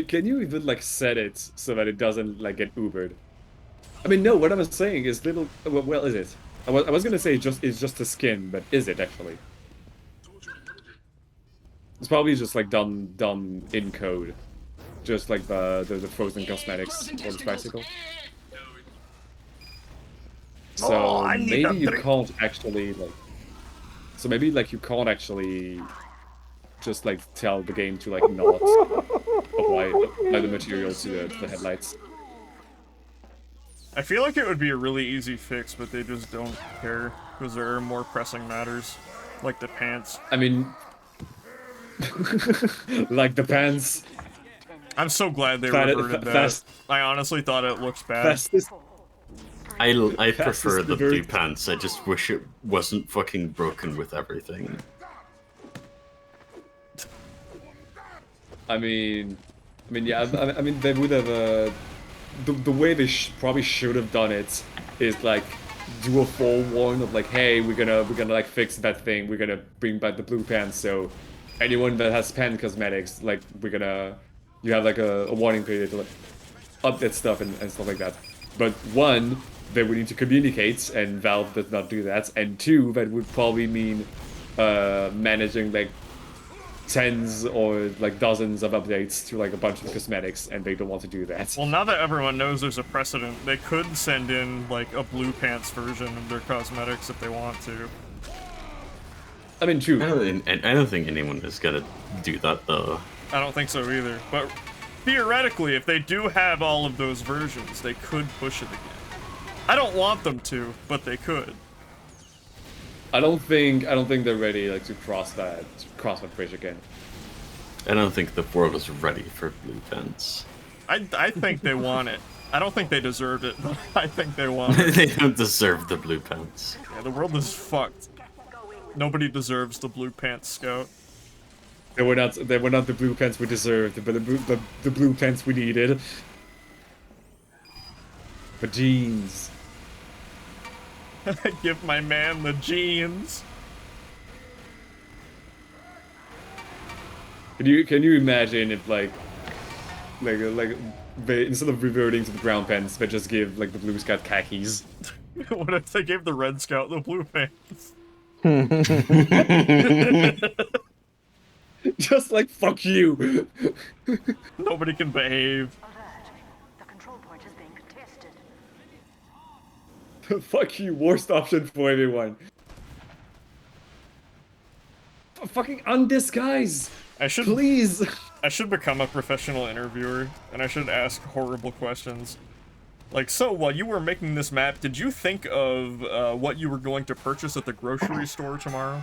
S4: Can you even like set it so that it doesn't like get Ubered? I mean, no. What I was saying is little. Well, is it? I was gonna say it's just a skin, but is it actually? It's probably just like done in code, just like the frozen cosmetics or the bicycle. So maybe you can't actually like. So maybe like you can't actually just like tell the game to like not apply the material to the headlights.
S2: I feel like it would be a really easy fix, but they just don't care because there are more pressing matters, like the pants.
S4: I mean, like the pants.
S2: I'm so glad they
S4: Fat-
S2: reverted that.
S4: fast-
S2: I honestly thought it looks bad.
S4: Fastest.
S1: I prefer the
S4: river.
S1: blue pants. I just wish it wasn't fucking broken with everything.
S4: I mean, yeah. I mean, they would have. The way they probably should have done it is like do a forewarn of like, hey, we're gonna like fix that thing. We're gonna bring back the blue pants. So anyone that has pen cosmetics, like you have like a warning period to like update stuff and stuff like that. But one, they would need to communicate, and Valve does not do that. And two, that would probably mean managing like tens or like dozens of updates to like a bunch of cosmetics, and they don't want to do that.
S2: Well, now that everyone knows there's a precedent, they could send in like a blue pants version of their cosmetics if they want to.
S4: I mean, true.
S1: I don't think anyone is gonna do that though.
S2: I don't think so either. But theoretically, if they do have all of those versions, they could push it again. I don't want them to, but they could.
S4: I don't think they're ready like to cross that bridge again.
S1: I don't think the world is ready for blue pants.
S2: I think they want it. I don't think they deserved it, but I think they want it.
S1: They don't deserve the blue pants.
S2: Yeah, the world is fucked. Nobody deserves the blue pants, Scout.
S4: They were not the blue pants we deserved, but the blue pants we needed. But jeans.
S2: Give my man the jeans.
S4: Can you imagine if like they, instead of reverting to the brown pants, they just give like the blue scout khakis?
S2: What if they gave the red scout the blue pants?
S4: Just like fuck you.
S2: Nobody can behave.
S6: Alert. The control point is being contested.
S4: Fuck you, worst option for everyone. Fucking undisguise.
S2: I should
S4: Please.
S2: I should become a professional interviewer, and I should ask horrible questions. Like, so while you were making this map, did you think of what you were going to purchase at the grocery store tomorrow?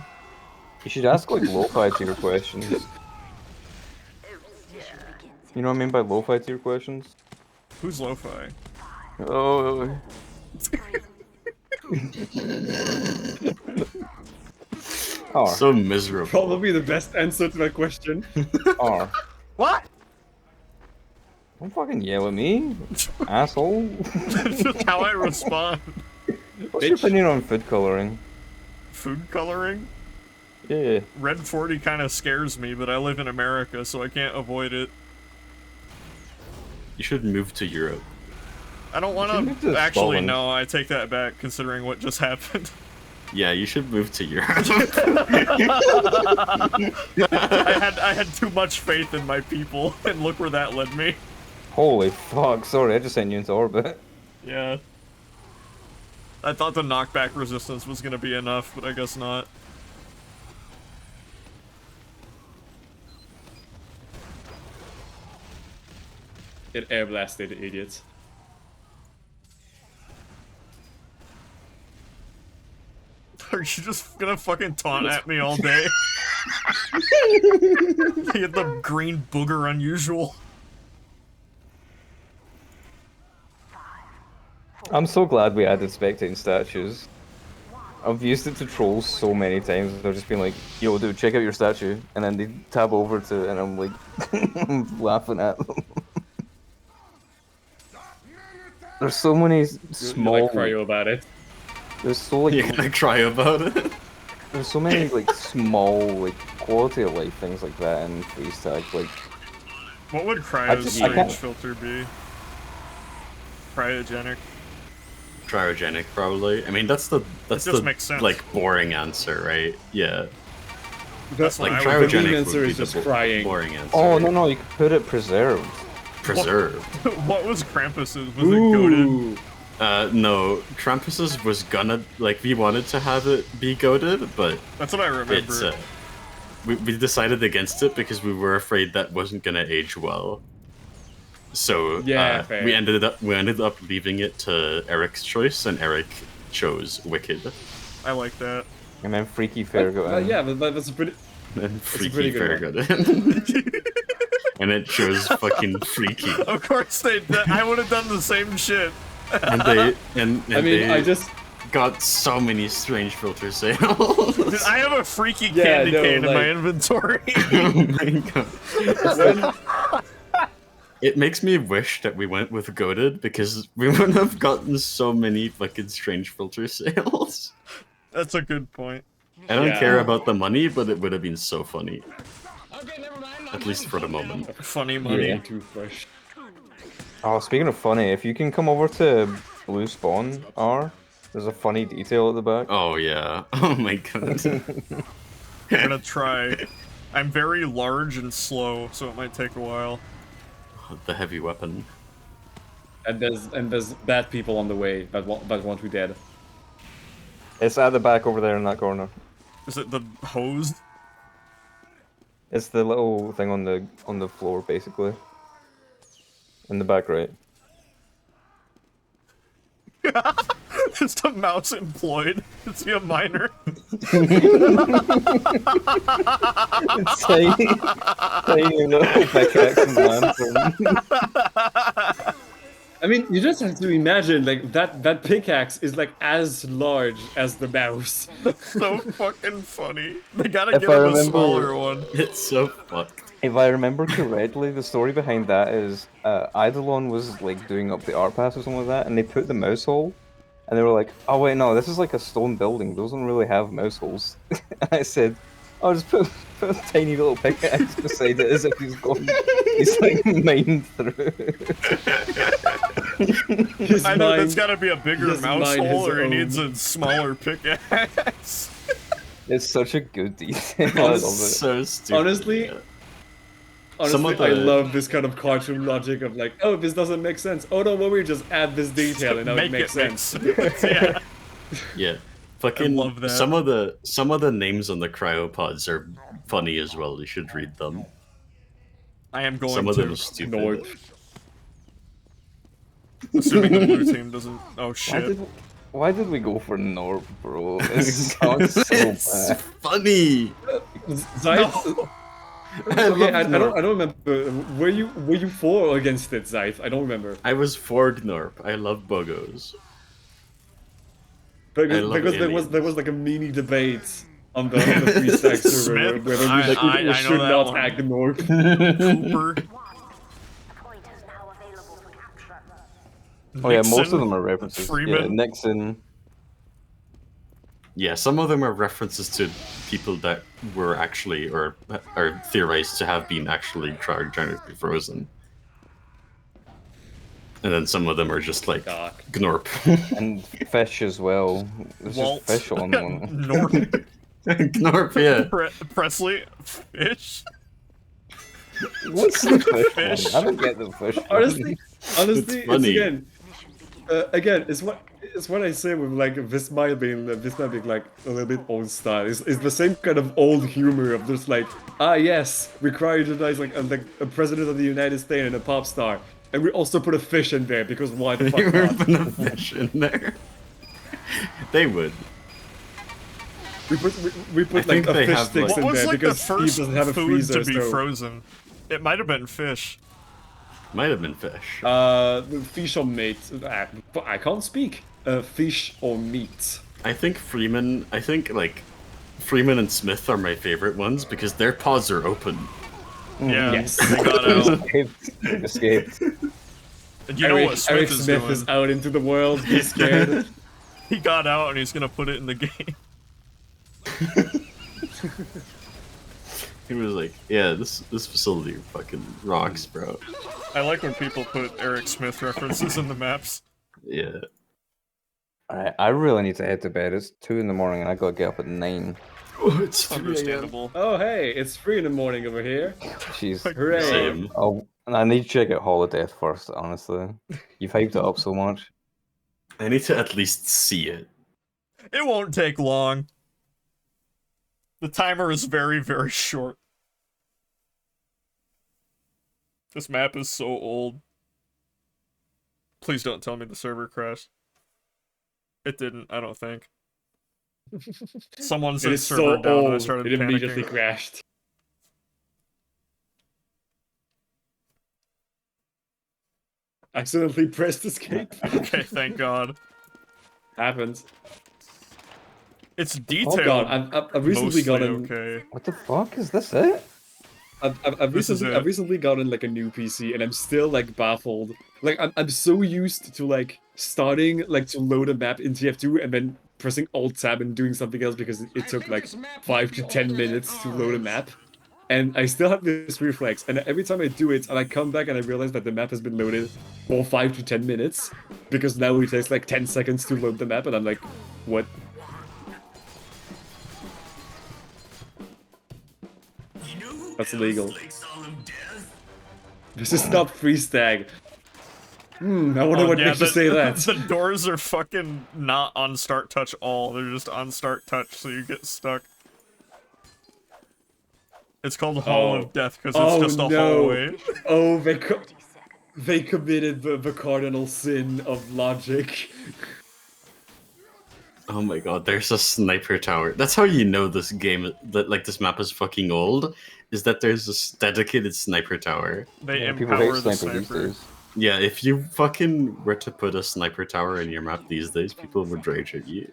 S3: You should ask like lo-fi tier questions. You know what I mean by lo-fi tier questions?
S2: Who's lo-fi?
S3: Oh. Oh.
S1: So miserable.
S4: Probably the best answer to that question.
S3: Oh.
S2: What?
S3: Don't fucking yell at me, asshole.
S2: That's just how I respond.
S3: What's your opinion on food coloring?
S2: Food coloring?
S3: Yeah.
S2: Red 40 kind of scares me, but I live in America, so I can't avoid it.
S1: You should move to Europe.
S2: I don't want
S3: move
S2: to.
S3: to
S2: Actually,
S3: Scotland.
S2: no, I take that back, considering what just happened.
S1: Yeah, you should move to Europe.
S2: I had too much faith in my people, and look where that led me.
S3: Holy fuck, sorry, I just sent you into orbit.
S2: Yeah. I thought the knockback resistance was gonna be enough, but I guess not.
S4: It air blasted, idiots.
S2: Are you just gonna fucking taunt at me all day? You get the green booger unusual.
S3: I'm so glad we added spectating statues. I've used it to troll so many times. They've just been like, yo dude, check out your statue. And then they tab over to it and I'm like, I'm laughing at them. There's so many small...
S4: Like cry about it.
S3: There's so like...
S1: You're gonna cry about it?
S3: There's so many like small like quality of life things like that in freeze tag. Like,
S2: What would
S3: I
S2: Cryo's
S3: just- I
S2: strange
S3: can't-
S2: filter be? Cryogenic.
S1: Cryogenic, probably. I mean, that's the
S2: just makes sense.
S1: like boring answer, right? Yeah.
S2: That's
S1: Like
S2: what I would
S4: The
S1: cryogenic
S4: main
S1: would
S4: answer
S1: be
S4: is
S1: the
S4: just crying.
S1: boring answer.
S3: oh no, you could put it preserved.
S1: Preserved.
S2: What was Krampus's? Was it goated?
S4: Ooh.
S1: No, Krampus's was gonna like we wanted to have it be goated, but
S2: That's what I remember.
S1: it's we decided against it because we were afraid that wasn't gonna age well. So
S4: Yeah, fair.
S1: we ended up leaving it to Eric's choice, and Eric chose Wicked.
S2: I like that.
S3: And then Freaky Fair got in.
S4: Yeah, but that's a pretty.
S1: And
S4: a
S1: Freaky
S4: pretty good
S1: Fair
S4: one.
S1: got in. And it chose fucking Freaky.
S2: Of course they. I would have done the same shit.
S1: And they
S4: I mean,
S1: they
S4: I just.
S1: got so many strange filter sales.
S2: Dude, I have a freaky
S4: Yeah,
S2: candy
S4: no,
S2: cane in my
S4: like-
S2: inventory.
S1: Oh my god. It makes me wish that we went with goated because we would have gotten so many fucking strange filter sales.
S2: That's a good point.
S1: I don't
S4: Yeah.
S1: care about the money, but it would have been so funny,
S7: Okay, never mind.
S1: at least for the moment.
S2: Funny money.
S3: Yeah.
S4: Toothbrush.
S3: Oh, speaking of funny, if you can come over to Blue Spawn R, there's a funny detail at the back.
S1: Oh yeah. Oh my god.
S2: I'm gonna try. I'm very large and slow, so it might take a while.
S1: The heavy weapon.
S4: And there's bad people on the way that want to be dead.
S3: It's at the back over there in that corner.
S2: Is it the hose?
S3: It's the little thing on the floor, basically. In the back right.
S2: Is the mouse employed? Is he a miner?
S3: It's tiny, tiny little pickaxe and lantern.
S4: I mean, you just have to imagine like that pickaxe is like as large as the mouse.
S2: So fucking funny. They gotta
S3: If
S2: give
S3: I
S2: him a
S3: remember-
S2: smaller one.
S1: It's so fucked.
S3: If I remember correctly, the story behind that is Eidolon was like doing up the art pass or something like that, and they put the mouse hole, and they were like, "Oh wait, no, this is like a stone building. Those don't really have mouse holes." And I said, "I'll just put a tiny little pickaxe beside it as if he's going, he's like mined through."
S4: His
S2: I know
S4: mind-
S2: that's gotta be a bigger
S4: his
S2: mouse
S4: mind
S2: hole,
S4: his
S2: or he
S4: own.
S2: needs a smaller pickaxe.
S3: It's such a good detail. I love it.
S1: So stupid.
S4: Honestly,
S1: yeah.
S4: Honestly,
S1: Some of
S4: I
S1: the-
S4: love this kind of cartoon logic of like, oh, this doesn't make sense. Oh, don't worry, just add this detail and now it makes sense.
S2: Yeah.
S1: Yeah. Fucking
S2: love that.
S1: some of the names on the cryopods are funny as well. You should read them.
S2: I am going
S1: Some of
S2: to.
S1: them are stupid.
S4: Nope.
S2: Assuming the blue team doesn't. Oh
S3: Why
S2: shit.
S3: did, why did we go for Norp, bro? This sounds so
S1: It's
S3: bad.
S1: funny.
S4: Zyth,
S1: I
S4: okay,
S1: love
S4: I
S1: Gnorp.
S4: don't remember. Were you for or against it, Zyth? I don't remember.
S1: I was for Gnorp. I love bogos.
S4: Because,
S1: I love
S4: because there
S1: aliens.
S4: was like a mini debate on the free stack server
S2: Smith?
S4: whether
S2: I-
S4: we
S2: I know
S4: should
S2: that
S4: not
S2: one.
S4: hack Norp.
S2: Cooper.
S6: A point is now available for capture.
S3: Oh yeah, most
S2: Nixon,
S3: of them are references. Yeah,
S2: Freeman.
S3: Nixon.
S1: Yeah, some of them are references to people that were actually or are theorized to have been actually cryogenically frozen. And then some of them are just like
S4: Doc.
S1: Gnorp.
S3: And fish as well. There's
S2: Walt.
S3: just fish on one.
S2: North.
S1: Gnorp, yeah.
S2: Presley. Fish.
S3: What's the fish,
S2: Fish.
S3: one? I don't get the fish. one.
S4: Honestly, it's
S1: funny.
S4: again, it's what I say with like this might be like a little bit old style. It's the same kind of old humor of just like, yes, we cryogenize like a president of the United States and a pop star, and we also put a fish in there because why the
S1: You
S4: fuck
S1: were
S4: not?
S1: putting a fish in there. They would.
S4: We put
S1: I
S4: like
S1: think
S4: a
S1: they
S4: fish
S1: have,
S4: sticks
S1: like-
S2: What
S4: in
S2: was
S4: there
S2: like the
S4: because Steve
S2: first
S4: doesn't have a
S2: food
S4: freezer.
S2: to be
S4: so
S2: frozen? It might have been fish.
S1: Might have been fish.
S4: fish or meat. I can't speak. Fish or meat.
S1: I think Freeman and Smith are my favorite ones because their pods are open.
S2: Yeah.
S4: Yes.
S2: They got out.
S3: Escaped.
S2: And you know what Smith
S4: Eric
S2: is
S4: Smith
S2: doing?
S4: is out into the world. He's scared.
S2: He got out and he's gonna put it in the game.
S1: He was like, "Yeah, this facility fucking rocks, bro."
S2: I like when people put Eric Smith references in the maps.
S1: Yeah.
S3: Alright, I really need to head to bed. It's 2 in the morning and I gotta get up at 9.
S1: Oh, it's
S2: Understandable.
S4: Oh hey, it's 3 in the morning over here.
S3: Jeez.
S4: Hooray!
S1: Same.
S3: Oh, and I need to check out Holodeath first, honestly. You've hyped it up so much.
S1: I need to at least see it.
S2: It won't take long. The timer is very, very short. This map is so old. Please don't tell me the server crashed. It didn't, I don't think. Someone
S4: It
S2: said
S4: is
S2: server
S4: so
S2: down and I
S4: old.
S2: started
S4: It immediately
S2: panicking.
S4: crashed. Accidentally pressed escape.
S2: Okay, thank God.
S4: Happens.
S2: It's
S4: Oh
S2: detailed.
S4: god, I've recently
S2: mostly
S4: gotten.
S2: okay.
S3: What the fuck? Is this it?
S4: I've recently gotten like a new PC, and I'm still like baffled. Like I'm so used to like starting like to load a map in TF2 and then pressing Alt Tab and doing something else because it took like 5 to 10 minutes to load a map. And I still have this reflex, and every time I do it, and I come back and I realize that the map has been loaded for 5 to 10 minutes, because now it takes like 10 seconds to load the map, and I'm like, what? That's illegal. This is not freeze tag. I wonder what makes you say that.
S2: The doors are fucking not on start touch all, they're just on start touch, so you get stuck. It's called Hall of Death because it's just a hallway.
S4: Oh, they committed the cardinal sin of logic.
S1: Oh my god, there's a sniper tower. That's how you know this game, that like this map is fucking old, is that there's this dedicated sniper tower.
S2: They
S3: people
S2: empower
S3: hate
S2: the
S3: sniper these
S2: sniper.
S3: days.
S1: Yeah, if you fucking were to put a sniper tower in your map these days, people would rage at you.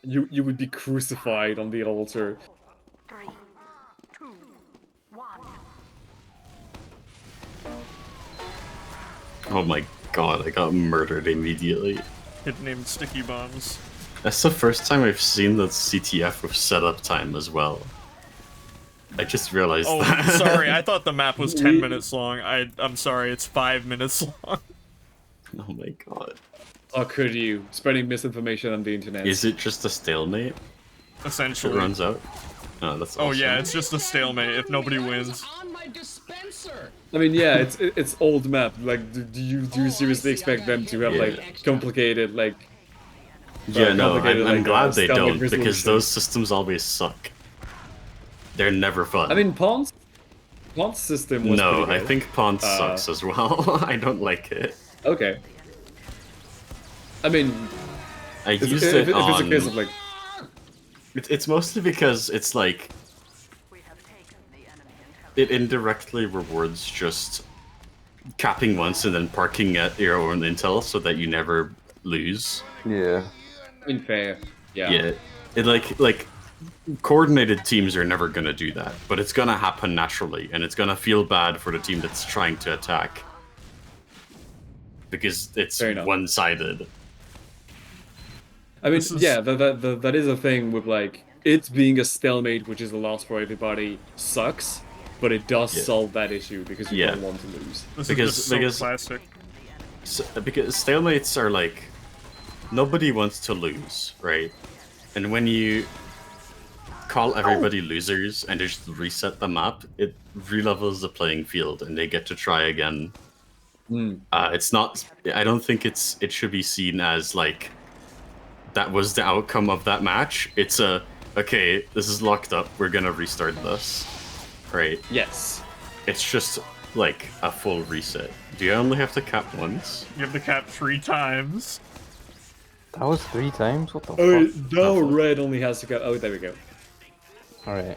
S4: You would be crucified on the altar.
S6: 3, 2, 1.
S1: Oh my god, I got murdered immediately.
S2: It named sticky bombs.
S1: That's the first time I've seen the CTF with setup time as well. I just realized
S2: Oh,
S1: that.
S2: sorry, I thought the map was 10 minutes long. I'm sorry, it's 5 minutes long.
S1: Oh my god.
S4: How could you? Spreading misinformation on the internet.
S1: Is it just a stalemate? It
S2: Essentially.
S1: runs out? Oh, that's awesome.
S2: Oh yeah, it's just a stalemate if nobody wins.
S7: On my dispenser.
S4: I mean, yeah, it's old map. Like, do you seriously expect them to have like complicated like?
S1: Yeah, no,
S4: complicated,
S1: I'm
S4: like,
S1: glad they
S4: stomach
S1: don't, because
S4: resolution?
S1: those systems always suck. They're never fun.
S4: I mean, Pon's system was
S1: no,
S4: pretty
S1: I
S4: good.
S1: think Pont sucks as well. I don't like it.
S4: Okay. I mean,
S1: I
S4: if
S1: used
S4: it's
S1: it
S4: a
S1: on...
S4: case of like,
S1: It's mostly because it's like...
S6: We have taken the enemy
S1: It indirectly rewards just capping once and then parking at your own intel so that you never lose.
S3: Yeah.
S4: I mean, fair. Yeah.
S1: Yeah. It like coordinated teams are never gonna do that, but it's gonna happen naturally, and it's gonna feel bad for the team that's trying to attack. Because it's
S4: Fair enough.
S1: one-sided.
S4: I mean,
S2: This is-
S4: yeah, that is a thing with like it being a stalemate, which is a loss for everybody, sucks. But it does
S1: Yeah.
S4: solve that issue because you
S1: Yeah.
S4: don't want to lose.
S2: This
S1: Because-
S2: is just so
S1: because-
S2: classic.
S1: Because stalemates are like... Nobody wants to lose, right? And when you call everybody losers and just reset the map, it relevels the playing field and they get to try again. It's not... I don't think it should be seen as like... That was the outcome of that match. It's a... Okay, this is locked up, we're gonna restart this. Right?
S4: Yes.
S1: It's just like a full reset. Do you only have to cap once?
S2: You have to cap 3 times.
S3: That was 3 times? What the
S4: Oh,
S3: fuck?
S4: no, red only has to go. Oh, there we go.
S3: Alright.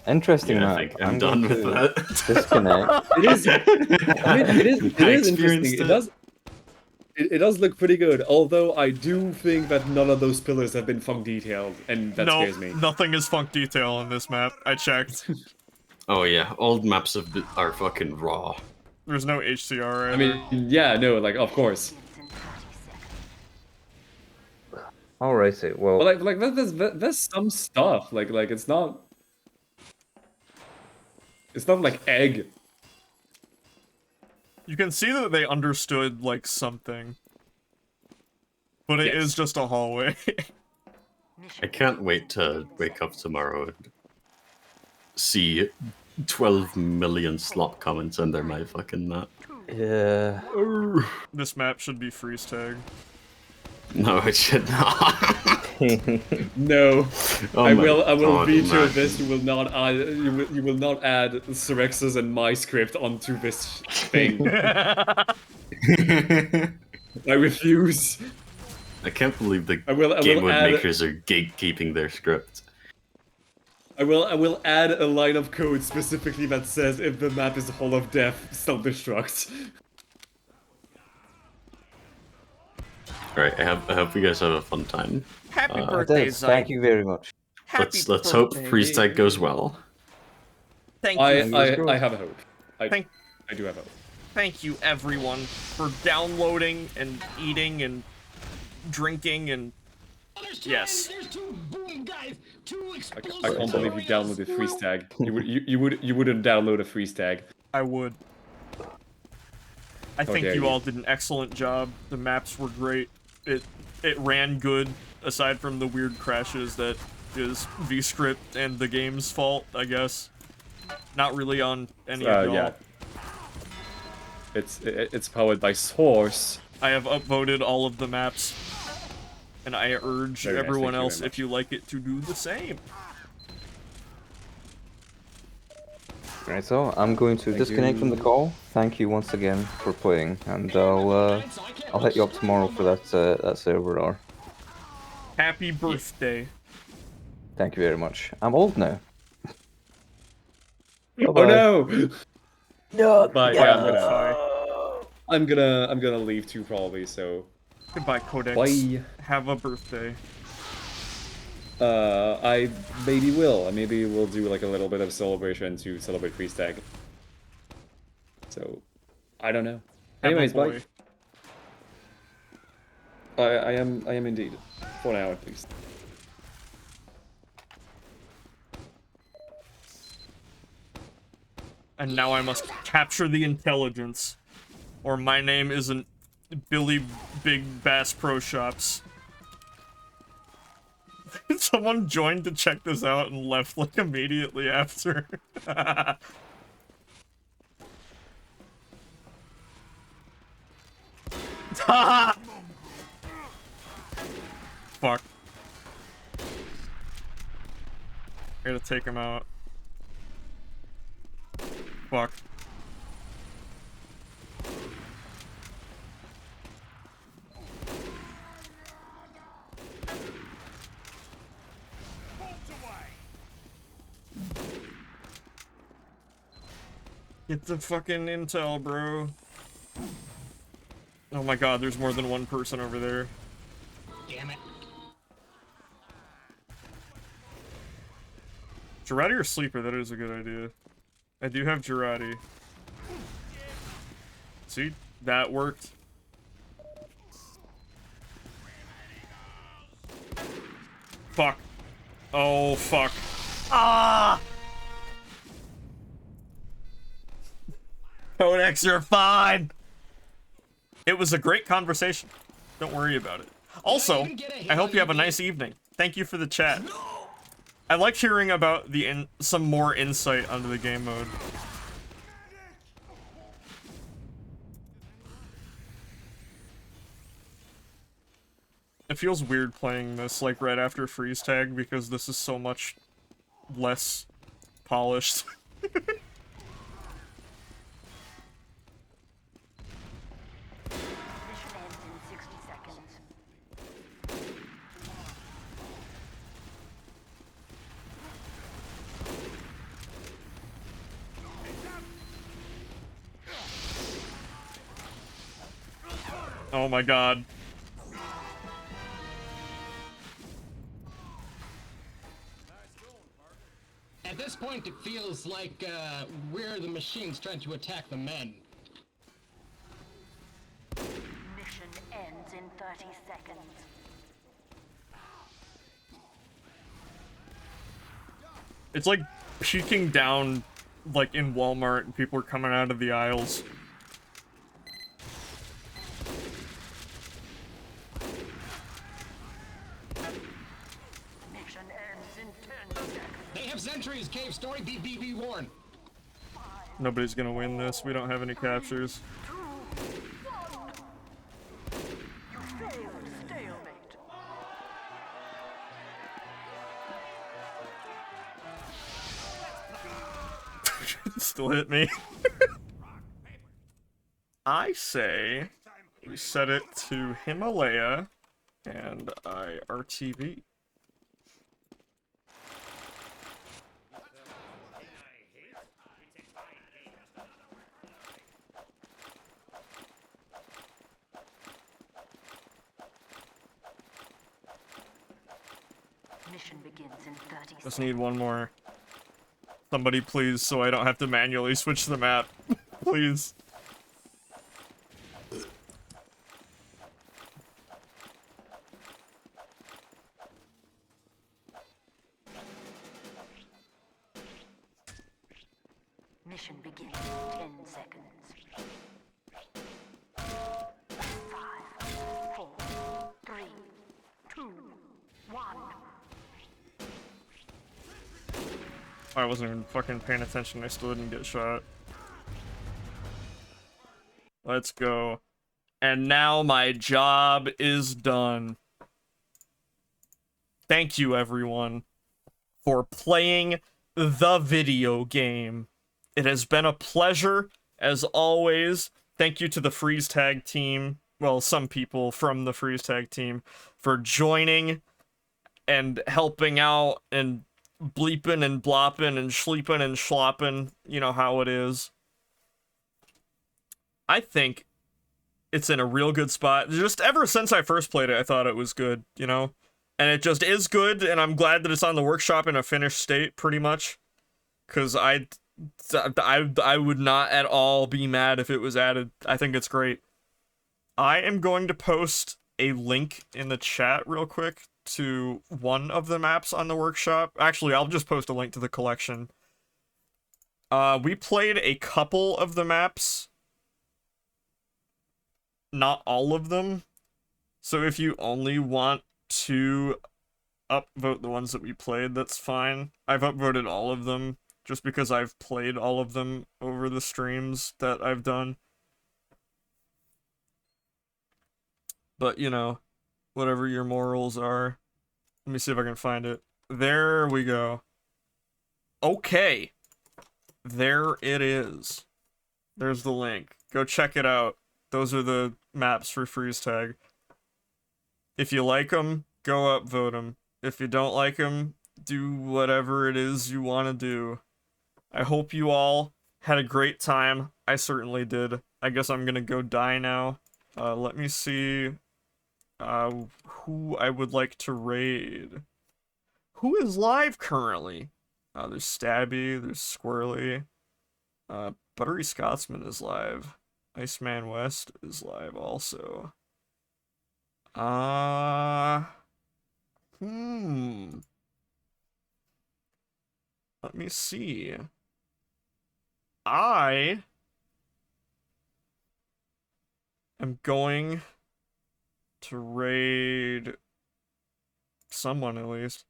S3: Interesting
S1: Yeah, I
S3: map.
S1: think I'm done
S3: going
S1: with
S3: to
S1: that.
S3: disconnect.
S4: It is. I mean, it is
S1: experienced
S4: interesting. It
S1: it.
S4: does. It does look pretty good. Although I do think that none of those pillars have been funk detailed, and that
S2: No,
S4: scares me.
S2: nothing is funk detail on this map. I checked.
S1: Oh yeah, old maps are fucking raw.
S2: There's no HCR.
S4: I mean, yeah, no, like of course.
S3: Alrighty, well,
S4: But like there's some stuff. Like it's not. It's not like egg.
S2: you can see that they understood like something, but it is
S4: Yes.
S2: just a hallway.
S1: I can't wait to wake up tomorrow and see 12 million slop comments under my fucking map.
S3: yeah.
S2: This map should be freeze tag.
S1: No, it should not.
S4: No,
S1: Oh
S4: I
S1: my
S4: will
S1: God,
S4: veto
S1: imagine.
S4: this. You will not add. You will not add Syrex's and my script onto this thing. I refuse.
S1: I can't believe the
S4: I will
S1: game mode
S4: add-
S1: makers are gatekeeping their script.
S4: I will add a line of code specifically that says if the map is Hall of Death, self-destruct.
S1: Alright, I hope you guys have a fun time.
S2: Happy
S3: It does. Thank you very much.
S1: Let's hope freeze tag goes well.
S2: Thank you.
S4: I have a hope. I do have hope.
S2: Thank you, everyone, for downloading and eating and drinking and yes.
S7: There's two boom guys, two
S4: I
S7: explosive
S4: can't believe you downloaded freeze tag. You wouldn't download a freeze tag.
S2: I would. I think
S4: dare
S2: you
S4: you.
S2: all did an excellent job. The maps were great. It ran good, aside from the weird crashes that is VScript and the game's fault, I guess. Not really on any of y'all.
S4: Yeah. It's powered by Source.
S2: I have upvoted all of the maps, and I urge
S4: Very nice,
S2: everyone
S4: thank you
S2: else,
S4: very
S2: if you like it, to do the same.
S3: Right, so I'm going to disconnect from the call. Thank you once again for playing, and I'll hit you up tomorrow for that server hour.
S2: Happy birthday.
S3: Thank you very much. I'm old now.
S4: Oh
S3: Bye-bye.
S4: no!
S3: No.
S4: But yeah, I'm gonna leave too probably. So
S2: Goodbye, Codex.
S4: bye.
S2: Have a birthday.
S4: I maybe will. Maybe we'll do like a little bit of celebration to celebrate freeze tag. So I don't know.
S2: Have a
S4: Anyways,
S2: boy.
S4: bye. I am indeed. For now at least.
S2: And now I must capture the intelligence, or my name isn't Billy Big Bass Pro Shops. Someone joined to check this out and left like immediately after. Fuck. I gotta take him out. Fuck. Get the fucking intel, bro. Oh my god, there's more than one person over there.
S7: Damn it.
S2: Girardi or Sleeper, that is a good idea. I do have Girardi. See? That worked. Fuck. Oh, fuck. Ah! Codex, you're fine! It was a great conversation. Don't worry about it. Also, I hope you have a nice evening. Thank you for the chat. I like hearing about the some more insight onto the game mode. It feels weird playing this like right after freeze tag because this is so much less polished.
S6: Mission ends in 60 seconds.
S2: Oh my god.
S7: At this point, it feels like we're the machines trying to attack the men.
S6: Mission ends in 30 seconds.
S2: It's like peeking down like in Walmart and people are coming out of the aisles.
S6: Mission ends in 10 seconds.
S7: They have sentries, Cave Story, be warned.
S2: Nobody's gonna win this. We don't have any captures.
S6: You failed stalemate.
S2: Still hit me. I say we set it to Himalaya and I RTV.
S6: Mission begins in 30
S2: Just
S6: seconds.
S2: need one more Somebody please, so I don't have to manually switch the map. Please.
S6: Mission begins in 10 seconds. 5, 4, 3, 2, 1.
S2: I wasn't even fucking paying attention, I still didn't get shot. Let's go. And now my job is done. Thank you, everyone, for playing the video game. It has been a pleasure, as always. Thank you to the Freeze Tag team, well, some people from the Freeze Tag team, for joining and helping out and bleeping and blopping and sleeping and schlopping. You know how it is. I think it's in a real good spot. Just ever since I first played it, I thought it was good, you know? And it just is good, and I'm glad that it's on the workshop in a finished state, pretty much. Because I would not at all be mad if it was added. I think it's great. I am going to post a link in the chat real quick to one of the maps on the workshop. Actually, I'll just post a link to the collection. We played a couple of the maps. Not all of them. So if you only want to upvote the ones that we played, that's fine. I've upvoted all of them just because I've played all of them over the streams that I've done. But, you know, whatever your morals are. Let me see if I can find it. There we go. Okay. There it is. There's the link. Go check it out. Those are the maps for Freeze Tag. If you like them, go upvote them. If you don't like them, do whatever it is you want to do. I hope you all had a great time. I certainly did. I guess I'm gonna go die now. Let me see who I would like to raid. Who is live currently? There's Stabby, there's Squirrely. Buttery Scotsman is live. Iceman West is live also. Let me see. I am going to raid someone at least.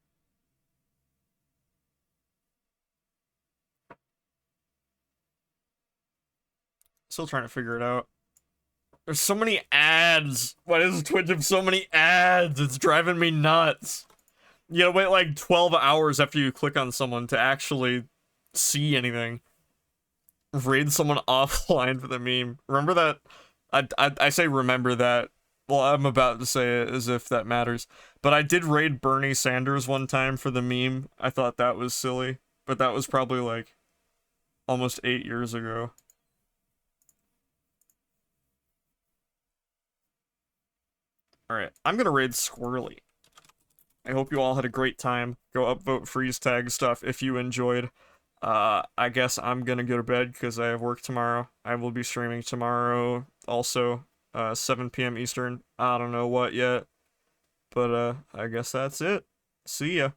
S2: Still trying to figure it out. There's so many ads. Why does Twitch have so many ads? It's driving me nuts. You gotta wait like 12 hours after you click on someone to actually see anything. Raid someone offline for the meme. Remember that? I say remember that. Well, I'm about to say it as if that matters. But I did raid Bernie Sanders one time for the meme. I thought that was silly. But that was probably like almost 8 years ago. Alright, I'm gonna raid Squirrely. I hope you all had a great time. Go upvote Freeze Tag stuff if you enjoyed. I guess I'm gonna go to bed because I have work tomorrow. I will be streaming tomorrow also, 7 p.m. Eastern. I don't know what yet. But, I guess that's it. See ya.